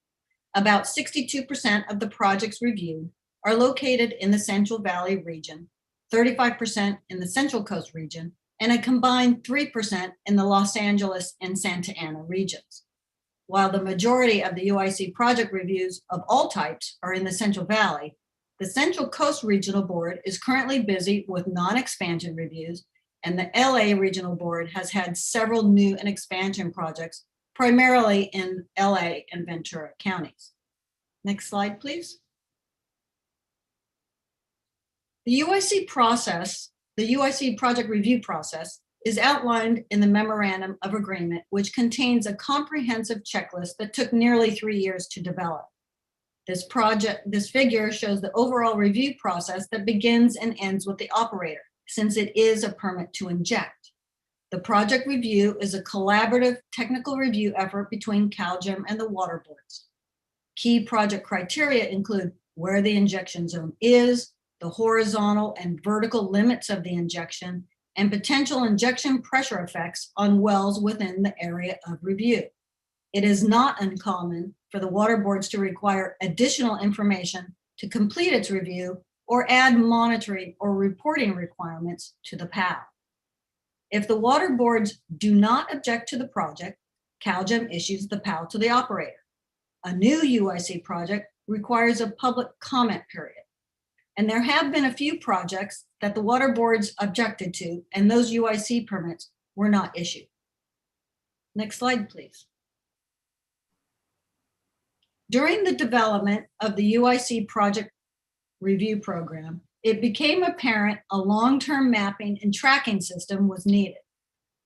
About 62% of the projects reviewed are located in the Central Valley region, 35% in the Central Coast region, and a combined 3% in the Los Angeles and Santa Ana regions. While the majority of the UIC project reviews of all types are in the Central Valley, the Central Coast Regional Board is currently busy with non-expansion reviews, and the LA Regional Board has had several new and expansion projects, primarily in LA and Ventura counties. Next slide, please. The UIC process, the UIC project review process, is outlined in the Memorandum of Agreement, which contains a comprehensive checklist that took nearly 3 years to develop. This figure shows the overall review process that begins and ends with the operator, since it is a permit to inject. The project review is a collaborative technical review effort between CalGEM and the water boards. Key project criteria include where the injection zone is, the horizontal and vertical limits of the injection, and potential injection pressure effects on wells within the area of review. It is not uncommon for the water boards to require additional information to complete its review or add monitoring or reporting requirements to the PAL. If the water boards do not object to the project, CalGEM issues the PAL to the operator. A new UIC project requires a public comment period. And there have been a few projects that the water boards objected to, and those UIC permits were not issued. Next slide, please. During the development of the UIC project review program, it became apparent a long-term mapping and tracking system was needed.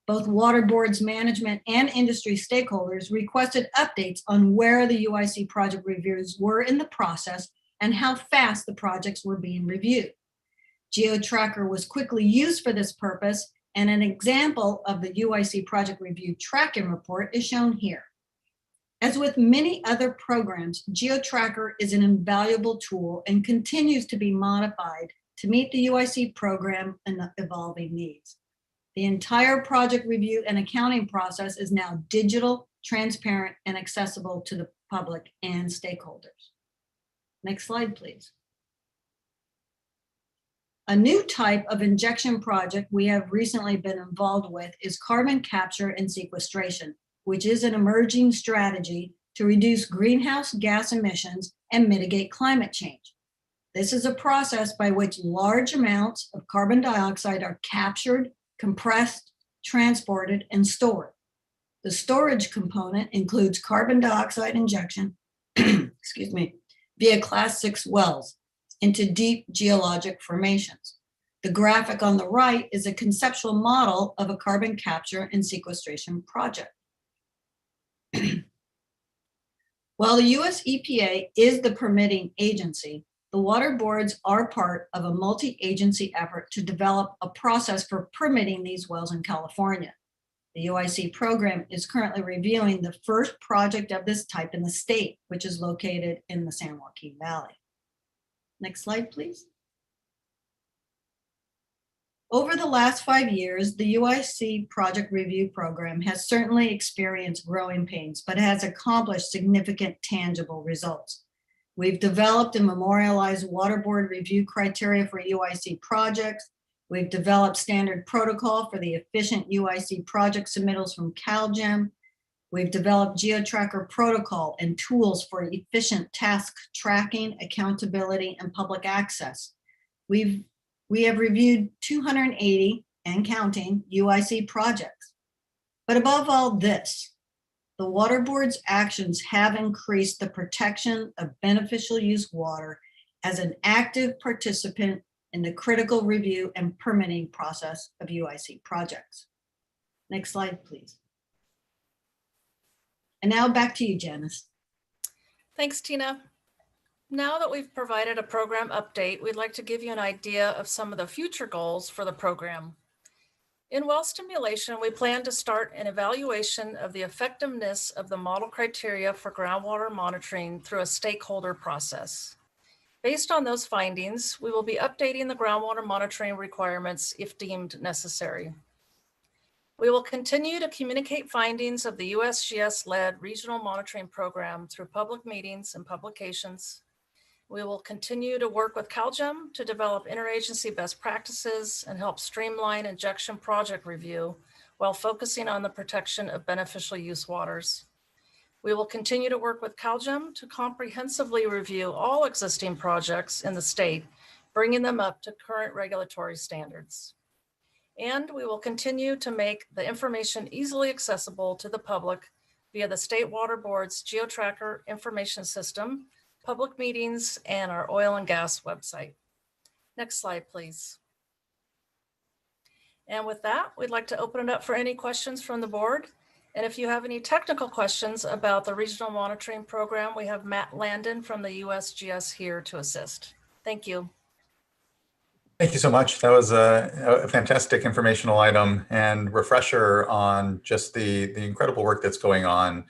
Both water boards management and industry stakeholders requested updates on where the UIC project reviews were in the process and how fast the projects were being reviewed. GeoTracker was quickly used for this purpose, and an example of the UIC project review tracking report is shown here. As with many other programs, GeoTracker is an invaluable tool and continues to be modified to meet the UIC program and the evolving needs. The entire project review and accounting process is now digital, transparent, and accessible to the public and stakeholders. Next slide, please. A new type of injection project we have recently been involved with is carbon capture and sequestration, which is an emerging strategy to reduce greenhouse gas emissions and mitigate climate change. This is a process by which large amounts of carbon dioxide are captured, compressed, transported, and stored. The storage component includes carbon dioxide injection, excuse me, via Class 6 wells into deep geologic formations. The graphic on the right is a conceptual model of a carbon capture and sequestration project. While the US EPA is the permitting agency, the water boards are part of a multi-agency effort to develop a process for permitting these wells in California. The UIC program is currently reviewing the first project of this type in the state, which is located in the San Joaquin Valley. Next slide, please. Over the last 5 years, the UIC project review program has certainly experienced growing pains, but has accomplished significant tangible results. We've developed and memorialized water board review criteria for UIC projects. We've developed standard protocol for the efficient UIC project submittals from CalGEM. We've developed GeoTracker protocol and tools for efficient task tracking, accountability, and public access. We have reviewed 280 and counting UIC projects. But above all this, the water board's actions have increased the protection of beneficial use water as an active participant in the critical review and permitting process of UIC projects. Next slide, please. And now back to you, Janice. Thanks, Tina. Now that we've provided a program update, we'd like to give you an idea of some of the future goals for the program. In well stimulation, we plan to start an evaluation of the effectiveness of the model criteria for groundwater monitoring through a stakeholder process. Based on those findings, we will be updating the groundwater monitoring requirements if deemed necessary. We will continue to communicate findings of the USGS-led regional monitoring program through public meetings and publications. We will continue to work with CalGEM to develop interagency best practices and help streamline injection project review while focusing on the protection of beneficial use waters. We will continue to work with CalGEM to comprehensively review all existing projects in the state, bringing them up to current regulatory standards. And we will continue to make the information easily accessible to the public via the State Water Board's GeoTracker information system, public meetings, and our oil and gas website. Next slide, please. And with that, we'd like to open it up for any questions from the board. And if you have any technical questions about the regional monitoring program, we have Matt Landon from the USGS here to assist. Thank you. Thank you so much. That was a fantastic informational item and refresher on just the incredible work that's going on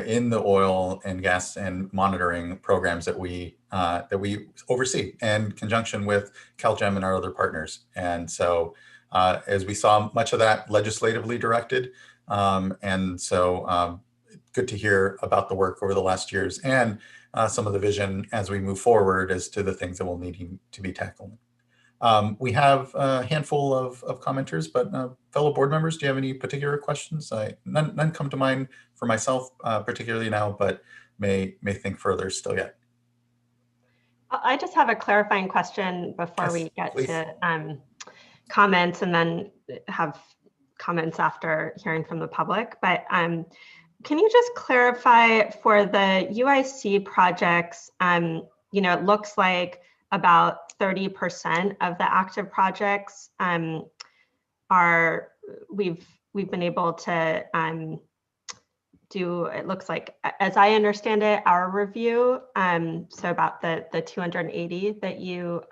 in the oil and gas and monitoring programs that we oversee in conjunction with CalGEM and our other partners. And so as we saw much of that legislatively directed, and so good to hear about the work over the last years and some of the vision as we move forward as to the things that we'll need to be tackling. We have a handful of commenters, but fellow board members, do you have any particular questions? None come to mind for myself, particularly now, but may think further still yet. I just have a clarifying question before we get to comments, and then have comments after hearing from the public. But can you just clarify for the UIC projects, it looks like about 30% of the active projects we've been able to do, it looks like, as I understand it, our review, so about the 280 that you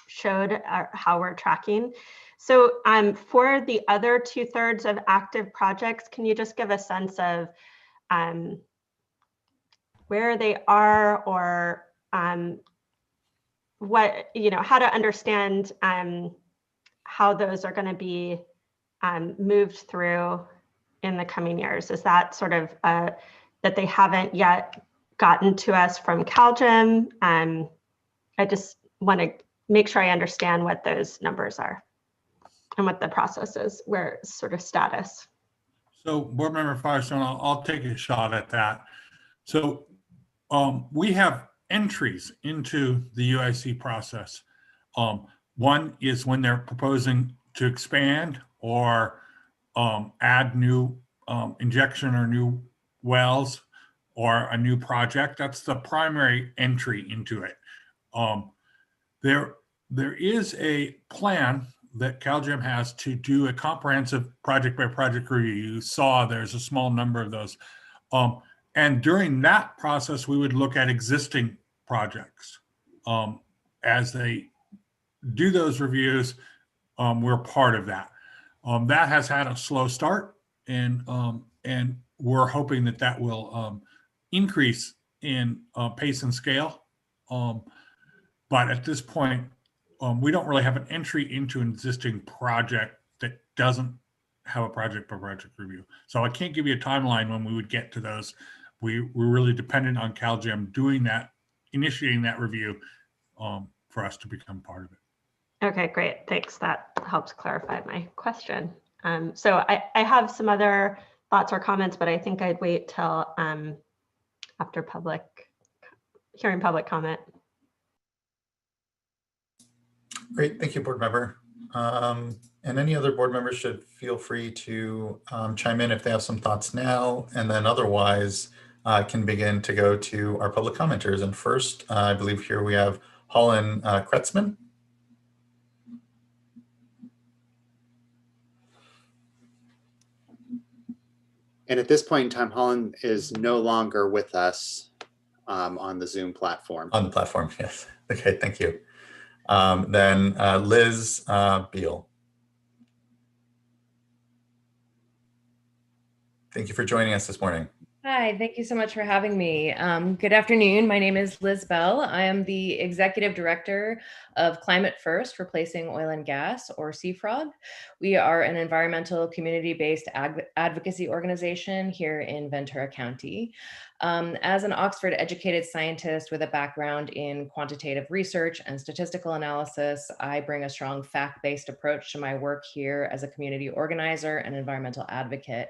showed how we're tracking. So for the other 2/3 of active projects, can you just give a sense of where they are, or what, how to understand how those are going to be moved through in the coming years? Is that sort of that they haven't yet gotten to us from CalGEM? I just want to make sure I understand what those numbers are and what the process is, where sort of status. So Board Member Firestone, I'll take a shot at that. So we have entries into the UIC process. One is when they're proposing to expand or add new injection or new wells or a new project. That's the primary entry into it. There is a plan that CalGEM has to do a comprehensive project by project review. You saw there's a small number of those. And during that process, we would look at existing projects. As they do those reviews, we're part of that. That has had a slow start, and we're hoping that will increase in pace and scale. But at this point, we don't really have an entry into an existing project that doesn't have a project by project review. So I can't give you a timeline when we would get to those. We're really dependent on CalGEM doing that, initiating that review for us to become part of it. Okay, great. Thanks. That helps clarify my question. So I have some other thoughts or comments, but I think I'd wait till after hearing public comment. Great, thank you, board member. And any other board members should feel free to chime in if they have some thoughts now, and then otherwise can begin to go to our public commenters. And first, I believe here we have Holland Kretzman. And at this point in time, Holland is no longer with us on the Zoom platform. On the platform, yes. Okay, thank you. Then Liz Beal. Thank you for joining us this morning. Hi, thank you so much for having me. Good afternoon. My name is Liz Bell. I am the Executive Director of Climate First, Replacing Oil and Gas, or SWRCB. We are an environmental community-based advocacy organization here in Ventura County. As an Oxford-educated scientist with a background in quantitative research and statistical analysis, I bring a strong fact-based approach to my work here as a community organizer and environmental advocate.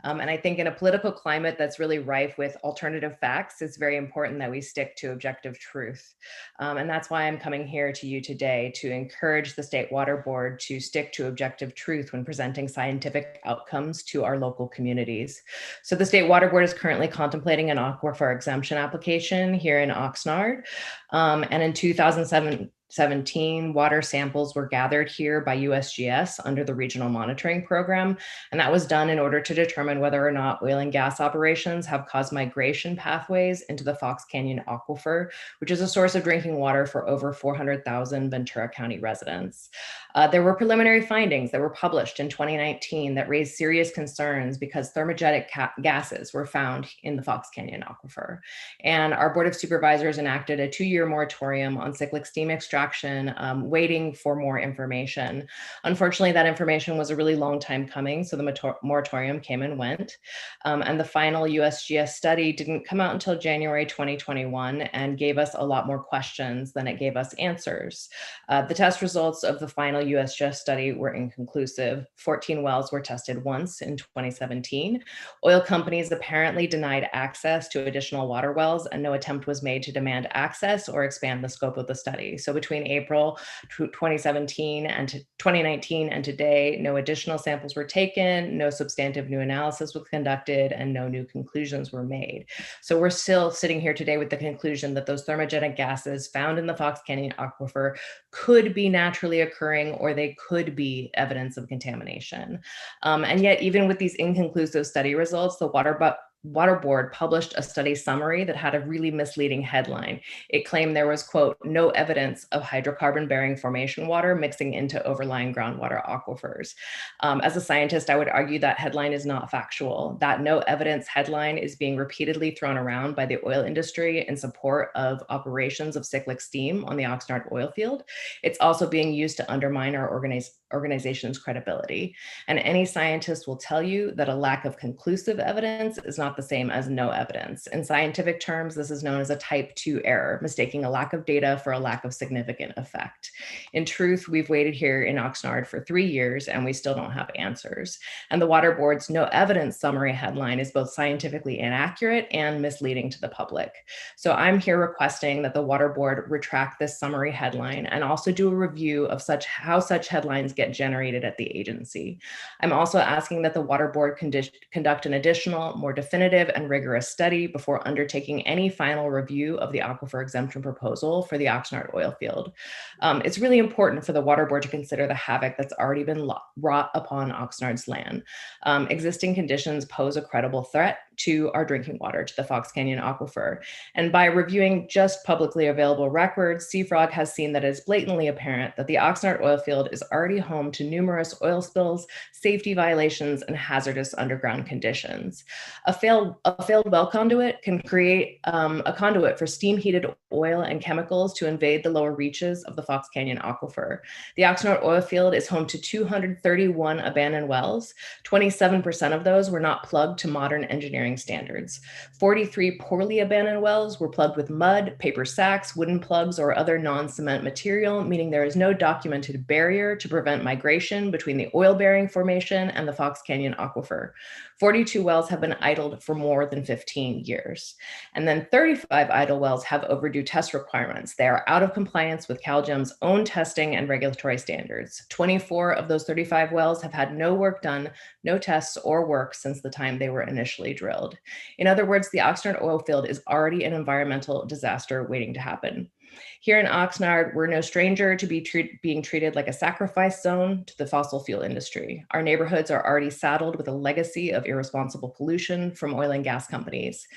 And I think in a political climate that's really rife with alternative facts, it's very important that we stick to objective truth. And that's why I'm coming here to you today to encourage the State Water Board to stick to objective truth when presenting scientific outcomes to our local communities. So the State Water Board is currently contemplating an aquifer exemption application here in Oxnard. And in 2017, water samples were gathered here by USGS under the Regional Monitoring Program. And that was done in order to determine whether or not oil and gas operations have caused migration pathways into the Fox Canyon Aquifer, which is a source of drinking water for over 400,000 Ventura County residents. There were preliminary findings that were published in 2019 that raised serious concerns because thermogenic gases were found in the Fox Canyon Aquifer. And our Board of Supervisors enacted a 2-year moratorium on cyclic steam extraction, waiting for more information. Unfortunately, that information was a really long time coming, so the moratorium came and went. And the final USGS study didn't come out until January 2021 and gave us a lot more questions than it gave us answers. The test results of the final USGS study were inconclusive. 14 wells were tested once in 2017. Oil companies apparently denied access to additional water wells, and no attempt was made to demand access or expand the scope of the study. So between April 2017 and 2019 and today, no additional samples were taken, no substantive new analysis was conducted, and no new conclusions were made. So we're still sitting here today with the conclusion that those thermogenic gases found in the Fox Canyon Aquifer could be naturally occurring, or they could be evidence of contamination. And yet, even with these inconclusive study results, the Water Board published a study summary that had a really misleading headline. It claimed there was, quote, no evidence of hydrocarbon-bearing formation water mixing into overlying groundwater aquifers. As a scientist, I would argue that headline is not factual. That no evidence headline is being repeatedly thrown around by the oil industry in support of operations of cyclic steam on the Oxnard oil field. It's also being used to undermine our organization's credibility. And any scientist will tell you that a lack of conclusive evidence is not the same as no evidence. In scientific terms, this is known as a type 2 error, mistaking a lack of data for a lack of significant effect. In truth, we've waited here in Oxnard for 3 years and we still don't have answers. And the Water Board's no evidence summary headline is both scientifically inaccurate and misleading to the public. So I'm here requesting that the Water Board retract this summary headline and also do a review of how such headlines get generated at the agency. I'm also asking that the Water Board conduct an additional, more definitive and rigorous study before undertaking any final review of the aquifer exemption proposal for the Oxnard oil field. It's really important for the Water Board to consider the havoc that's already been wrought upon Oxnard's land. Existing conditions pose a credible threat to our drinking water, to the Fox Canyon Aquifer. And by reviewing just publicly available records, SWRCB has seen that it's blatantly apparent that the Oxnard oil field is already home to numerous oil spills, safety violations, and hazardous underground conditions. A failed well conduit can create a conduit for steam-heated oil and chemicals to invade the lower reaches of the Fox Canyon Aquifer. The Oxnard oil field is home to 231 abandoned wells. 27% of those were not plugged to modern engineering standards. 43 poorly abandoned wells were plugged with mud, paper sacks, wooden plugs, or other non-cement material, meaning there is no documented barrier to prevent migration between the oil-bearing formation and the Fox Canyon Aquifer. 42 wells have been idled for more than 15 years. And then 35 idle wells have overdue test requirements. They are out of compliance with CalGEM's own testing and regulatory standards. 24 of those 35 wells have had no work done, no tests or work since the time they were initially drilled. In other words, the Oxnard oil field is already an environmental disaster waiting to happen. Here in Oxnard, we're no stranger to being treated like a sacrifice zone to the fossil fuel industry. Our neighborhoods are already saddled with a legacy of irresponsible pollution from oil and gas companies.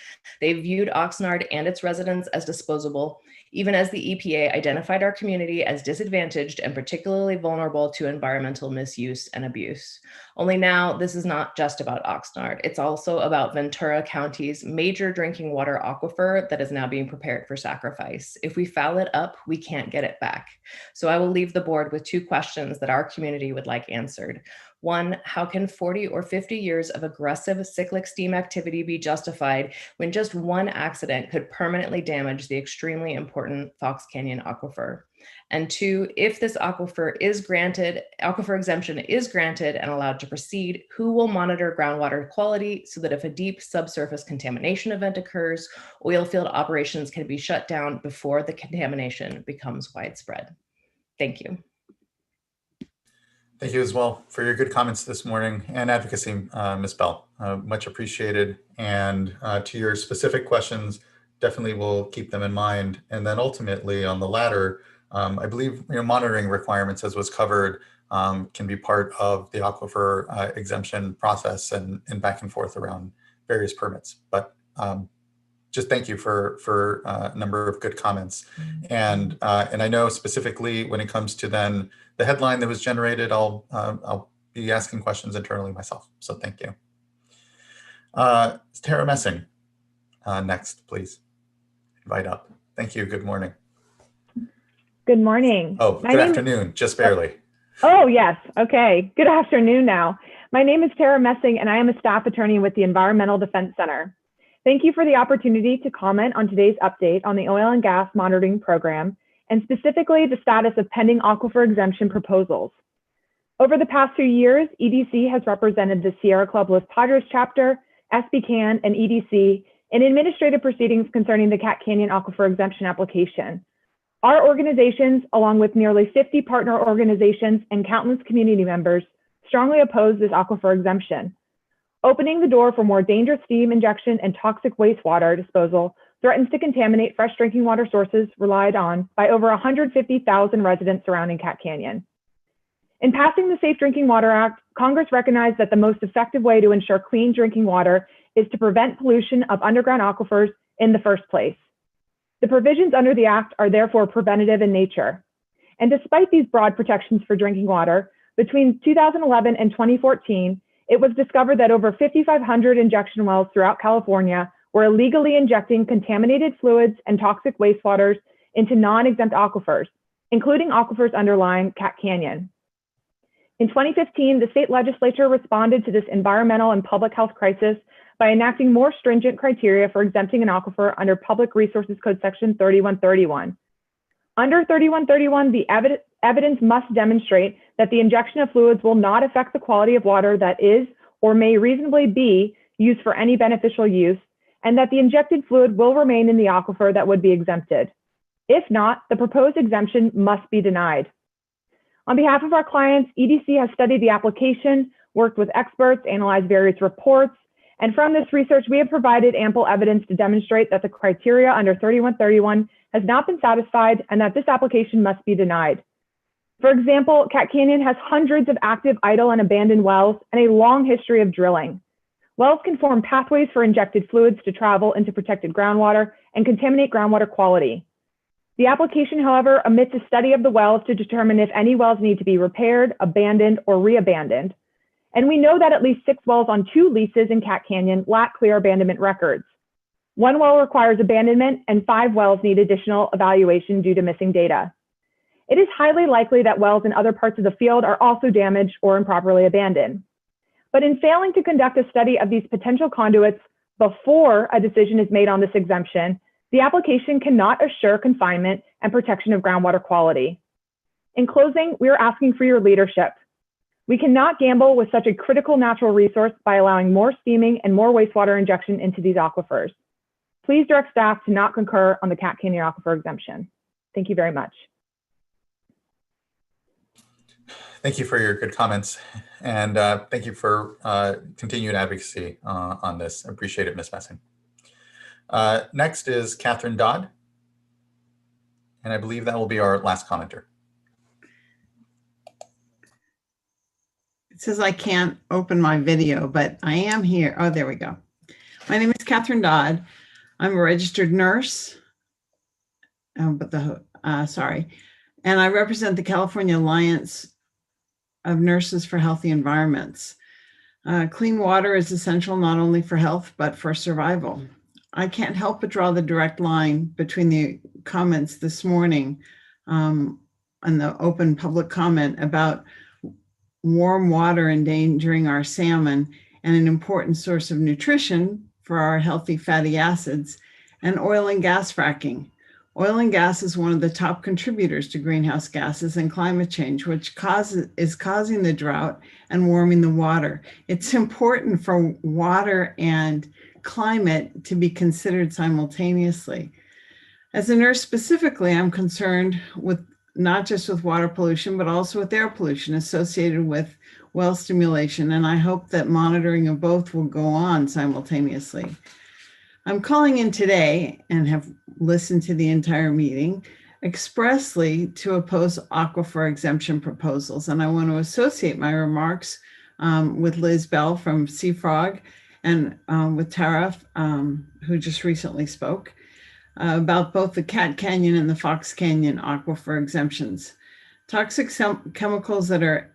They viewed Oxnard and its residents as disposable, even as the EPA identified our community as disadvantaged and particularly vulnerable to environmental misuse and abuse. Only now, this is not just about Oxnard. It's also about Ventura County's major drinking water aquifer that is now being prepared for sacrifice. If we foul it up, we can't get it back. So I will leave the board with two questions that our community would like answered. One, how can 40 or 50 years of aggressive cyclic steam activity be justified when just one accident could permanently damage the extremely important Fox Canyon aquifer? And two, if this aquifer exemption is granted and allowed to proceed, who will monitor groundwater quality so that if a deep subsurface contamination event occurs, oil field operations can be shut down before the contamination becomes widespread? Thank you. Thank you as well for your good comments this morning and advocacy, Ms. Bell. Much appreciated. And to your specific questions, definitely will keep them in mind. And then ultimately on the latter, I believe monitoring requirements, as was covered, can be part of the aquifer exemption process and back and forth around various permits. But just thank you for a number of good comments. And I know specifically when it comes to then the headline that was generated, I'll be asking questions internally myself. So thank you. Tara Messing, next, please. Invite up. Thank you. Good morning. Good morning. Oh, good afternoon, just barely. Oh, yes. Okay. Good afternoon now. My name is Tara Messing, and I am a staff attorney with the Environmental Defense Center. Thank you for the opportunity to comment on today's update on the oil and gas monitoring program, and specifically the status of pending aquifer exemption proposals. Over the past few years, EDC has represented the Sierra Club Los Padres chapter, SBCAN, and EDC in administrative proceedings concerning the Cat Canyon aquifer exemption application. Our organizations, along with nearly 50 partner organizations and countless community members, strongly oppose this aquifer exemption. Opening the door for more dangerous steam injection and toxic wastewater disposal threatens to contaminate fresh drinking water sources relied on by over 150,000 residents surrounding Cat Canyon. In passing the Safe Drinking Water Act, Congress recognized that the most effective way to ensure clean drinking water is to prevent pollution of underground aquifers in the first place. The provisions under the Act are therefore preventative in nature. And despite these broad protections for drinking water, between 2011 and 2014, it was discovered that over 5,500 injection wells throughout California were illegally injecting contaminated fluids and toxic wastewaters into non-exempt aquifers, including aquifers underlying Cat Canyon. In 2015, the state legislature responded to this environmental and public health crisis by enacting more stringent criteria for exempting an aquifer under Public Resources Code Section 3131. Under 3131, the evidence must demonstrate that the injection of fluids will not affect the quality of water that is or may reasonably be used for any beneficial use, and that the injected fluid will remain in the aquifer that would be exempted. If not, the proposed exemption must be denied. On behalf of our clients, EDC has studied the application, worked with experts, analyzed various reports, and from this research, we have provided ample evidence to demonstrate that the criteria under 3131 has not been satisfied and that this application must be denied. For example, Cat Canyon has hundreds of active, idle, and abandoned wells and a long history of drilling. Wells can form pathways for injected fluids to travel into protected groundwater and contaminate groundwater quality. The application, however, omits a study of the wells to determine if any wells need to be repaired, abandoned, or re-abandoned. And we know that at least 6 wells on 2 leases in Cat Canyon lack clear abandonment records. 1 well requires abandonment and 5 wells need additional evaluation due to missing data. It is highly likely that wells in other parts of the field are also damaged or improperly abandoned. But in failing to conduct a study of these potential conduits before a decision is made on this exemption, the application cannot assure confinement and protection of groundwater quality. In closing, we are asking for your leadership. We cannot gamble with such a critical natural resource by allowing more steaming and more wastewater injection into these aquifers. Please direct staff to not concur on the Cat Canyon aquifer exemption. Thank you very much. Thank you for your good comments, and thank you for continued advocacy on this. I appreciate it, Ms. Messing. Next is Catherine Dodd. And I believe that will be our last commenter. It says I can't open my video, but I am here. Oh, there we go. My name is Catherine Dodd. I'm a registered nurse, and I represent the California Alliance of Nurses for Healthy Environments. Clean water is essential not only for health, but for survival. I can't help but draw the direct line between the comments this morning and the open public comment about warm water endangering our salmon and an important source of nutrition for our healthy fatty acids, and oil and gas fracking. Oil and gas is one of the top contributors to greenhouse gases and climate change, which is causing the drought and warming the water. It's important for water and climate to be considered simultaneously. As a nurse specifically, I'm concerned with not just with water pollution, but also with air pollution associated with well stimulation, and I hope that monitoring of both will go on simultaneously. I'm calling in today and have listened to the entire meeting expressly to oppose aquifer exemption proposals, and I want to associate my remarks with Liz Bell from SWRCB and with Tara, who just recently spoke, about both the Cat Canyon and the Fox Canyon aquifer exemptions. Toxic chemicals that are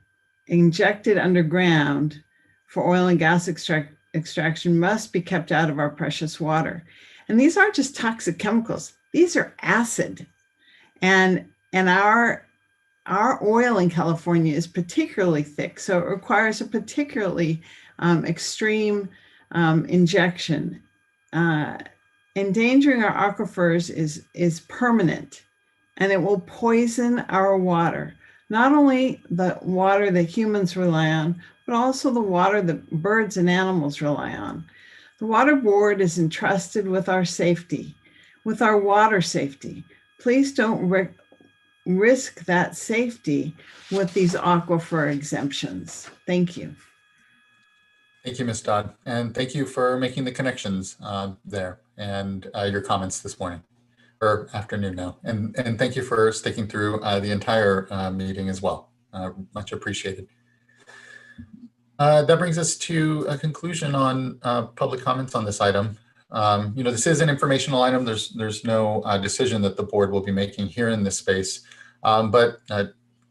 injected underground for oil and gas extraction must be kept out of our precious water. And these aren't just toxic chemicals, these are acid. And our oil in California is particularly thick, so it requires a particularly extreme injection. Endangering our aquifers is permanent, and it will poison our water. Not only the water that humans rely on, but also the water that birds and animals rely on. The Water Board is entrusted with our safety, with our water safety. Please don't risk that safety with these aquifer exemptions. Thank you. Thank you, Ms. Dodd. And thank you for making the connections there and your comments this morning or afternoon now. And thank you for sticking through the entire meeting as well. Much appreciated. That brings us to a conclusion on public comments on this item. This is an informational item. There's no decision that the board will be making here in this space, but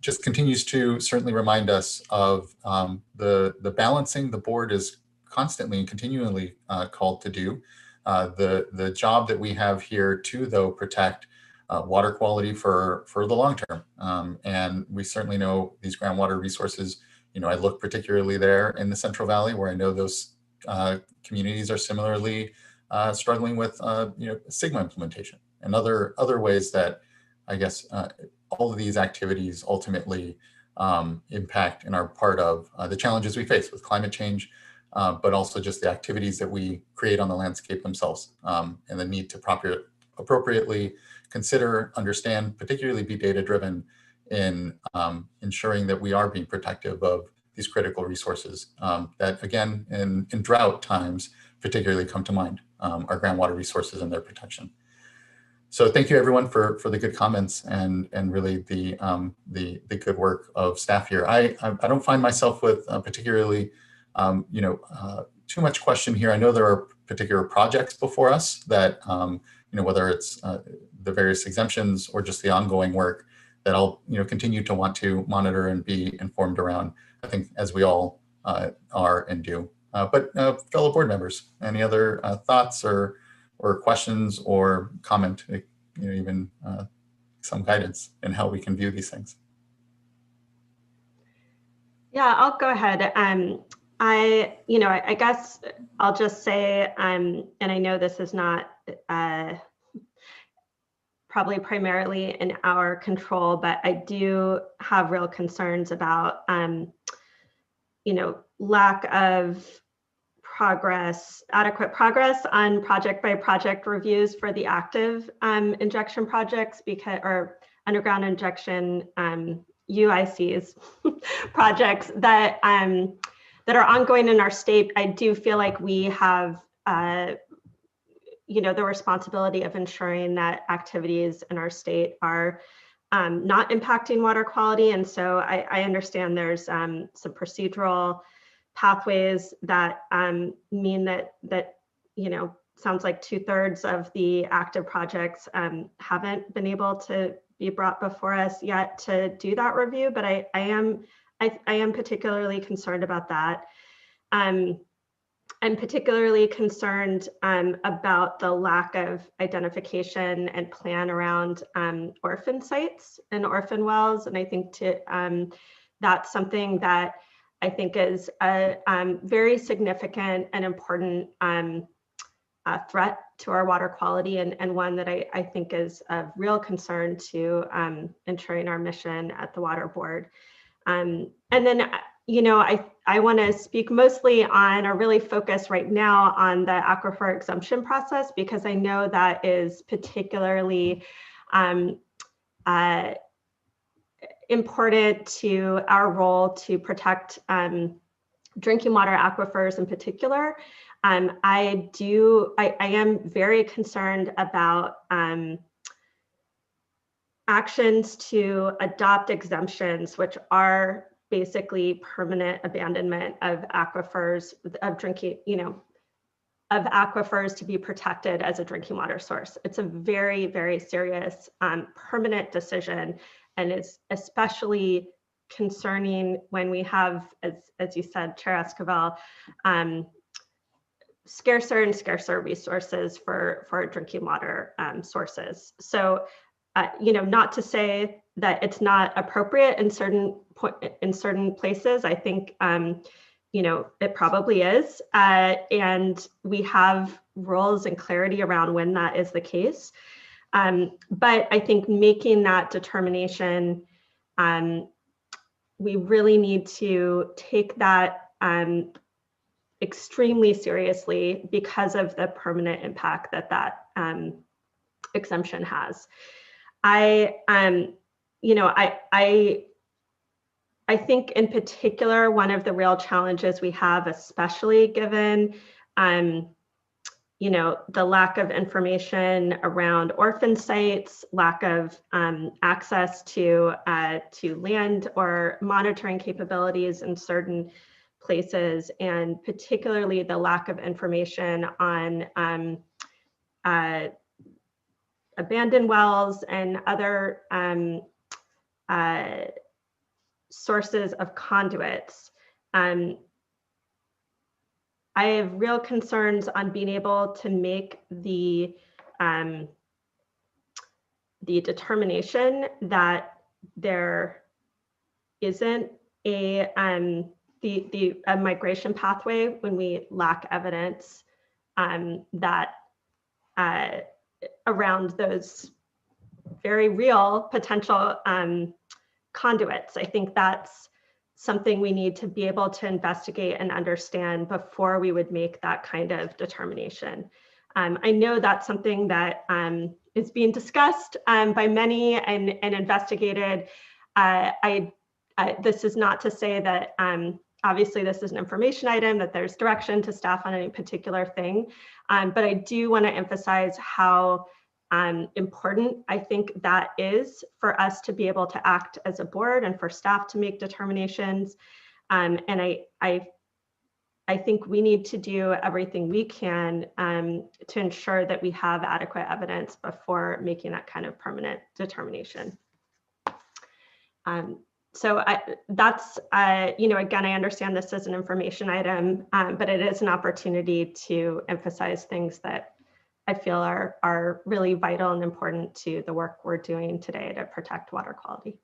just continues to certainly remind us of the balancing the board is constantly and continually called to do. The job that we have here to, though, protect water quality for the long term. And we certainly know these groundwater resources. I look particularly there in the Central Valley, where I know those communities are similarly struggling with SGMA implementation and other ways that I guess all of these activities ultimately impact and are part of the challenges we face with climate change, but also just the activities that we create on the landscape themselves, and the need to appropriately consider, understand, particularly be data-driven in ensuring that we are being protective of these critical resources that, again, in drought times, particularly come to mind, our groundwater resources and their protection. So thank you, everyone, for the good comments and really the good work of staff here. I don't find myself with particularly too much question here. I know there are particular projects before us that whether it's the various exemptions or just the ongoing work that I'll continue to want to monitor and be informed around, I think, as we all are and do. But fellow board members, any other thoughts or questions or comment, even some guidance in how we can view these things? Yeah, I'll go ahead. I guess I'll just say, and I know this is not probably primarily in our control, but I do have real concerns about, lack of adequate progress on project by project reviews for the active injection projects or underground injection UICs projects that are ongoing in our state. I do feel like we have the responsibility of ensuring that activities in our state are not impacting water quality. And so I understand there's some procedural pathways that mean that sounds like 2/3 of the active projects haven't been able to be brought before us yet to do that review, but I am particularly concerned about that. I'm particularly concerned about the lack of identification and plan around orphan sites and orphan wells. And I think that's something that I think is a very significant and important threat to our water quality, and one that I think is of real concern to ensuring our mission at the Water Board. And then I want to speak mostly on, or really focus right now on, the aquifer exemption process, because I know that is particularly important to our role to protect drinking water aquifers in particular. I am very concerned about actions to adopt exemptions, which are basically permanent abandonment of aquifers, of drinking, of aquifers to be protected as a drinking water source. It's a very, very serious permanent decision, and it's especially concerning when we have, as you said, Chair Escobar, scarcer and scarcer resources for drinking water sources. So, not to say that it's not appropriate in certain places. I think it probably is, and we have rules and clarity around when that is the case. But I think making that determination, we really need to take that extremely seriously because of the permanent impact that exemption has. I think in particular, one of the real challenges we have, especially given the lack of information around orphan sites, lack of access to land or monitoring capabilities in certain places, and particularly the lack of information on abandoned wells and other sources of conduits. I have real concerns on being able to make the determination that there isn't a migration pathway when we lack evidence that around those very real potential conduits. I think that's something we need to be able to investigate and understand before we would make that kind of determination. I know that's something that is being discussed by many and investigated. This is not to say that obviously this is an information item, that there's direction to staff on any particular thing, but I do want to emphasize how important I think that is for us to be able to act as a board and for staff to make determinations. And I think we need to do everything we can to ensure that we have adequate evidence before making that kind of permanent determination. So that's, again, I understand this is an information item, but it is an opportunity to emphasize things that I feel are really vital and important to the work we're doing today to protect water quality.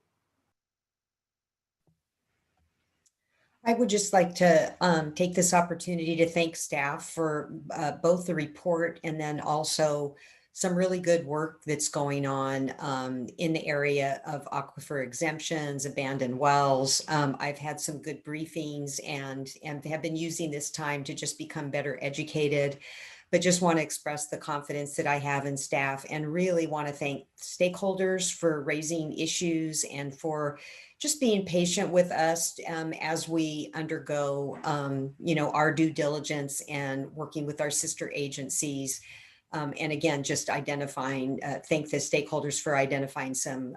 I would just like to take this opportunity to thank staff for both the report and then also some really good work that's going on in the area of aquifer exemptions, abandoned wells. I've had some good briefings and have been using this time to just become better educated, but just want to express the confidence that I have in staff and really want to thank stakeholders for raising issues and for just being patient with us as we undergo, our due diligence and working with our sister agencies And again, just identifying, thank the stakeholders for identifying some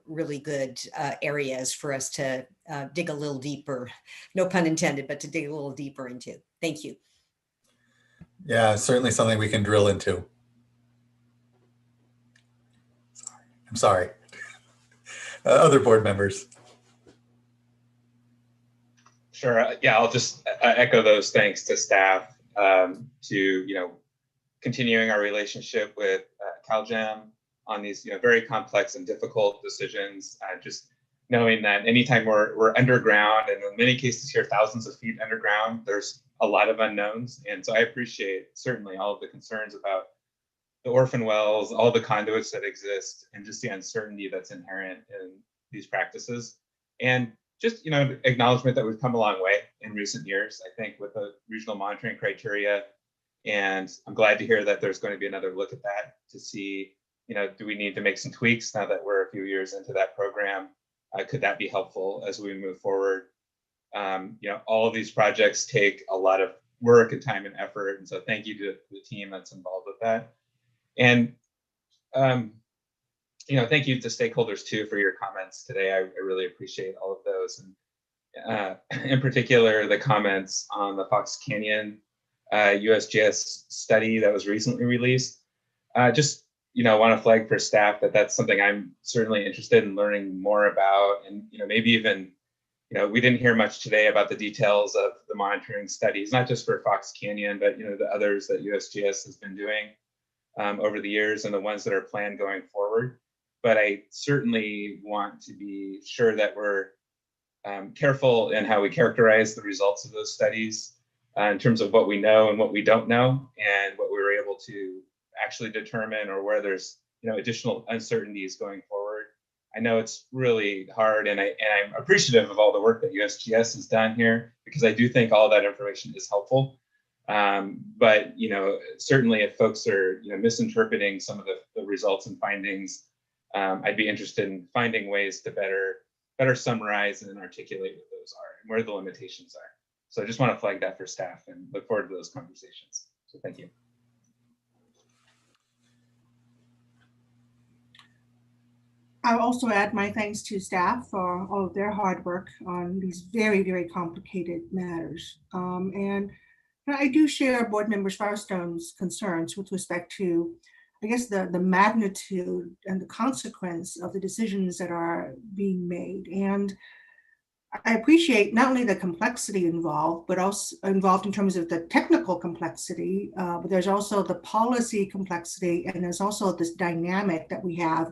really good areas for us to dig a little deeper, no pun intended, but to dig a little deeper into. Thank you. Yeah, certainly something we can drill into. I'm sorry. Other board members. Sure. Yeah, I'll just echo those thanks to staff, to continuing our relationship with CalGEM on these very complex and difficult decisions. Just knowing that anytime we're underground, and in many cases here thousands of feet underground, there's a lot of unknowns. And so I appreciate certainly all of the concerns about the orphan wells, all the conduits that exist, and just the uncertainty that's inherent in these practices. And just acknowledgement that we've come a long way in recent years, I think, with the regional monitoring criteria. And I'm glad to hear that there's going to be another look at that to see, do we need to make some tweaks now that we're a few years into that program? Could that be helpful as we move forward? All of these projects take a lot of work and time and effort. And so thank you to the team that's involved with that. And, thank you to stakeholders too for your comments today. I really appreciate all of those. And in particular, the comments on the Fox Canyon USGS study that was recently released. Just, want to flag for staff that that's something I'm certainly interested in learning more about. And, maybe even, we didn't hear much today about the details of the monitoring studies, not just for Fox Canyon, but, the others that USGS has been doing over the years and the ones that are planned going forward. But I certainly want to be sure that we're careful in how we characterize the results of those studies in terms of what we know and what we don't know, and what we were able to actually determine, or where there's additional uncertainties going forward. I know it's really hard, and I'm appreciative of all the work that USGS has done here, because I do think all that information is helpful. But certainly if folks are misinterpreting some of the results and findings, I'd be interested in finding ways to better summarize and articulate what those are and where the limitations are. So I just want to flag that for staff and look forward to those conversations. So thank you. I'll also add my thanks to staff for all of their hard work on these very, very complicated matters. And I do share Board Member Firestone's concerns with respect to, I guess, the magnitude and the consequence of the decisions that are being made. And I appreciate not only the complexity involved, but also involved in terms of the technical complexity, but there's also the policy complexity, and there's also this dynamic that we have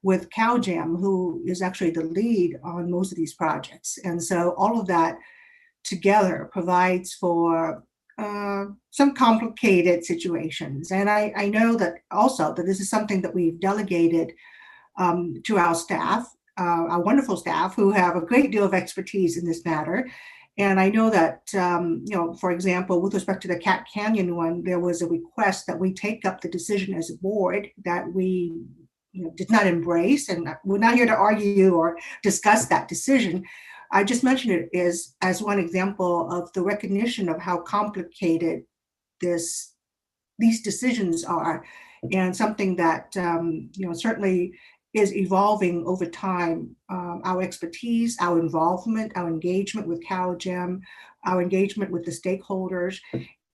with CalGEM, who is actually the lead on most of these projects. And so all of that together provides for some complicated situations. And I know that also that this is something that we've delegated to our staff, our wonderful staff, who have a great deal of expertise in this matter. And I know that, for example, with respect to the Cat Canyon one, there was a request that we take up the decision as a board that we did not embrace. And we're not here to argue or discuss that decision. I just mentioned it as one example of the recognition of how complicated these decisions are, and something that certainly is evolving over time. Our expertise, our involvement, our engagement with CalGEM, our engagement with the stakeholders,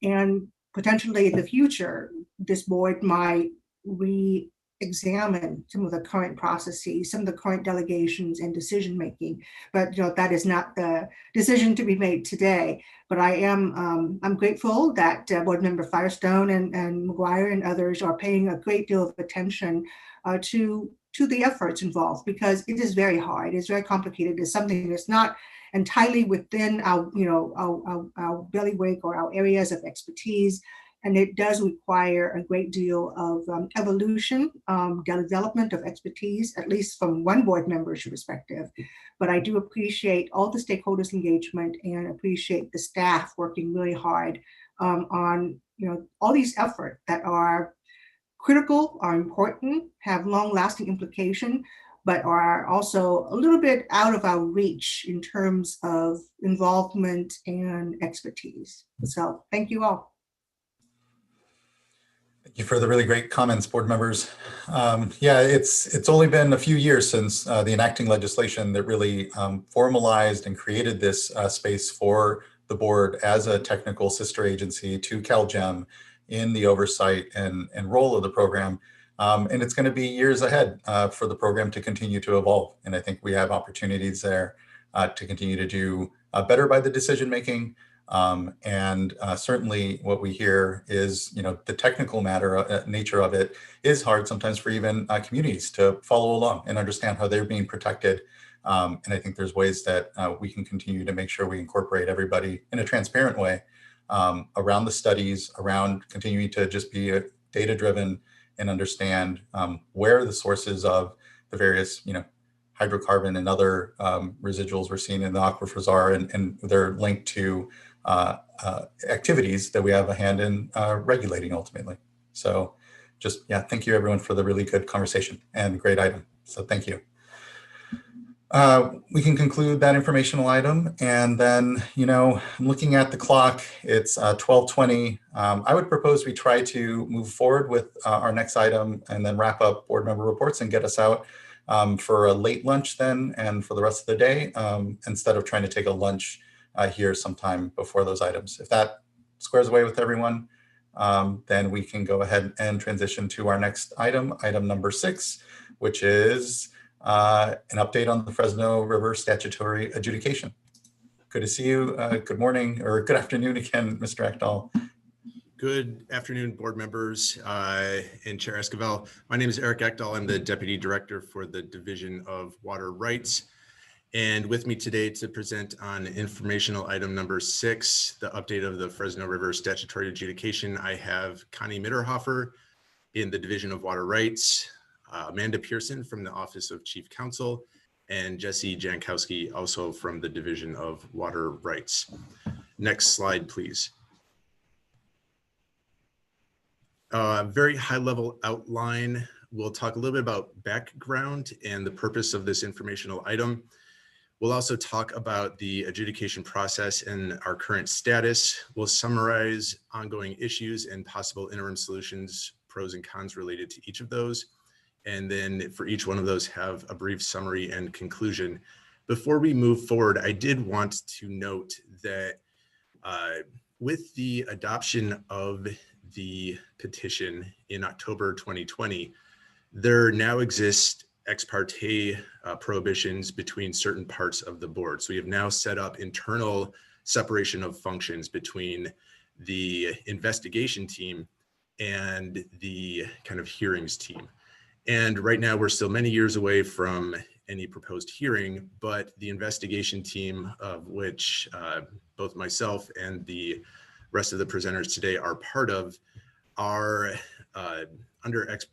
and potentially in the future, this board might re-examine some of the current processes, some of the current delegations and decision making. But that is not the decision to be made today. But I am I'm grateful that Board Member Firestone and McGuire and others are paying a great deal of attention to the efforts involved, because it is very hard. It's very complicated. It's something that's not entirely within our our bailiwick or our areas of expertise. And it does require a great deal of evolution, development of expertise, at least from one board member's perspective. But I do appreciate all the stakeholders' engagement and appreciate the staff working really hard on all these efforts that are critical, are important, have long-lasting implication, but are also a little bit out of our reach in terms of involvement and expertise. So thank you all. Thank you for the really great comments, board members. Yeah, it's only been a few years since the enacting legislation that really formalized and created this space for the board as a technical sister agency to CalGEM in the oversight and role of the program. And it's going to be years ahead for the program to continue to evolve. And I think we have opportunities there to continue to do better by the decision making. And certainly what we hear is, the technical nature of it is hard sometimes for even communities to follow along and understand how they're being protected. And I think there's ways that we can continue to make sure we incorporate everybody in a transparent way around the studies, around continuing to just be data driven and understand where the sources of the various, hydrocarbon and other residuals we're seeing in the aquifers are, and they're linked to activities that we have a hand in regulating ultimately. So just, thank you everyone for the really good conversation and great item. So thank you. We can conclude that informational item, and then, I'm looking at the clock, it's 12:20. I would propose we try to move forward with our next item and then wrap up board member reports and get us out for a late lunch then and for the rest of the day, instead of trying to take a lunch here sometime before those items. If that squares away with everyone, then we can go ahead and transition to our next item, item number 6, which is an update on the Fresno River statutory adjudication. Good to see you. Good morning or good afternoon again, Mr. Ekdahl. Good afternoon, board members and Chair Esquivel. My name is Eric Ekdahl. I'm the Deputy Director for the Division of Water Rights. And with me today to present on informational item number 6, the update of the Fresno River statutory adjudication, I have Connie Mitterhofer in the Division of Water Rights, Amanda Pearson from the Office of Chief Counsel, and Jesse Jankowski also from the Division of Water Rights. Next slide, please. Very high level outline. We'll talk a little bit about background and the purpose of this informational item. We'll also talk about the adjudication process and our current status. We'll summarize ongoing issues and possible interim solutions, pros and cons related to each of those. And then for each one of those, have a brief summary and conclusion. Before we move forward, I did want to note that with the adoption of the petition in October 2020, there now exists ex parte prohibitions between certain parts of the board. So we have now set up internal separation of functions between the investigation team and the kind of hearings team. And right now we're still many years away from any proposed hearing, but the investigation team, of which both myself and the rest of the presenters today are part of, are under ex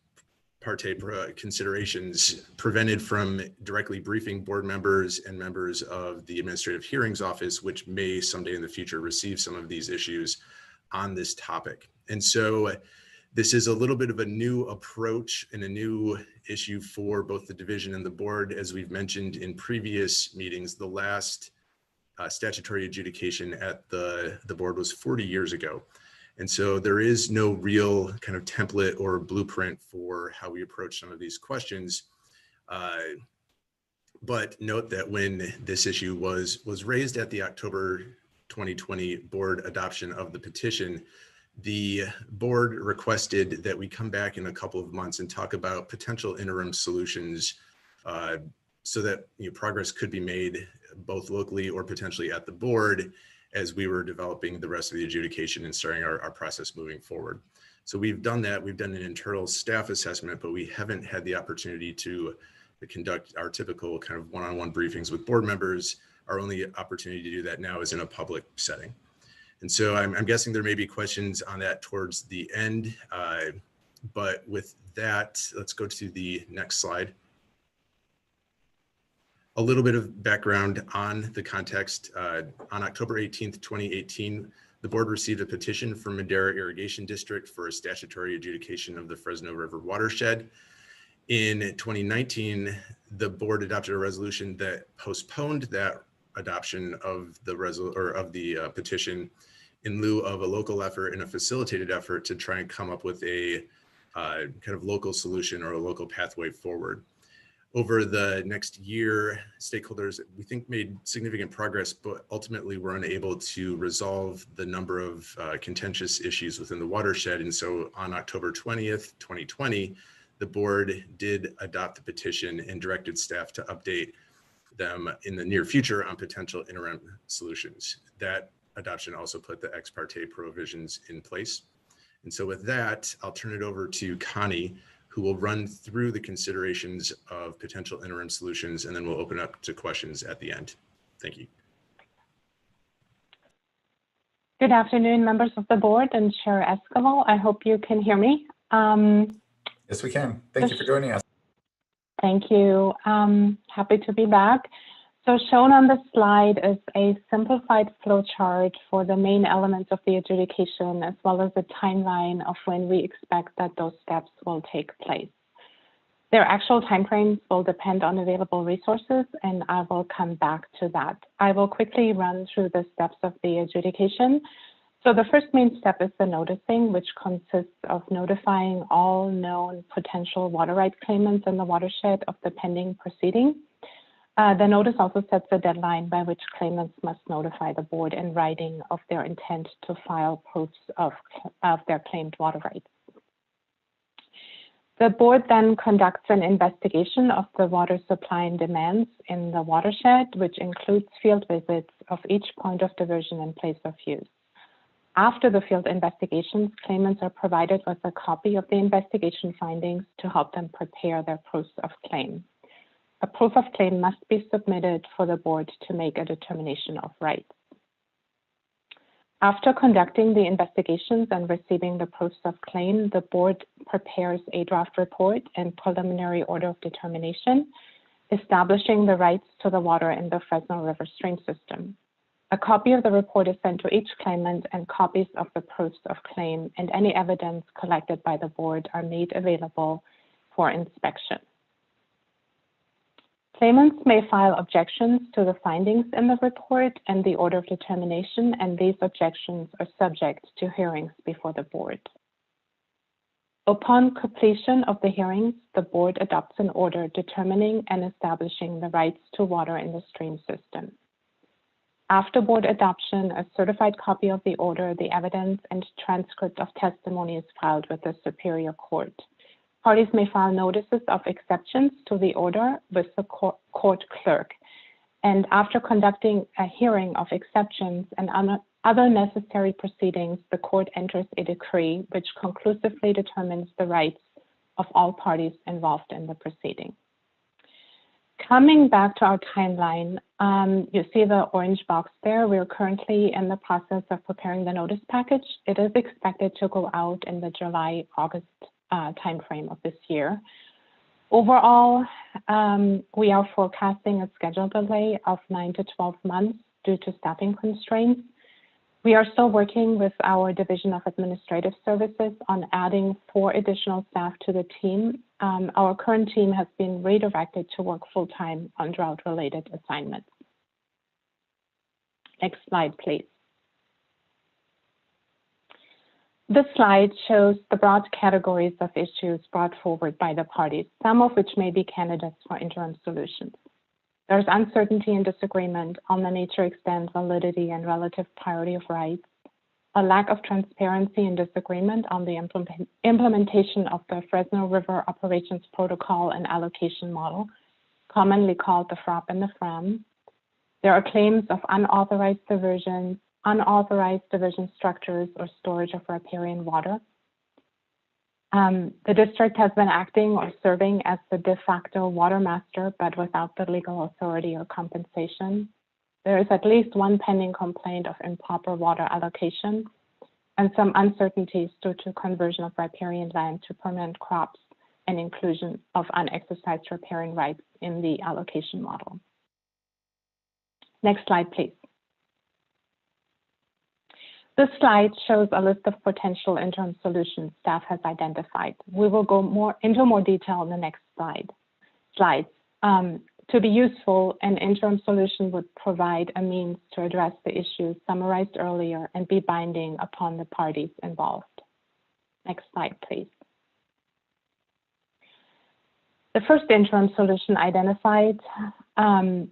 parte considerations prevented from directly briefing board members and members of the Administrative Hearings Office, which may someday in the future receive some of these issues on this topic. And so this is a little bit of a new approach and a new issue for both the division and the board. As we've mentioned in previous meetings, the last statutory adjudication at the board was 40 years ago. And so there is no real kind of template or blueprint for how we approach some of these questions. But note that when this issue was raised at the October 2020 board adoption of the petition, the board requested that we come back in a couple of months and talk about potential interim solutions so that progress could be made both locally or potentially at the board as we were developing the rest of the adjudication and starting our process moving forward. So we've done that. We've done an internal staff assessment, but we haven't had the opportunity to conduct our typical kind of one-on-one briefings with board members. Our only opportunity to do that now is in a public setting. And so I'm guessing there may be questions on that towards the end, but with that, let's go to the next slide. A little bit of background on the context. On October 18th, 2018, the board received a petition from Madera Irrigation District for a statutory adjudication of the Fresno River watershed. In 2019, the board adopted a resolution that postponed that adoption of the petition in lieu of a local effort and a facilitated effort to try and come up with a kind of local solution or a local pathway forward. Over the next year, stakeholders, we think, made significant progress, but ultimately were unable to resolve the number of contentious issues within the watershed. And so on October 20th, 2020, the board did adopt the petition and directed staff to update them in the near future on potential interim solutions. That adoption also put the ex parte provisions in place. And so with that, I'll turn it over to Connie, who will run through the considerations of potential interim solutions, and then we'll open up to questions at the end. Thank you. Good afternoon, members of the board and Chair Esquivel. I hope you can hear me. Yes, we can. Thank you for joining us. Thank you. Happy to be back. So shown on the slide is a simplified flow chart for the main elements of the adjudication, as well as a timeline of when we expect that those steps will take place. Their actual timeframes will depend on available resources, and I will come back to that. I will quickly run through the steps of the adjudication. So the first main step is the noticing, which consists of notifying all known potential water rights claimants in the watershed of the pending proceeding. The notice also sets a deadline by which claimants must notify the board in writing of their intent to file proofs of their claimed water rights. The board then conducts an investigation of the water supply and demands in the watershed, which includes field visits of each point of diversion and place of use. After the field investigations, claimants are provided with a copy of the investigation findings to help them prepare their proofs of claim. A proof of claim must be submitted for the board to make a determination of rights. After conducting the investigations and receiving the proofs of claim, the board prepares a draft report and preliminary order of determination, establishing the rights to the water in the Fresno River stream system. A copy of the report is sent to each claimant, and copies of the proofs of claim and any evidence collected by the board are made available for inspection. Claimants may file objections to the findings in the report and the order of determination, and these objections are subject to hearings before the board. Upon completion of the hearings, the board adopts an order determining and establishing the rights to water in the stream system. After board adoption, a certified copy of the order, the evidence, and transcript of testimony is filed with the Superior Court. Parties may file notices of exceptions to the order with the court clerk. And after conducting a hearing of exceptions and other necessary proceedings, the court enters a decree which conclusively determines the rights of all parties involved in the proceeding. Coming back to our timeline, you see the orange box there. We're currently in the process of preparing the notice package. It is expected to go out in the July-August timeframe of this year. Overall, we are forecasting a schedule delay of 9 to 12 months due to staffing constraints. We are still working with our Division of Administrative Services on adding 4 additional staff to the team. Our current team has been redirected to work full-time on drought-related assignments. Next slide, please. This slide shows the broad categories of issues brought forward by the parties, some of which may be candidates for interim solutions. There's uncertainty and disagreement on the nature, extent, validity, and relative priority of rights, a lack of transparency and disagreement on the implementation of the Fresno River Operations Protocol and Allocation Model, commonly called the FROP and the FRAM. There are claims of unauthorized diversions, unauthorized diversion structures, or storage of riparian water. The district has been acting or serving as the de facto water master, but without the legal authority or compensation. There is at least one pending complaint of improper water allocation and some uncertainties due to conversion of riparian land to permanent crops and inclusion of unexercised riparian rights in the allocation model. Next slide, please. This slide shows a list of potential interim solutions staff has identified. We will go into more detail in the next slides. To be useful, an interim solution would provide a means to address the issues summarized earlier and be binding upon the parties involved. Next slide, please. The first interim solution identified, the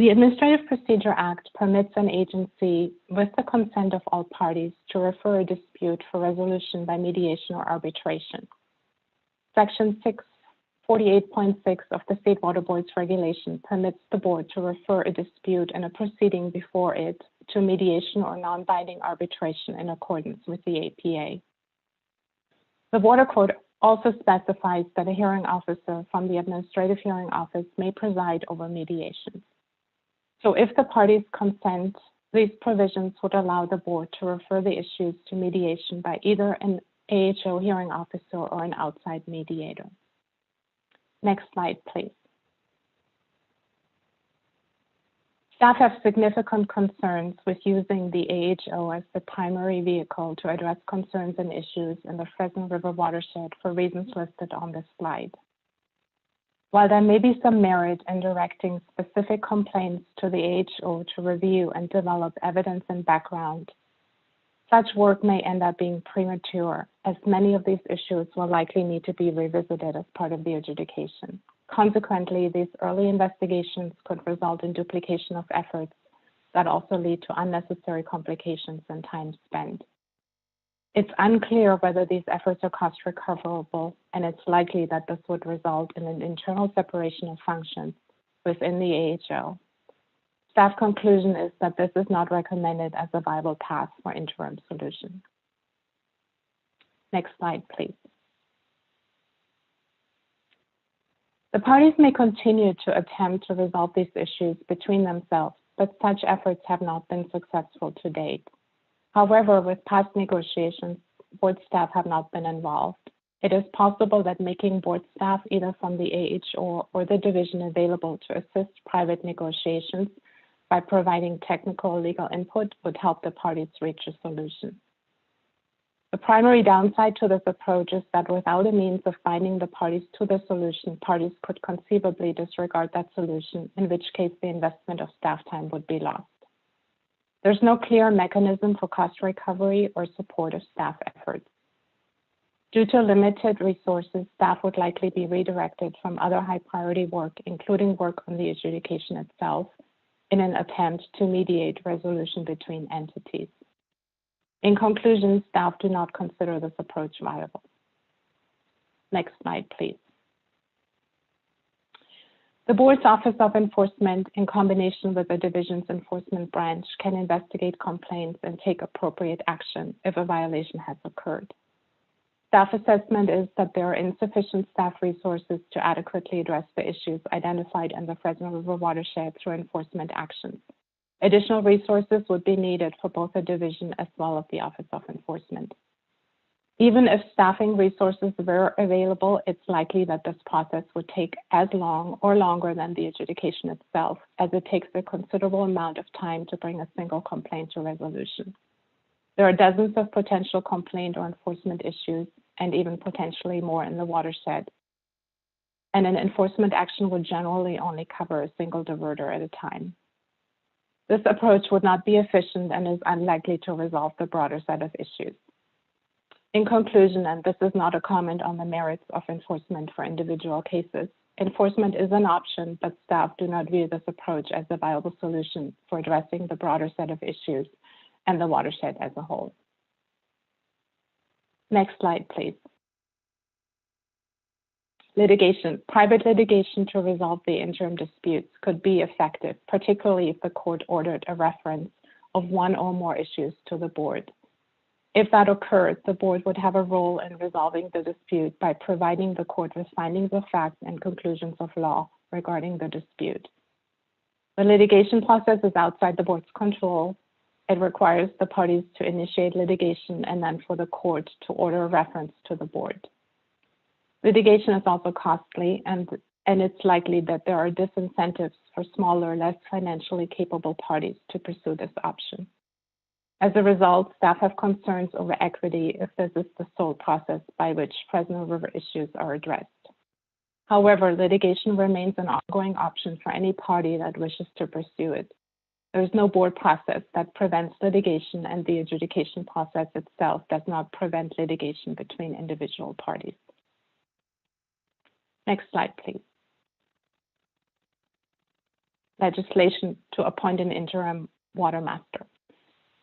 Administrative Procedure Act permits an agency, with the consent of all parties, to refer a dispute for resolution by mediation or arbitration. Section 648.6 of the State Water Board's regulation permits the board to refer a dispute in a proceeding before it to mediation or non-binding arbitration in accordance with the APA. The Water Code also specifies that a hearing officer from the Administrative Hearing Office may preside over mediation. So if the parties consent, these provisions would allow the board to refer the issues to mediation by either an AHO hearing officer or an outside mediator. Next slide, please. Staff have significant concerns with using the AHO as the primary vehicle to address concerns and issues in the Fresno River watershed for reasons listed on this slide. While there may be some merit in directing specific complaints to the AHO to review and develop evidence and background, such work may end up being premature, as many of these issues will likely need to be revisited as part of the adjudication. Consequently, these early investigations could result in duplication of efforts that also lead to unnecessary complications and time spent. It's unclear whether these efforts are cost recoverable, and it's likely that this would result in an internal separation of functions within the AHO. Staff conclusion is that this is not recommended as a viable path for interim solution. Next slide, please. The parties may continue to attempt to resolve these issues between themselves, but such efforts have not been successful to date. However, with past negotiations, board staff have not been involved. It is possible that making board staff either from the AHO or the division available to assist private negotiations by providing technical or legal input would help the parties reach a solution. The primary downside to this approach is that without a means of binding the parties to the solution, parties could conceivably disregard that solution, in which case the investment of staff time would be lost. There's no clear mechanism for cost recovery or support of staff efforts. Due to limited resources, staff would likely be redirected from other high priority work, including work on the adjudication itself, in an attempt to mediate resolution between entities. In conclusion, staff do not consider this approach viable. Next slide, please. The board's Office of Enforcement, in combination with the division's enforcement branch, can investigate complaints and take appropriate action if a violation has occurred. Staff assessment is that there are insufficient staff resources to adequately address the issues identified in the Fresno River watershed through enforcement actions. Additional resources would be needed for both the division as well as the Office of Enforcement. Even if staffing resources were available, it's likely that this process would take as long or longer than the adjudication itself, as it takes a considerable amount of time to bring a single complaint to resolution. There are dozens of potential complaint or enforcement issues, and even potentially more in the watershed. And an enforcement action would generally only cover a single diverter at a time. This approach would not be efficient and is unlikely to resolve the broader set of issues. In conclusion, and this is not a comment on the merits of enforcement for individual cases, enforcement is an option, but staff do not view this approach as a viable solution for addressing the broader set of issues and the watershed as a whole. Next slide, please. Litigation. Private litigation to resolve the interim disputes could be effective, particularly if the court ordered a reference of one or more issues to the board. If that occurred, the board would have a role in resolving the dispute by providing the court with findings of fact and conclusions of law regarding the dispute. The litigation process is outside the board's control. It requires the parties to initiate litigation and then for the court to order a reference to the board. Litigation is also costly, and it's likely that there are disincentives for smaller, less financially capable parties to pursue this option. As a result, staff have concerns over equity if this is the sole process by which Fresno River issues are addressed. However, litigation remains an ongoing option for any party that wishes to pursue it. There is no board process that prevents litigation, and the adjudication process itself does not prevent litigation between individual parties. Next slide, please. Legislation to appoint an interim water master.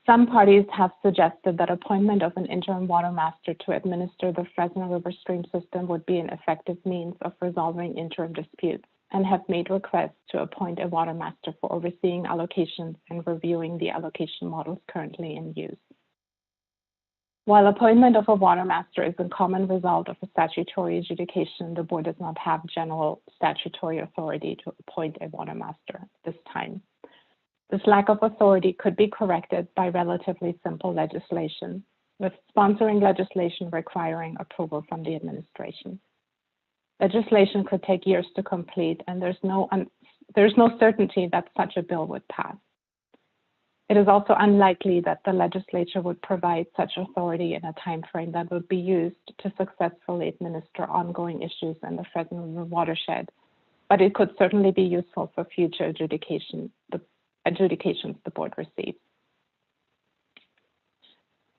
Some parties have suggested that appointment of an interim water master to administer the Fresno River stream system would be an effective means of resolving interim disputes, and have made requests to appoint a water master for overseeing allocations and reviewing the allocation models currently in use. While appointment of a water master is a common result of a statutory adjudication, the board does not have general statutory authority to appoint a water master at this time. This lack of authority could be corrected by relatively simple legislation, with sponsoring legislation requiring approval from the administration. Legislation could take years to complete, and there's no certainty that such a bill would pass. It is also unlikely that the legislature would provide such authority in a timeframe that would be used to successfully administer ongoing issues in the Fresno River watershed, but it could certainly be useful for future adjudications the board receives.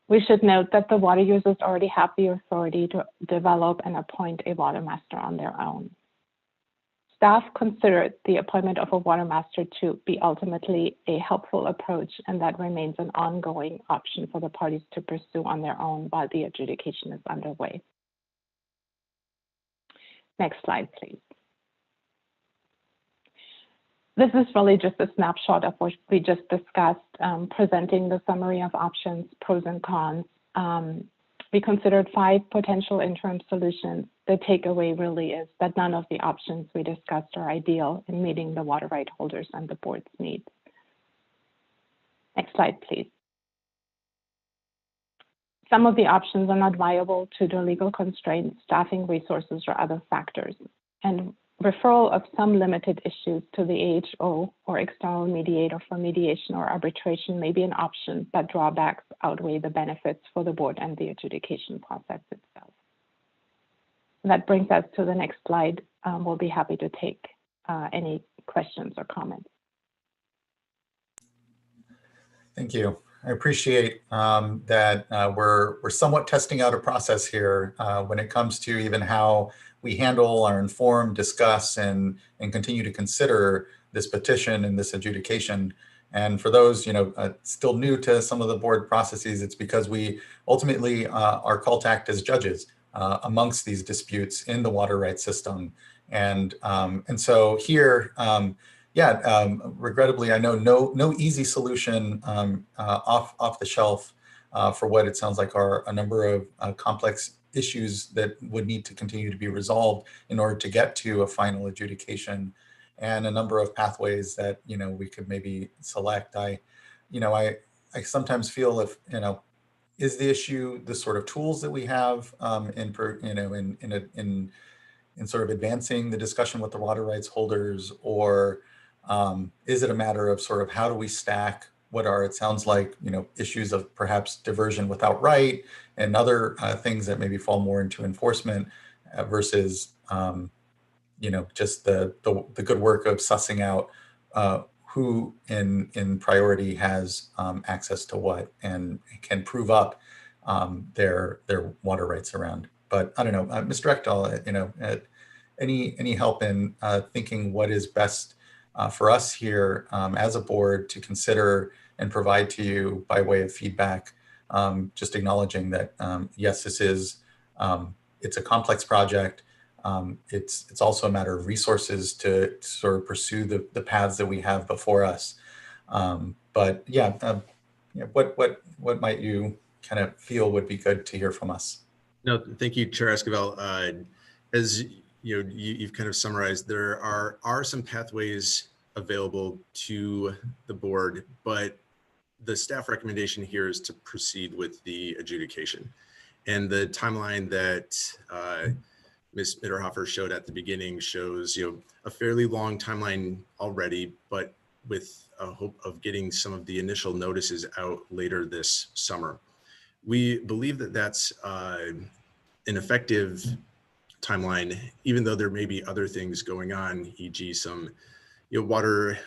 We should note that the water users already have the authority to develop and appoint a water master on their own. Staff considered the appointment of a water master to be ultimately a helpful approach, and that remains an ongoing option for the parties to pursue on their own while the adjudication is underway. Next slide, please. This is really just a snapshot of what we just discussed, presenting the summary of options, pros and cons. We considered 5 potential interim solutions. The takeaway really is that none of the options we discussed are ideal in meeting the water right holders and the board's needs. Next slide, please. Some of the options are not viable due to legal constraints, staffing, resources, or other factors. And referral of some limited issues to the AHO or external mediator for mediation or arbitration may be an option, but drawbacks outweigh the benefits for the board and the adjudication process itself. That brings us to the next slide. We'll be happy to take any questions or comments. Thank you. I appreciate that we're somewhat testing out a process here when it comes to even how we handle or inform, discuss, and continue to consider this petition and this adjudication. And for those still new to some of the board processes, it's because we ultimately are called to act as judges amongst these disputes in the water rights system. And so here, regrettably, I know no easy solution off the shelf for what it sounds like are a number of complex issues that would need to continue to be resolved in order to get to a final adjudication, and a number of pathways that we could maybe select. I sometimes feel if is the issue the sort of tools that we have in sort of advancing the discussion with the water rights holders, or is it a matter of sort of how do we stack what are, it sounds like, issues of perhaps diversion without right and other things that maybe fall more into enforcement versus, just the good work of sussing out who in priority has access to what and can prove up their water rights around. But I don't know, Mr. Ekdahl, any help in thinking what is best for us here as a board to consider and provide to you by way of feedback, just acknowledging that, yes, this is, it's a complex project. It's also a matter of resources to sort of pursue the paths that we have before us. But yeah, what might you kind of feel would be good to hear from us? No, thank you, Chair Esquivel. As you've kind of summarized, there are some pathways available to the board, but the staff recommendation here is to proceed with the adjudication. And the timeline that Ms. Mitterhofer showed at the beginning shows a fairly long timeline already, but with a hope of getting some of the initial notices out later this summer. We believe that that's an effective timeline, even though there may be other things going on, e.g. some water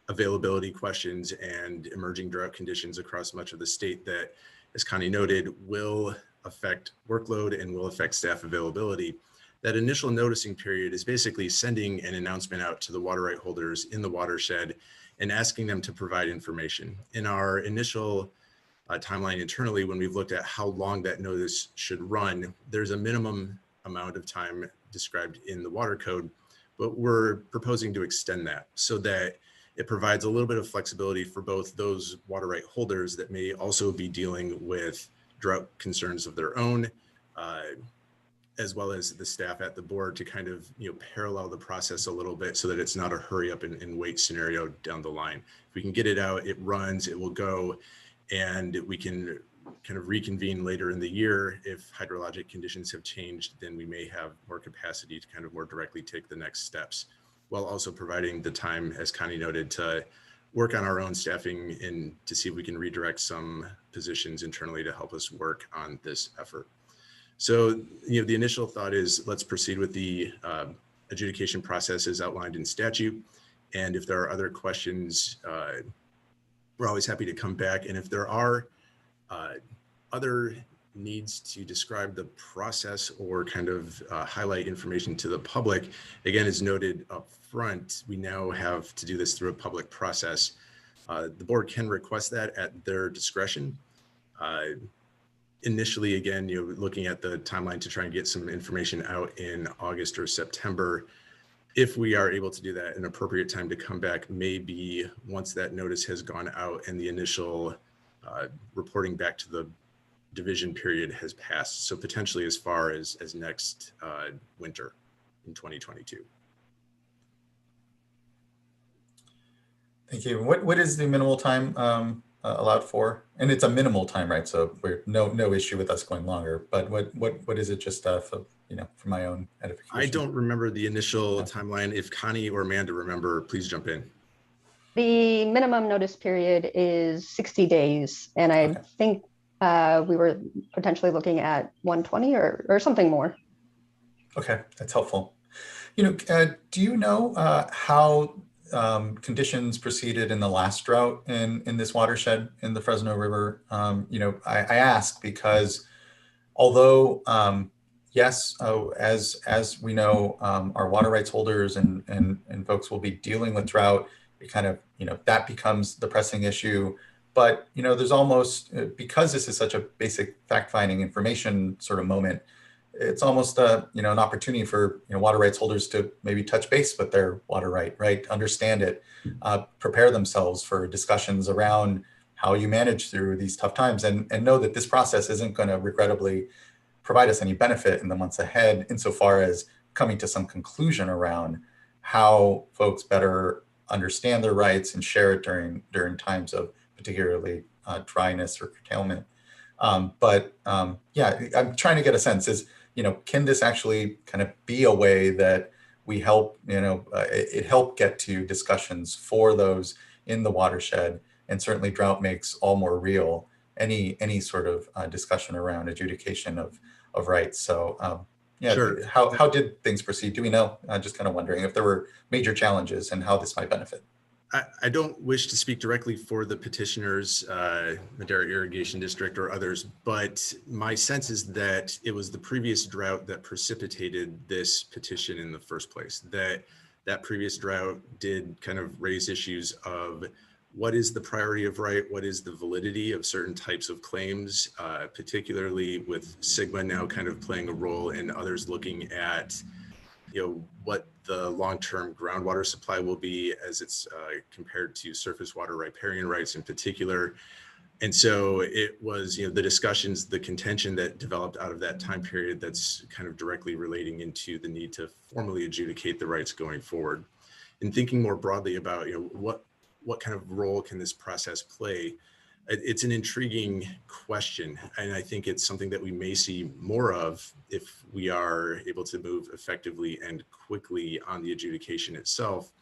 availability questions and emerging drought conditions across much of the state that, as Connie noted, will affect workload and will affect staff availability. That initial noticing period is basically sending an announcement out to the water right holders in the watershed and asking them to provide information. In our initial timeline internally, when we've looked at how long that notice should run, there's a minimum amount of time described in the water code, but we're proposing to extend that so that it provides a little bit of flexibility for both those water right holders that may also be dealing with drought concerns of their own, as well as the staff at the board to kind of parallel the process a little bit so that it's not a hurry up and wait scenario down the line. If we can get it out, it runs, it will go, and we can kind of reconvene later in the year. If hydrologic conditions have changed, then we may have more capacity to kind of more directly take the next steps, while also providing the time, as Connie noted, to work on our own staffing and to see if we can redirect some positions internally to help us work on this effort. So, the initial thought is let's proceed with the adjudication process as outlined in statute. And if there are other questions, we're always happy to come back. And if there are other needs to describe the process or kind of highlight information to the public, again, as noted up front, we now have to do this through a public process. The board can request that at their discretion. Initially, again, looking at the timeline to try and get some information out in August or September. If we are able to do that, an appropriate time to come back may be once that notice has gone out and the initial reporting back to the division period has passed. So potentially as far as next winter in 2022. Thank you. What is the minimal time allowed for? And it's a minimal time, right? So we're no issue with us going longer. But what is it just for for my own edification? I don't remember the initial timeline. If Connie or Amanda remember, please jump in. The minimum notice period is 60 days, and I think we were potentially looking at 120 or something more. Okay, that's helpful. Do you know how conditions proceeded in the last drought in this watershed in the Fresno River? I ask because although yes, as we know, our water rights holders and folks will be dealing with drought, it kind of that becomes the pressing issue. But there's almost, because this is such a basic fact-finding information sort of moment, it's almost an opportunity for water rights holders to maybe touch base with their water right, understand it, prepare themselves for discussions around how you manage through these tough times, and know that this process isn't going to regrettably provide us any benefit in the months ahead, insofar as coming to some conclusion around how folks better understand their rights and share it during times of particularly dryness or curtailment. Yeah, I'm trying to get a sense is, can this actually kind of be a way that we help, it help get to discussions for those in the watershed, and certainly drought makes all more real any sort of discussion around adjudication of rights. So yeah, sure. How did things proceed? Do we know? I'm just kind of wondering if there were major challenges and how this might benefit. I don't wish to speak directly for the petitioners, Madera Irrigation District or others, but my sense is that it was the previous drought that precipitated this petition in the first place. That previous drought did kind of raise issues of what is the priority of right, what is the validity of certain types of claims, particularly with SWRCB now kind of playing a role and others looking at what the long-term groundwater supply will be as it's compared to surface water riparian rights in particular. And so it was, the discussions, the contention that developed out of that time period that's kind of directly relating into the need to formally adjudicate the rights going forward. And thinking more broadly about, what kind of role can this process play? It's an intriguing question, and I think it's something that we may see more of if we are able to move effectively and quickly on the adjudication itself,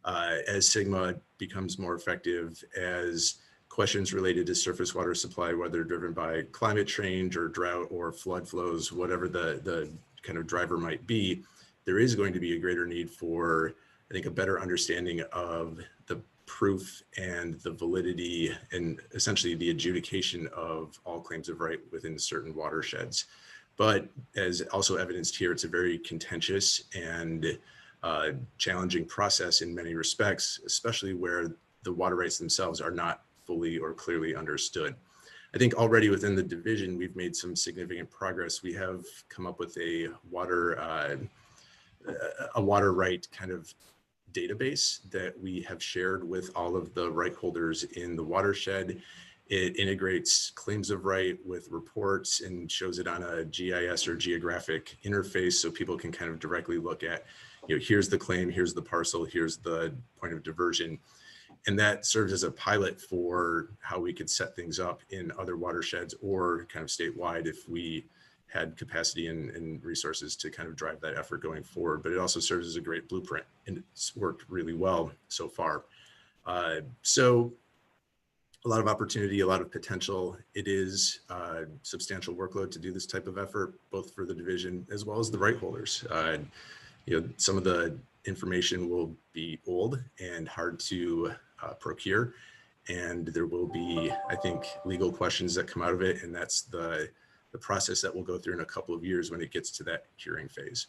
as SWRCB becomes more effective, as questions related to surface water supply, whether driven by climate change or drought or flood flows, whatever the kind of driver might be, there is going to be a greater need for, I think, a better understanding of the proof and the validity and essentially the adjudication of all claims of right within certain watersheds. But as also evidenced here, it's a very contentious and challenging process in many respects, especially where the water rights themselves are not fully or clearly understood. I think already within the division, we've made some significant progress. We have come up with a water right kind of database that we have shared with all of the right holders in the watershed. It integrates claims of right with reports and shows it on a GIS or geographic interface so people can kind of directly look at, here's the claim, here's the parcel, here's the point of diversion. And that serves as a pilot for how we could set things up in other watersheds or kind of statewide if we had capacity and resources to kind of drive that effort going forward. But it also serves as a great blueprint, and it's worked really well so far. So a lot of opportunity, a lot of potential. It is a substantial workload to do this type of effort, both for the division as well as the right holders. Some of the information will be old and hard to procure, and there will be, I think, legal questions that come out of it, and that's the process that we'll go through in a couple of years when it gets to that curing phase.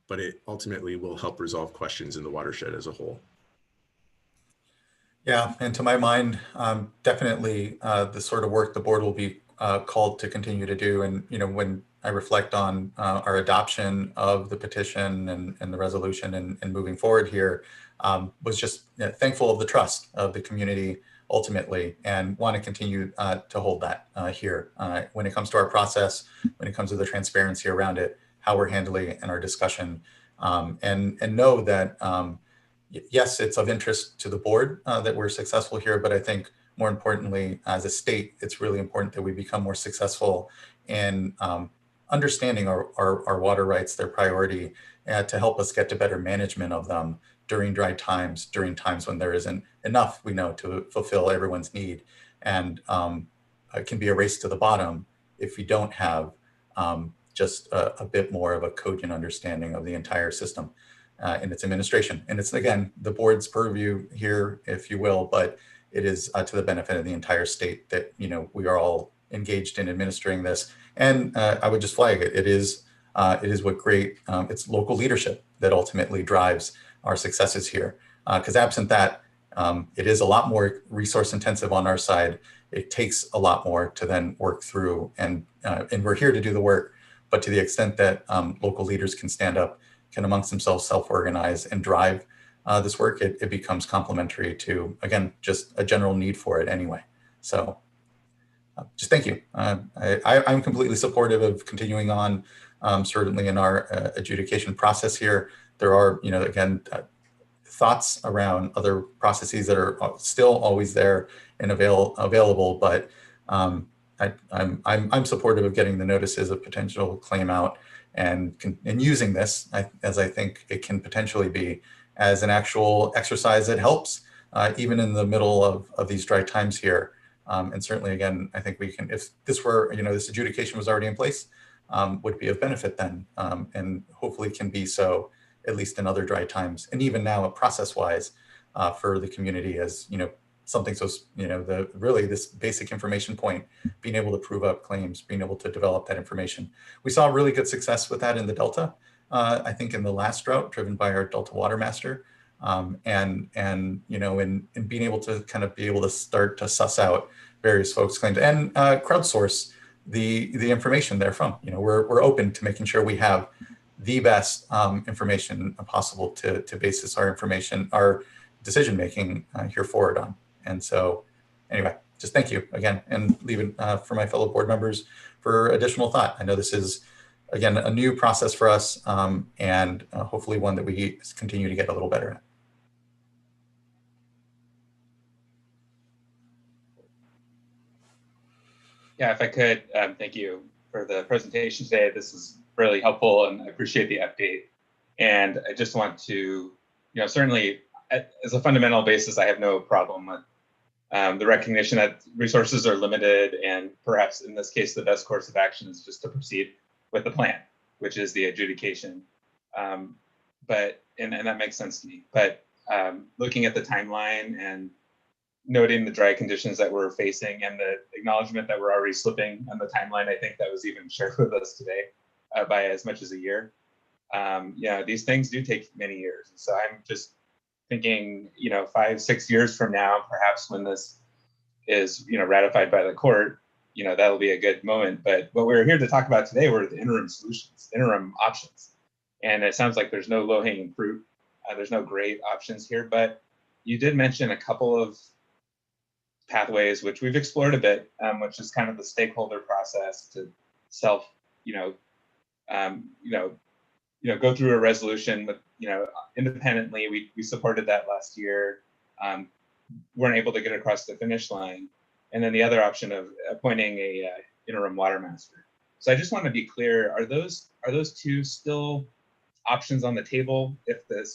But it ultimately will help resolve questions in the watershed as a whole. Yeah, and to my mind, definitely the sort of work the board will be called to continue to do. And, when I reflect on our adoption of the petition and the resolution and moving forward here, was just thankful of the trust of the community ultimately, and want to continue to hold that here when it comes to our process, when it comes to the transparency around it, how we're handling it in our discussion, and know that yes, it's of interest to the board that we're successful here, but I think more importantly, as a state, it's really important that we become more successful in understanding our water rights, their priority, to help us get to better management of them during dry times, during times when there isn't enough, we know, to fulfill everyone's need. And it can be a race to the bottom if we don't have just a bit more of a cogent understanding of the entire system in its administration. And it's, again, the board's purview here, if you will, but it is to the benefit of the entire state that, we are all engaged in administering this. And I would just flag it. It is what great, it's local leadership that ultimately drives our successes here. Because absent that, it is a lot more resource intensive on our side. It takes a lot more to then work through, and we're here to do the work. But to the extent that local leaders can stand up, can amongst themselves self-organize and drive this work, it becomes complementary to, again, just a general need for it anyway. So just thank you. I'm completely supportive of continuing on, certainly in our adjudication process here. There are, again, thoughts around other processes that are still always there and available, but I'm supportive of getting the notices of potential claim out and using this, as I think it can potentially be, as an actual exercise that helps even in the middle of these dry times here. And certainly, again, I think we can, if this were, this adjudication was already in place, would be of benefit then, and hopefully can be so at least in other dry times. And even now, process-wise, for the community, as something so, really this basic information point, being able to prove up claims, being able to develop that information. We saw really good success with that in the Delta, I think in the last drought, driven by our Delta Water Master, and in being able to kind of be able to start to suss out various folks' claims and crowdsource the information therefrom. We're open to making sure we have the best information possible to basis our decision making here forward on. And so, anyway, just thank you again, and leave it for my fellow board members for additional thought. I know this is, again, a new process for us, and hopefully one that we continue to get a little better at. Yeah, if I could, thank you for the presentation today. This is really helpful, and I appreciate the update. And I just want to, certainly as a fundamental basis, I have no problem with the recognition that resources are limited, and perhaps in this case, the best course of action is just to proceed with the plan. which is the adjudication. But that makes sense to me. But looking at the timeline and noting the dry conditions that we're facing and the acknowledgement that we're already slipping on the timeline, I think that was even shared with us today by as much as a year. Yeah, these things do take many years. And so I'm just thinking, 5-6 years from now, perhaps when this is, ratified by the court, that'll be a good moment. But what we're here to talk about today were the interim solutions, interim options. And it sounds like there's no low-hanging fruit. There's no great options here, but you did mention a couple of pathways, which we've explored a bit, which is kind of the stakeholder process to go through a resolution with, independently. We supported that last year. Weren't able to get across the finish line. And then the other option of appointing a interim water master. So I just want to be clear, are those two still options on the table if the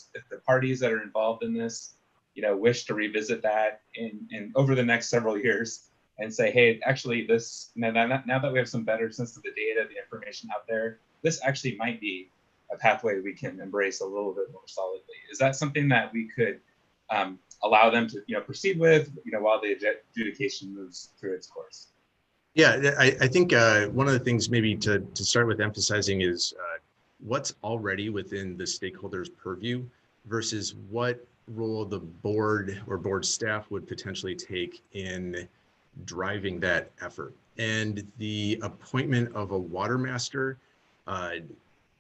parties that are involved in this, wish to revisit that in over the next several years and say, hey, actually this, now that we have some better sense of the data, the information out there, this actually might be a pathway we can embrace a little bit more solidly. Is that something that we could allow them to proceed with, while the adjudication moves through its course? Yeah, I think one of the things maybe to start with emphasizing is what's already within the stakeholders' purview versus what role the board or board staff would potentially take in driving that effort. And the appointment of a water master,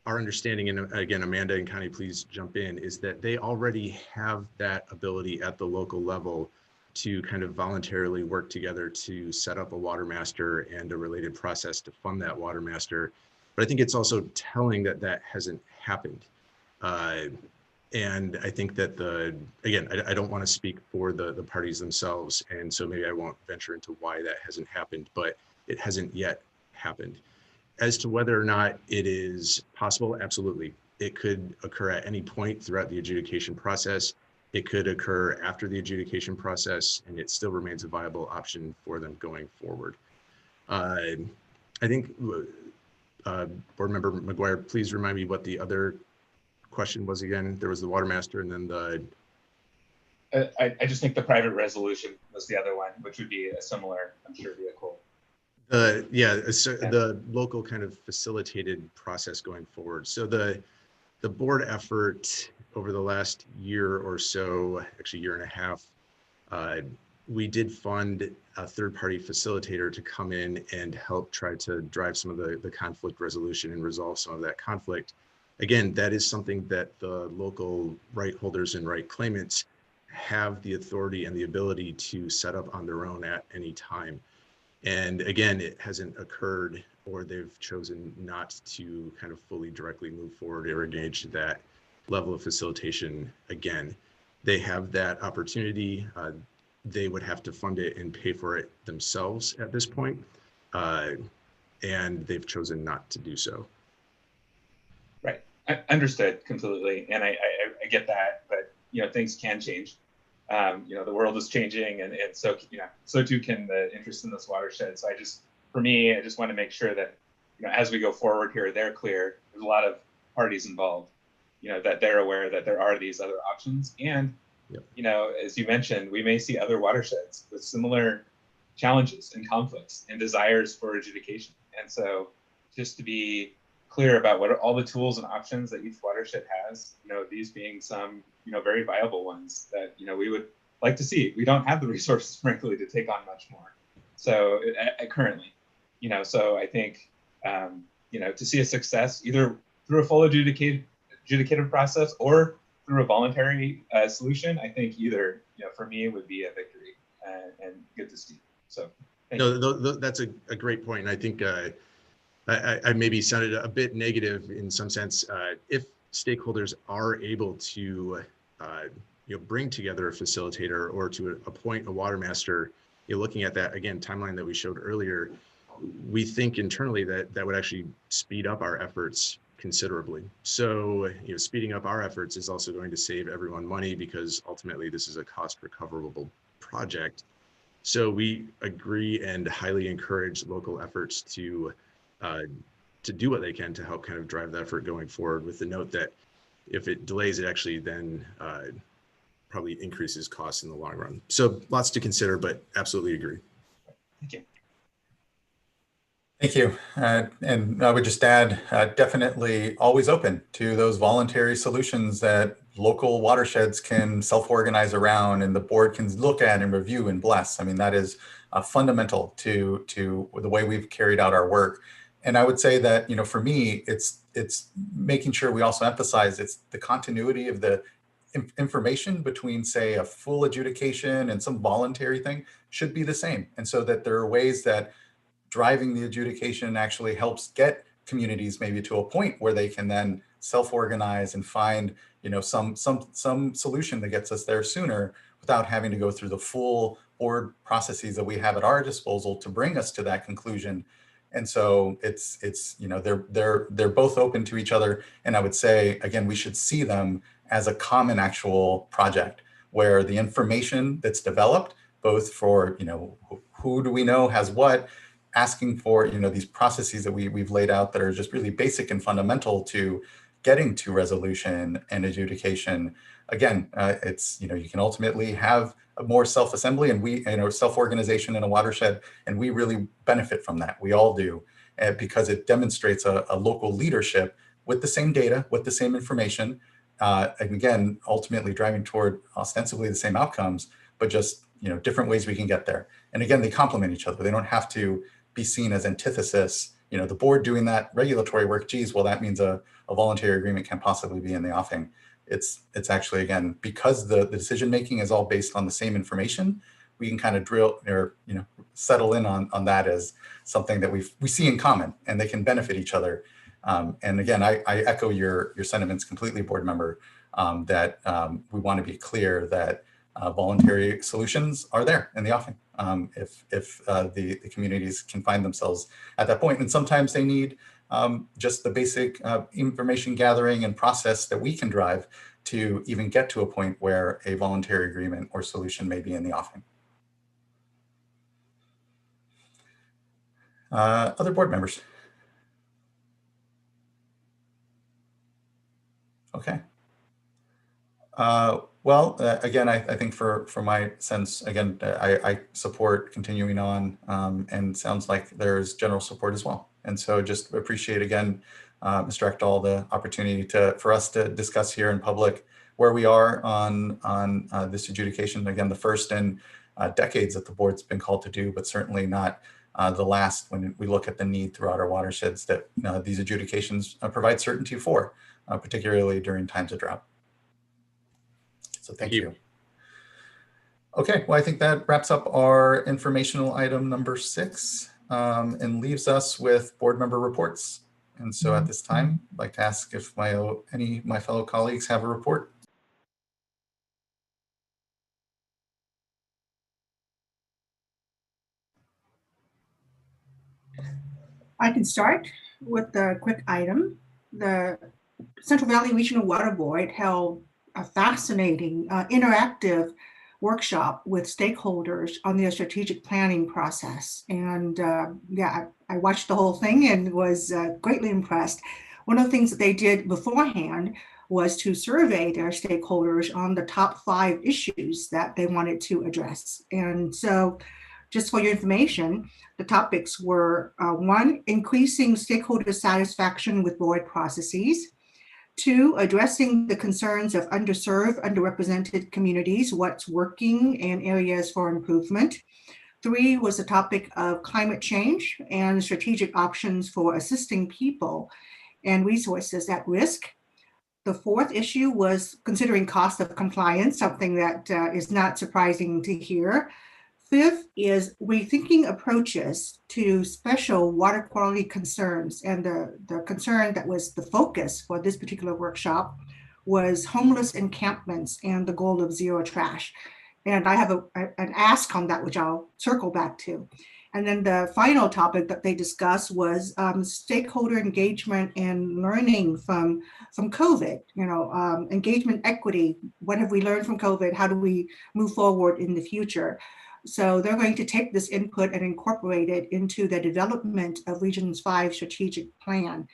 our understanding, and again, Amanda and Connie, please jump in, is that they already have that ability at the local level to kind of voluntarily work together to set up a water master and a related process to fund that water master. But I think it's also telling that that hasn't happened. And I think that again, I don't want to speak for the parties themselves, and so maybe I won't venture into why that hasn't happened, but it hasn't yet happened. As to whether or not it is possible, absolutely. It could occur at any point throughout the adjudication process. It could occur after the adjudication process, and it still remains a viable option for them going forward. I think, Board Member McGuire, please remind me what the other question was again. There was the water master and then the... I just think the private resolution was the other one, which would be a similar, I'm sure, vehicle. The local kind of facilitated process going forward. So the board effort over the last year or so, actually year and a half, we did fund a third-party facilitator to come in and help try to drive some of the conflict resolution and resolve some of that conflict. Again, that is something that the local right holders and right claimants have the authority and the ability to set up on their own at any time. And again, it hasn't occurred, or they've chosen not to kind of fully directly move forward or engage that level of facilitation again. They have that opportunity. They would have to fund it and pay for it themselves at this point. And they've chosen not to do so. Right, I understood completely. And I get that, but things can change. The world is changing, and so so too can the interest in this watershed. So I just want to make sure that as we go forward here, they're clear. There's a lot of parties involved, that they're aware that there are these other options. And as you mentioned, we may see other watersheds with similar challenges and conflicts and desires for adjudication. And so just to be clear about what are all the tools and options that each watershed has, these being some very viable ones that we would like to see. We don't have the resources, frankly, to take on much more. So currently, so I think to see a success either through a full adjudicative process or through a voluntary solution, I think either for me would be a victory and good to see. So that's a great point, and I think I maybe sounded a bit negative in some sense. If stakeholders are able to bring together a facilitator or to appoint a water master, looking at that again timeline that we showed earlier, we think internally that would actually speed up our efforts considerably. So speeding up our efforts is also going to save everyone money, because ultimately this is a cost recoverable project. So we agree and highly encourage local efforts to to do what they can to help kind of drive the effort going forward, with the note that if it delays, it actually then probably increases costs in the long run. So lots to consider, but absolutely agree. Thank you. Thank you. And I would just add, definitely always open to those voluntary solutions that local watersheds can self-organize around and the board can look at and review and bless. I mean, that is fundamental to the way we've carried out our work. And I would say that, you know, for me, it's making sure we also emphasize it's the continuity of the information between, say, a full adjudication and some voluntary thing should be the same. And so that there are ways that driving the adjudication actually helps get communities maybe to a point where they can then self-organize and find, you know, some solution that gets us there sooner without having to go through the full board processes that we have at our disposal to bring us to that conclusion. And so it's you know, they're both open to each other. And I would say, again, we should see them as a common actual project where the information that's developed, both for, you know, who do we know has what, asking for, you know, these processes that we've laid out that are just really basic and fundamental to getting to resolution and adjudication. Again, it's, you know, you can ultimately have a more self-assembly and we, you know, self-organization in a watershed, and we really benefit from that. We all do, because it demonstrates a local leadership with the same data, with the same information, and again, ultimately driving toward ostensibly the same outcomes, but just, you know, different ways we can get there. And again, they complement each other. They don't have to be seen as antithesis. You know, the board doing that regulatory work, geez, well, that means a voluntary agreement can't possibly be in the offing. It's actually, again, because the decision-making is all based on the same information, we can kind of drill or, you know, settle in on that as something that we see in common and they can benefit each other. And again, I echo your sentiments completely, board member, that we want to be clear that voluntary solutions are there in the offing. If the communities can find themselves at that point. And sometimes they need just the basic information gathering and process that we can drive to even get to a point where a voluntary agreement or solution may be in the offing. Other board members? Okay. Well, again, I think for my sense, again, I support continuing on, and sounds like there's general support as well. And so just appreciate again, Mr. Ekdahl, the opportunity for us to discuss here in public where we are on this adjudication. Again, the first in decades that the board's been called to do, but certainly not the last when we look at the need throughout our watersheds that these adjudications provide certainty for, particularly during times of drought. So thank you. Okay, well, I think that wraps up our informational item number 6 and leaves us with board member reports. And so at this time, I'd like to ask if any of my fellow colleagues have a report. I can start with the quick item. The Central Valley Regional Water Board held a fascinating interactive workshop with stakeholders on their strategic planning process. And yeah, I watched the whole thing and was greatly impressed. One of the things that they did beforehand was to survey their stakeholders on the top 5 issues that they wanted to address. And so just for your information, the topics were 1, increasing stakeholder satisfaction with board processes. 2, addressing the concerns of underserved, underrepresented communities, what's working and areas for improvement. 3 was the topic of climate change and strategic options for assisting people and resources at risk. The 4th issue was considering cost of compliance, something that is not surprising to hear. 5th is rethinking approaches to special water quality concerns. And the concern that was the focus for this particular workshop was homeless encampments and the goal of zero trash. And I have an ask on that, which I'll circle back to. And then the final topic that they discussed was stakeholder engagement and learning from COVID, engagement equity. What have we learned from COVID? How do we move forward in the future? So they're going to take this input and incorporate it into the development of Region's 5 strategic plan.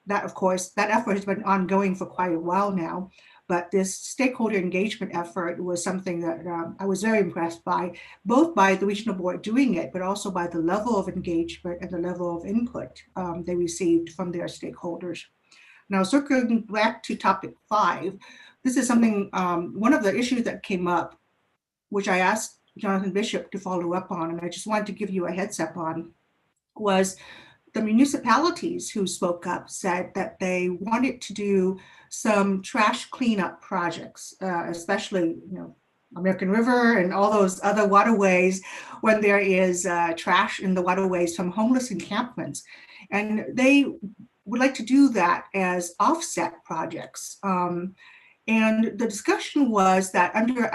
That, of course, that effort has been ongoing for quite a while now, but this stakeholder engagement effort was something that I was very impressed by, both by the regional board doing it, but also by the level of engagement and the level of input they received from their stakeholders. Now, circling back to topic 5, this is something, one of the issues that came up, which I asked Jonathan Bishop to follow up on, and I just wanted to give you a heads up on, was the municipalities who spoke up said that they wanted to do some trash cleanup projects, especially, American River and all those other waterways when there is trash in the waterways from homeless encampments. And they would like to do that as offset projects. And the discussion was that under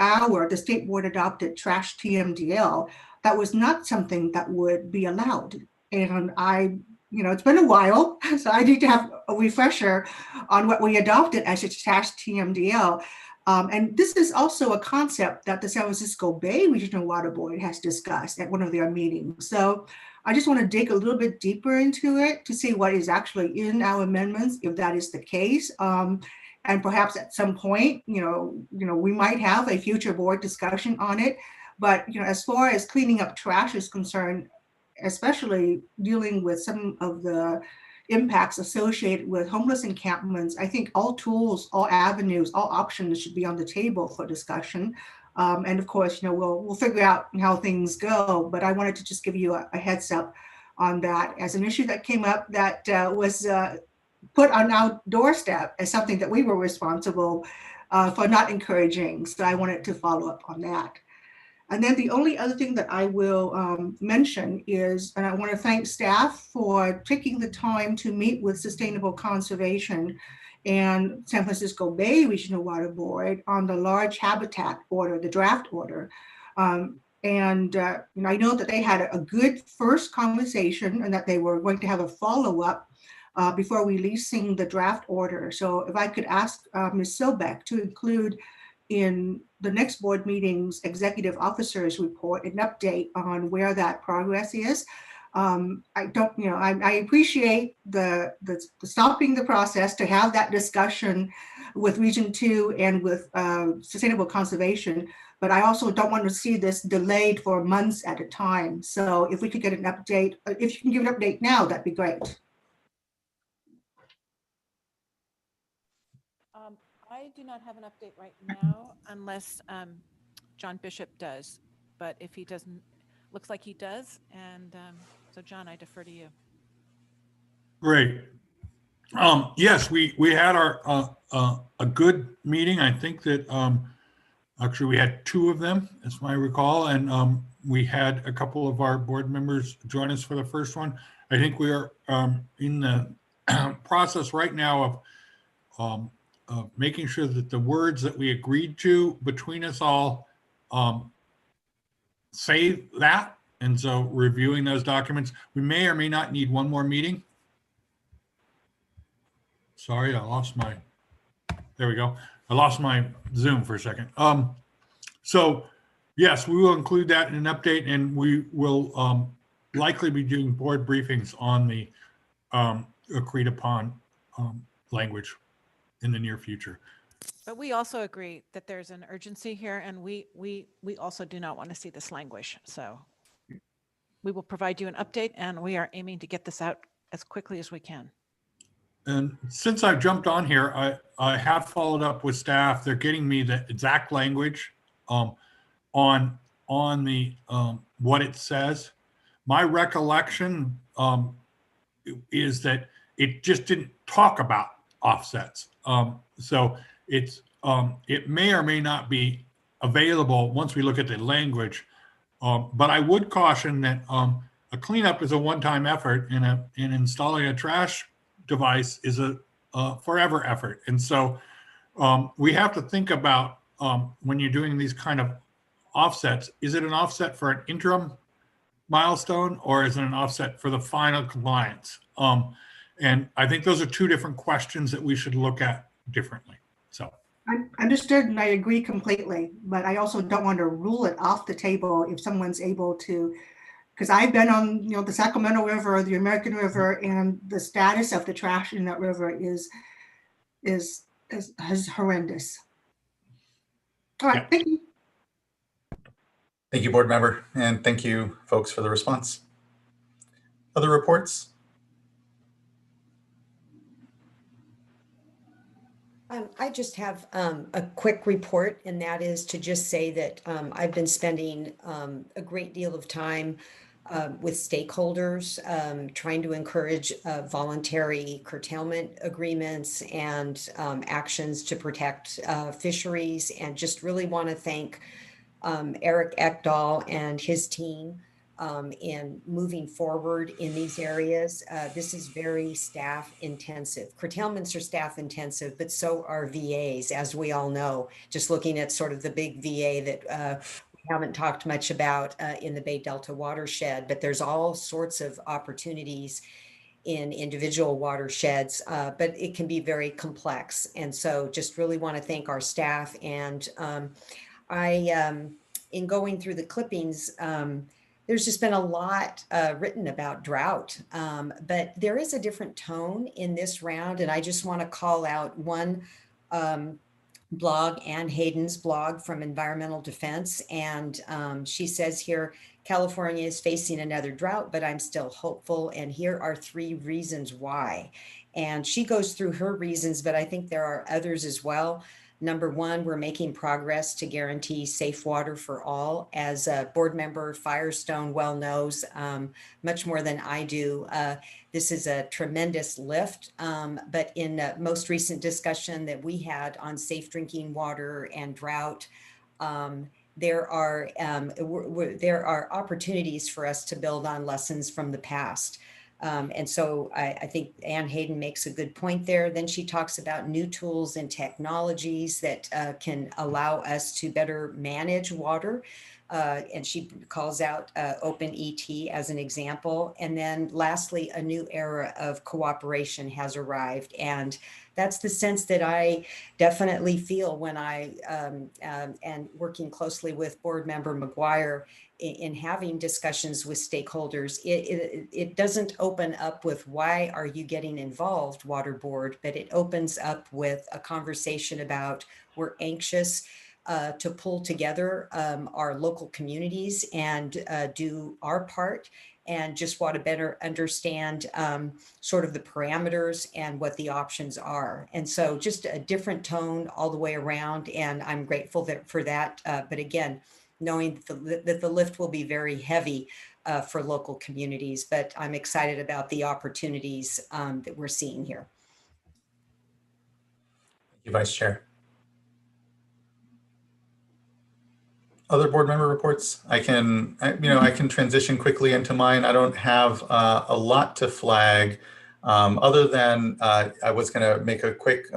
the state board adopted trash TMDL, that was not something that would be allowed. And it's been a while, so I need to have a refresher on what we adopted as a trash TMDL. And this is also a concept that the San Francisco Bay Regional Water Board has discussed at one of their meetings. So I just want to dig a little bit deeper into it to see what is actually in our amendments, if that is the case. And perhaps at some point, we might have a future board discussion on it. But as far as cleaning up trash is concerned, especially dealing with some of the impacts associated with homeless encampments, I think all tools, all avenues, all options should be on the table for discussion. And of course, we'll figure out how things go. But I wanted to just give you a heads up on that as an issue that came up that was put on our doorstep as something that we were responsible for not encouraging. So I wanted to follow up on that. And then the only other thing that I will mention is, and I want to thank staff for taking the time to meet with Sustainable Conservation and San Francisco Bay Regional Water Board on the large habitat order, the draft order. I know that they had a good first conversation and that they were going to have a follow-up before releasing the draft order. So if I could ask Ms. Silbeck to include in the next board meeting's executive officers report an update on where that progress is. I appreciate the stopping the process to have that discussion with Region 2 and with Sustainable Conservation, but I also don't want to see this delayed for months at a time. So if we could get an update, if you can give an update now, that'd be great. I do not have an update right now unless John Bishop does, but if he doesn't, looks like he does. And so John, I defer to you. Great. Yes, we had a good meeting. I think that actually we had 2 of them, as I recall, and we had a couple of our board members join us for the first one. I think we are in the process right now of making sure that the words that we agreed to between us all say that. And so reviewing those documents, we may or may not need one more meeting. Sorry, I lost my, there we go. I lost my Zoom for a second. So yes, we will include that in an update, and we will likely be doing board briefings on the agreed upon language in the near future. But we also agree that there's an urgency here, and we also do not want to see this languish. So we will provide you an update, and we are aiming to get this out as quickly as we can. And since I've jumped on here, I have followed up with staff. They're getting me the exact language on the what it says. My recollection is that it just didn't talk about offsets. So it may or may not be available once we look at the language. But I would caution that a cleanup is a one-time effort, and installing a trash device is a forever effort. And so we have to think about when you're doing these kind of offsets, is it an offset for an interim milestone, or is it an offset for the final compliance? And I think those are 2 different questions that we should look at differently. So I understood and I agree completely, but I also don't want to rule it off the table if someone's able to, because I've been on, the Sacramento River or the American River, and the status of the trash in that river is horrendous. All right, thank you. Thank you, board member, and thank you, folks, for the response. Other reports? I just have a quick report, and that is to just say that I've been spending a great deal of time with stakeholders, trying to encourage voluntary curtailment agreements and actions to protect fisheries, and just really want to thank Eric Ekdahl and his team in moving forward in these areas. This is very staff intensive. Curtailments are staff intensive, but so are VAs, as we all know, just looking at sort of the big VA that we haven't talked much about in the Bay Delta watershed, but there's all sorts of opportunities in individual watersheds, but it can be very complex. And so just really want to thank our staff. And in going through the clippings, there's just been a lot written about drought, but there is a different tone in this round. And I just want to call out one blog, Ann Hayden's blog from Environmental Defense. And she says here, California is facing another drought, but I'm still hopeful. And here are 3 reasons why. And she goes through her reasons, but I think there are others as well. Number 1, we're making progress to guarantee safe water for all. As board member Firestone well knows, much more than I do, this is a tremendous lift. But in the most recent discussion that we had on safe drinking water and drought, there are opportunities for us to build on lessons from the past. And so I think Ann Hayden makes a good point there. Then she talks about new tools and technologies that can allow us to better manage water. And she calls out Open ET as an example. And then lastly, a new era of cooperation has arrived. And that's the sense that I definitely feel when I and working closely with board member McGuire in having discussions with stakeholders. It doesn't open up with why are you getting involved, water board, but it opens up with a conversation about we're anxious to pull together our local communities and do our part, and just want to better understand sort of the parameters and what the options are. And so just a different tone all the way around, and I'm grateful for that. But again, knowing that the lift will be very heavy for local communities, but I'm excited about the opportunities that we're seeing here. Thank you, Vice Chair. Other board member reports? I can transition quickly into mine. I don't have a lot to flag, other than I was going to make a quick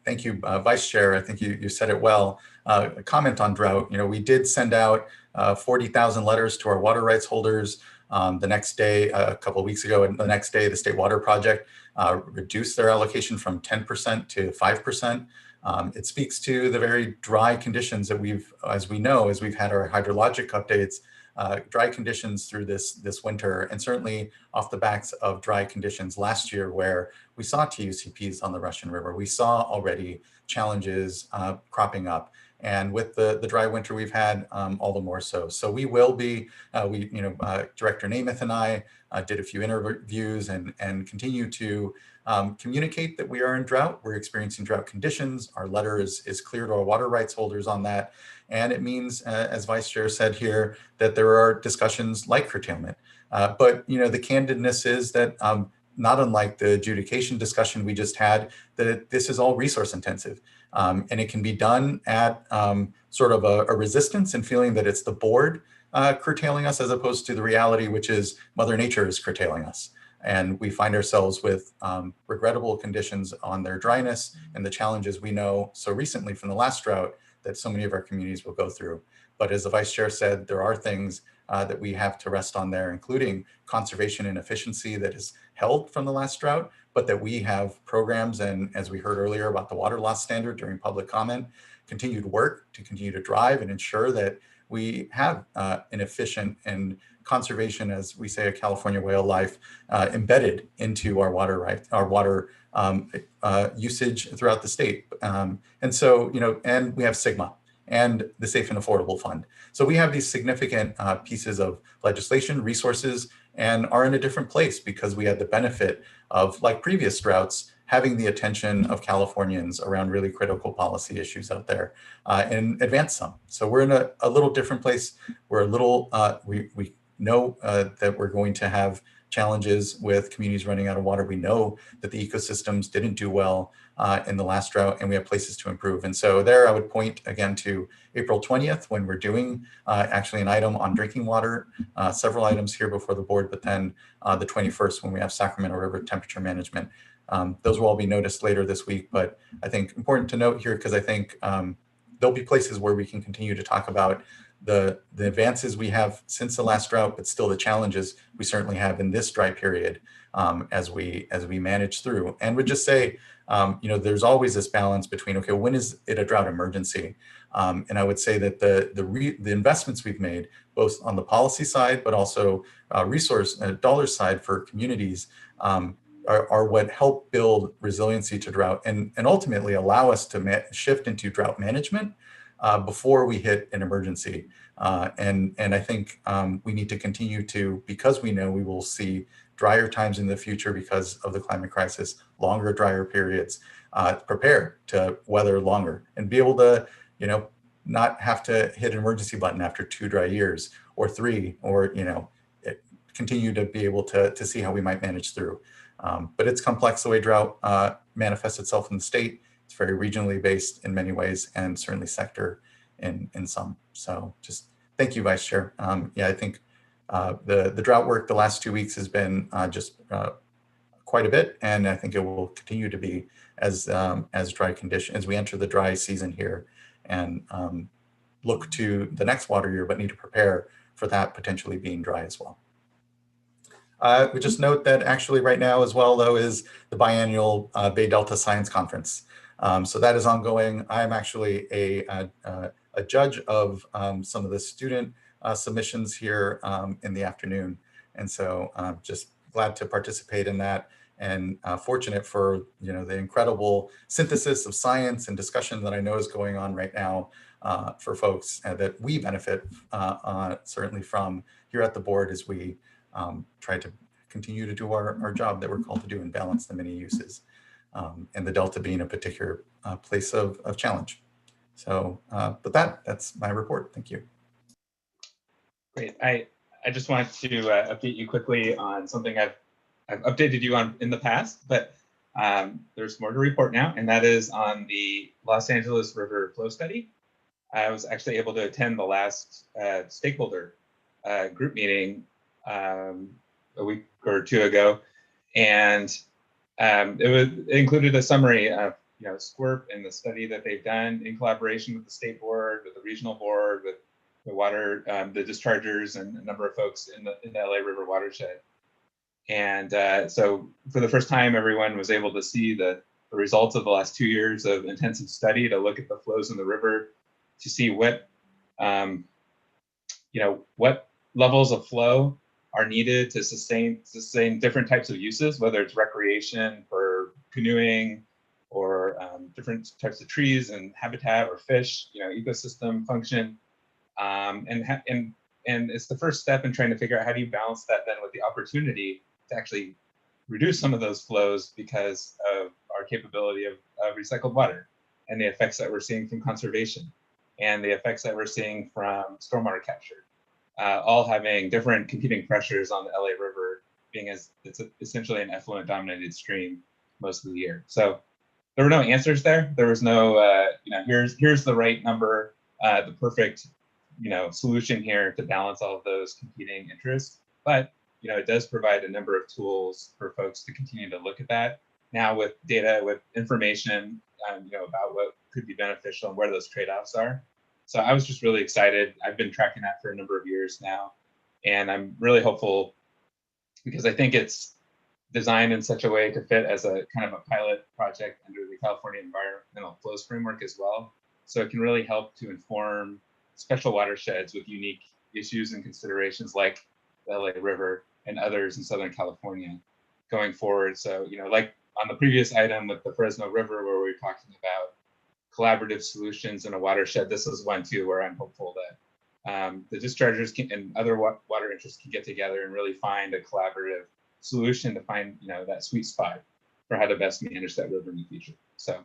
thank you, Vice Chair. I think you said it well. A comment on drought. We did send out 40,000 letters to our water rights holders. The next day, a couple of weeks ago, and the next day, the State Water Project reduced their allocation from 10% to 5%. It speaks to the very dry conditions that as we've had our hydrologic updates, dry conditions through this winter, and certainly off the backs of dry conditions last year where we saw TUCPs on the Russian River. We saw already challenges cropping up. And with the dry winter we've had, all the more so. So we will be, Director Namath and I did a few interviews and continue to communicate that we are in drought. We're experiencing drought conditions. Our letter is clear to our water rights holders on that. And it means, as Vice Chair said here, that there are discussions like curtailment. But the candidness is that not unlike the adjudication discussion we just had, that this is all resource intensive. And it can be done at sort of a resistance and feeling that it's the board curtailing us, as opposed to the reality, which is Mother Nature is curtailing us. And we find ourselves with regrettable conditions on their dryness and the challenges we know so recently from the last drought that so many of our communities will go through. But as the Vice Chair said, there are things that we have to rest on there, including conservation and efficiency that is held from the last drought, but that we have programs, and as we heard earlier about the water loss standard during public comment, continued work to continue to drive and ensure that we have an efficient and conservation, as we say, a California way of life, embedded into our water usage throughout the state. And so, and we have SGMA and the Safe and Affordable Fund. So we have these significant pieces of legislation, resources, and are in a different place because we had the benefit of, like previous droughts, having the attention of Californians around really critical policy issues out there and advance some. So we're in a little different place. We're a little, we know that we're going to have challenges with communities running out of water. We know that the ecosystems didn't do well in the last drought, and we have places to improve. And so there I would point again to April 20th when we're doing actually an item on drinking water, several items here before the board, but then the 21st when we have Sacramento River temperature management. Those will all be noticed later this week, but I think important to note here because I think there'll be places where we can continue to talk about the advances we have since the last drought, but still the challenges we certainly have in this dry period as we manage through. And would just say, there's always this balance between, okay, when is it a drought emergency? And I would say that the investments we've made, both on the policy side, but also resource dollar side for communities, are what help build resiliency to drought and ultimately allow us to shift into drought management before we hit an emergency. And I think we need to continue to, because we know we will see drier times in the future because of the climate crisis, longer, drier periods, prepare to weather longer and be able to, not have to hit an emergency button after 2 dry years or 3, or, continue to be able to see how we might manage through. But it's complex the way drought manifests itself in the state. It's very regionally based in many ways, and certainly sector in some. So just thank you, Vice Chair. Yeah, I think the drought work the last 2 weeks has been just quite a bit, and I think it will continue to be as dry conditions as we enter the dry season here, and look to the next water year, but need to prepare for that potentially being dry as well. We just note that actually right now as well, though, is the biannual Bay Delta Science Conference. So that is ongoing. I'm actually a judge of some of the student submissions here in the afternoon. And so I'm just glad to participate in that, and fortunate for the incredible synthesis of science and discussion that I know is going on right now for folks that we benefit certainly from here at the board as we try to continue to do our job that we're called to do and balance the many uses, and the Delta being a particular place of challenge. So, but that's my report. Thank you. Great. I just want to update you quickly on something I've updated you on in the past, but there's more to report now, and that is on the Los Angeles River Flow Study. I was actually able to attend the last stakeholder group meeting a week or 2 ago, and it included a summary of SWRCB and the study that they've done in collaboration with the state board, with the regional board, with the water, the dischargers, and a number of folks in the LA River watershed. And so for the first time, everyone was able to see the results of the last 2 years of intensive study to look at the flows in the river, to see what what levels of flow are needed to sustain different types of uses, whether it's recreation for canoeing, or different types of trees and habitat, or fish, ecosystem function. And it's the first step in trying to figure out how do you balance that then with the opportunity to actually reduce some of those flows because of our capability of recycled water, and the effects that we're seeing from conservation, and the effects that we're seeing from stormwater capture, all having different competing pressures on the LA River, being as it's essentially an effluent dominated stream most of the year. So there were no answers there. There was no, here's the right number, the perfect, solution here to balance all of those competing interests. But, it does provide a number of tools for folks to continue to look at that now with data, with information, about what could be beneficial and where those trade-offs are. So I was just really excited. I've been tracking that for a number of years now. And I'm really hopeful because I think it's designed in such a way to fit as a kind of a pilot project under the California Environmental Flows Framework as well. So it can really help to inform special watersheds with unique issues and considerations like the LA River and others in Southern California going forward. So, you know, like on the previous item with the Fresno River, where we were talking about collaborative solutions in a watershed, this is one too, where I'm hopeful that the dischargers and other water interests can get together and really find a collaborative solution to find, you know, that sweet spot for how to best manage that river in the future. So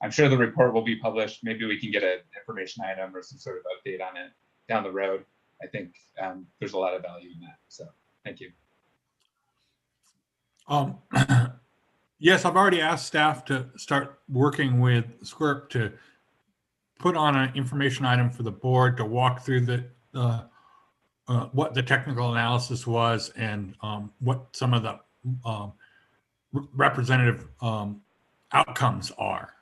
I'm sure the report will be published. Maybe we can get an information item or some sort of update on it down the road. I think there's a lot of value in that. So thank you. Yes, I've already asked staff to start working with SWRCB to put on an information item for the board to walk through the what the technical analysis was and what some of the representative outcomes are.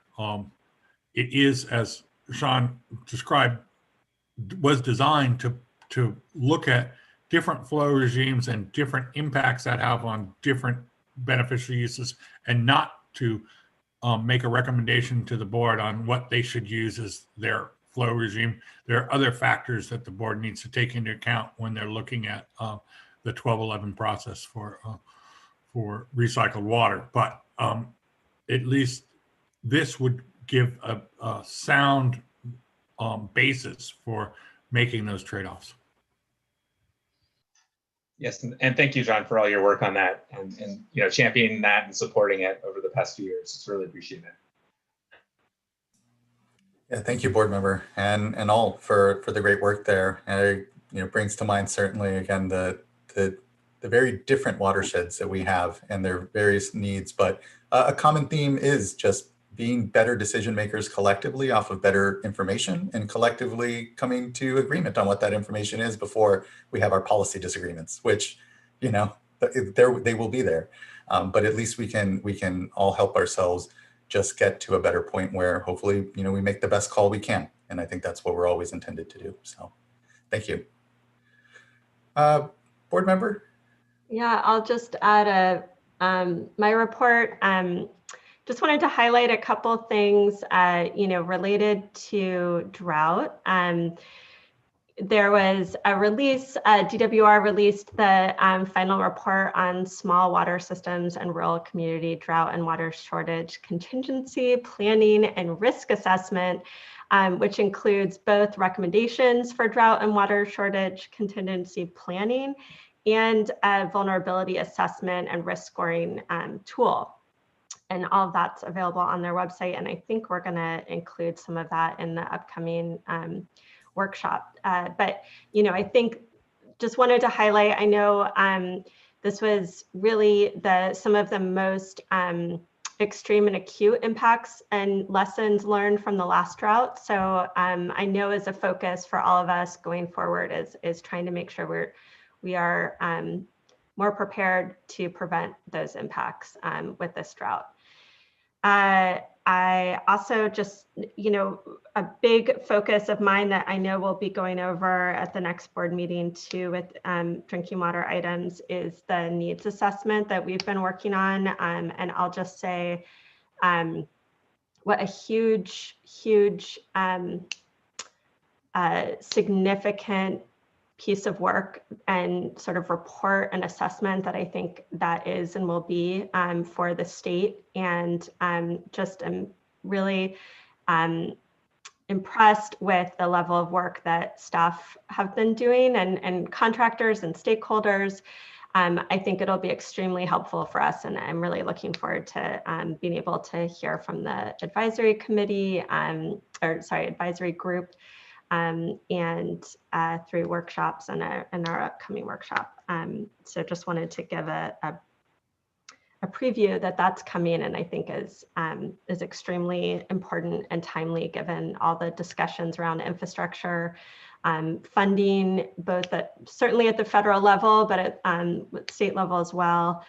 It is, as Sean described, was designed to look at different flow regimes and different impacts that have on different beneficial uses, and not to make a recommendation to the board on what they should use as their flow regime. There are other factors that the board needs to take into account when they're looking at the 1211 process for recycled water. But at least this would give a sound basis for making those trade-offs. Yes, and thank you, John, for all your work on that and you know, championing that and supporting it over the past few years. It's really appreciated. Yeah, thank you, board member, and all for the great work there. And it, you know, brings to mind certainly again the very different watersheds that we have and their various needs. But a common theme is just being better decision makers collectively off of better information and collectively coming to agreement on what that information is before we have our policy disagreements, which, you know, they will be there. But at least we can all help ourselves just get to a better point where hopefully, you know, we make the best call we can. And I think that's what we're always intended to do. So thank you. Board member? Yeah, I'll just add my report. Just wanted to highlight a couple things, you know, related to drought. There was a release, DWR released the final report on small water systems and rural community drought and water shortage contingency planning and risk assessment, which includes both recommendations for drought and water shortage contingency planning and a vulnerability assessment and risk scoring tool. And all of that's available on their website. And I think we're going to include some of that in the upcoming workshop. But, you know, I think just wanted to highlight, I know this was really some of the most extreme and acute impacts and lessons learned from the last drought. So I know as a focus for all of us going forward is trying to make sure we are more prepared to prevent those impacts with this drought. I also just, you know, a big focus of mine that I know we'll be going over at the next board meeting too with drinking water items is the needs assessment that we've been working on. And I'll just say what a huge, significant piece of work and sort of report and assessment that I think that is and will be for the state. And just am really impressed with the level of work that staff have been doing and contractors and stakeholders. I think it'll be extremely helpful for us, and I'm really looking forward to being able to hear from the advisory committee, advisory group, and through workshops and our upcoming workshop. So just wanted to give a preview that that's coming, and I think is extremely important and timely given all the discussions around infrastructure, funding, both certainly at the federal level, but at state level as well.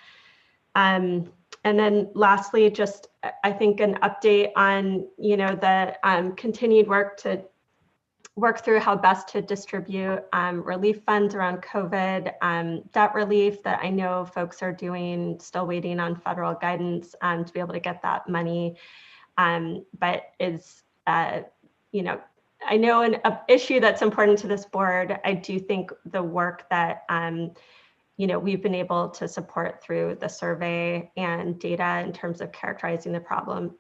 And then lastly, just I think an update on, you know, the continued work to work through how best to distribute relief funds around COVID, debt relief that I know folks are doing, still waiting on federal guidance to be able to get that money. But is, you know, I know an issue that's important to this board. I do think the work that, you know, we've been able to support through the survey and data in terms of characterizing the problem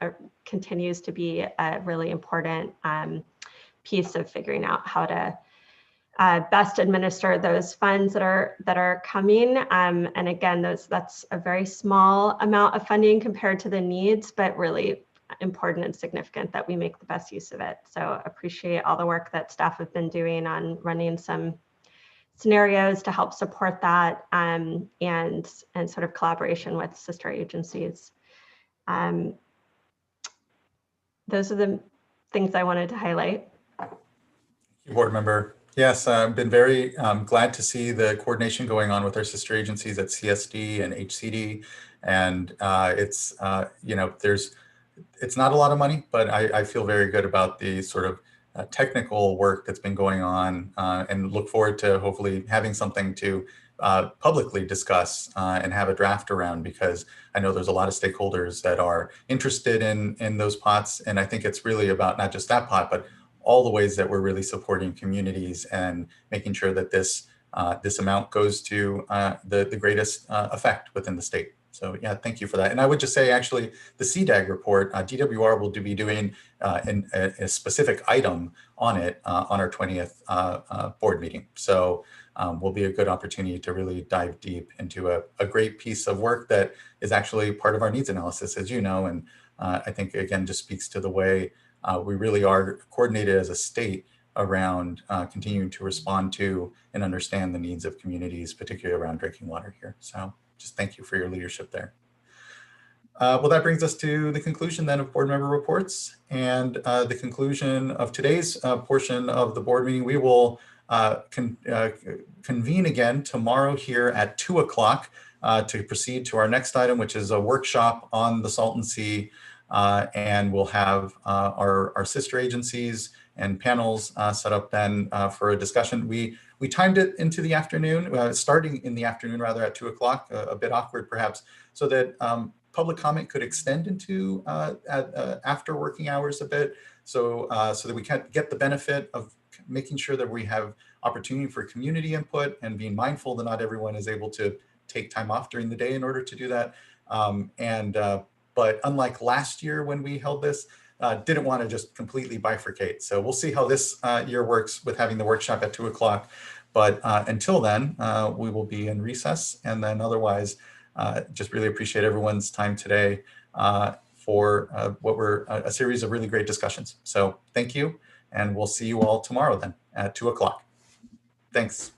continues to be a really important piece of figuring out how to best administer those funds that are coming. And again, that's a very small amount of funding compared to the needs, but really important and significant that we make the best use of it. So appreciate all the work that staff have been doing on running some scenarios to help support that, and sort of collaboration with sister agencies. Those are the things I wanted to highlight. Board member. Yes, I've been very glad to see the coordination going on with our sister agencies at CSD and HCD. And it's, you know, it's not a lot of money, but I feel very good about the sort of technical work that's been going on, and look forward to hopefully having something to publicly discuss and have a draft around, because I know there's a lot of stakeholders that are interested in those pots. And I think it's really about not just that pot, but all the ways that we're really supporting communities and making sure that this amount goes to the greatest effect within the state. So yeah, thank you for that. And I would just say, actually, the CDAG report, DWR will be doing a specific item on it on our 20th board meeting. So will be a good opportunity to really dive deep into a great piece of work that is actually part of our needs analysis, as you know. And I think, again, just speaks to the way we really are coordinated as a state around continuing to respond to and understand the needs of communities, particularly around drinking water here. So just thank you for your leadership there. Well, that brings us to the conclusion then of board member reports, and the conclusion of today's portion of the board meeting. We will convene again tomorrow here at 2 o'clock to proceed to our next item, which is a workshop on the Salton Sea. And we'll have our sister agencies and panels set up then for a discussion. We timed it into the afternoon, starting in the afternoon rather at 2 o'clock, a bit awkward perhaps, so that public comment could extend into after working hours a bit, so that we can get the benefit of making sure that we have opportunity for community input and being mindful that not everyone is able to take time off during the day in order to do that. But unlike last year when we held this, didn't want to just completely bifurcate. So we'll see how this year works with having the workshop at 2 o'clock. But until then, we will be in recess. And then otherwise, just really appreciate everyone's time today for what were a series of really great discussions. So thank you. And we'll see you all tomorrow then at 2 o'clock. Thanks.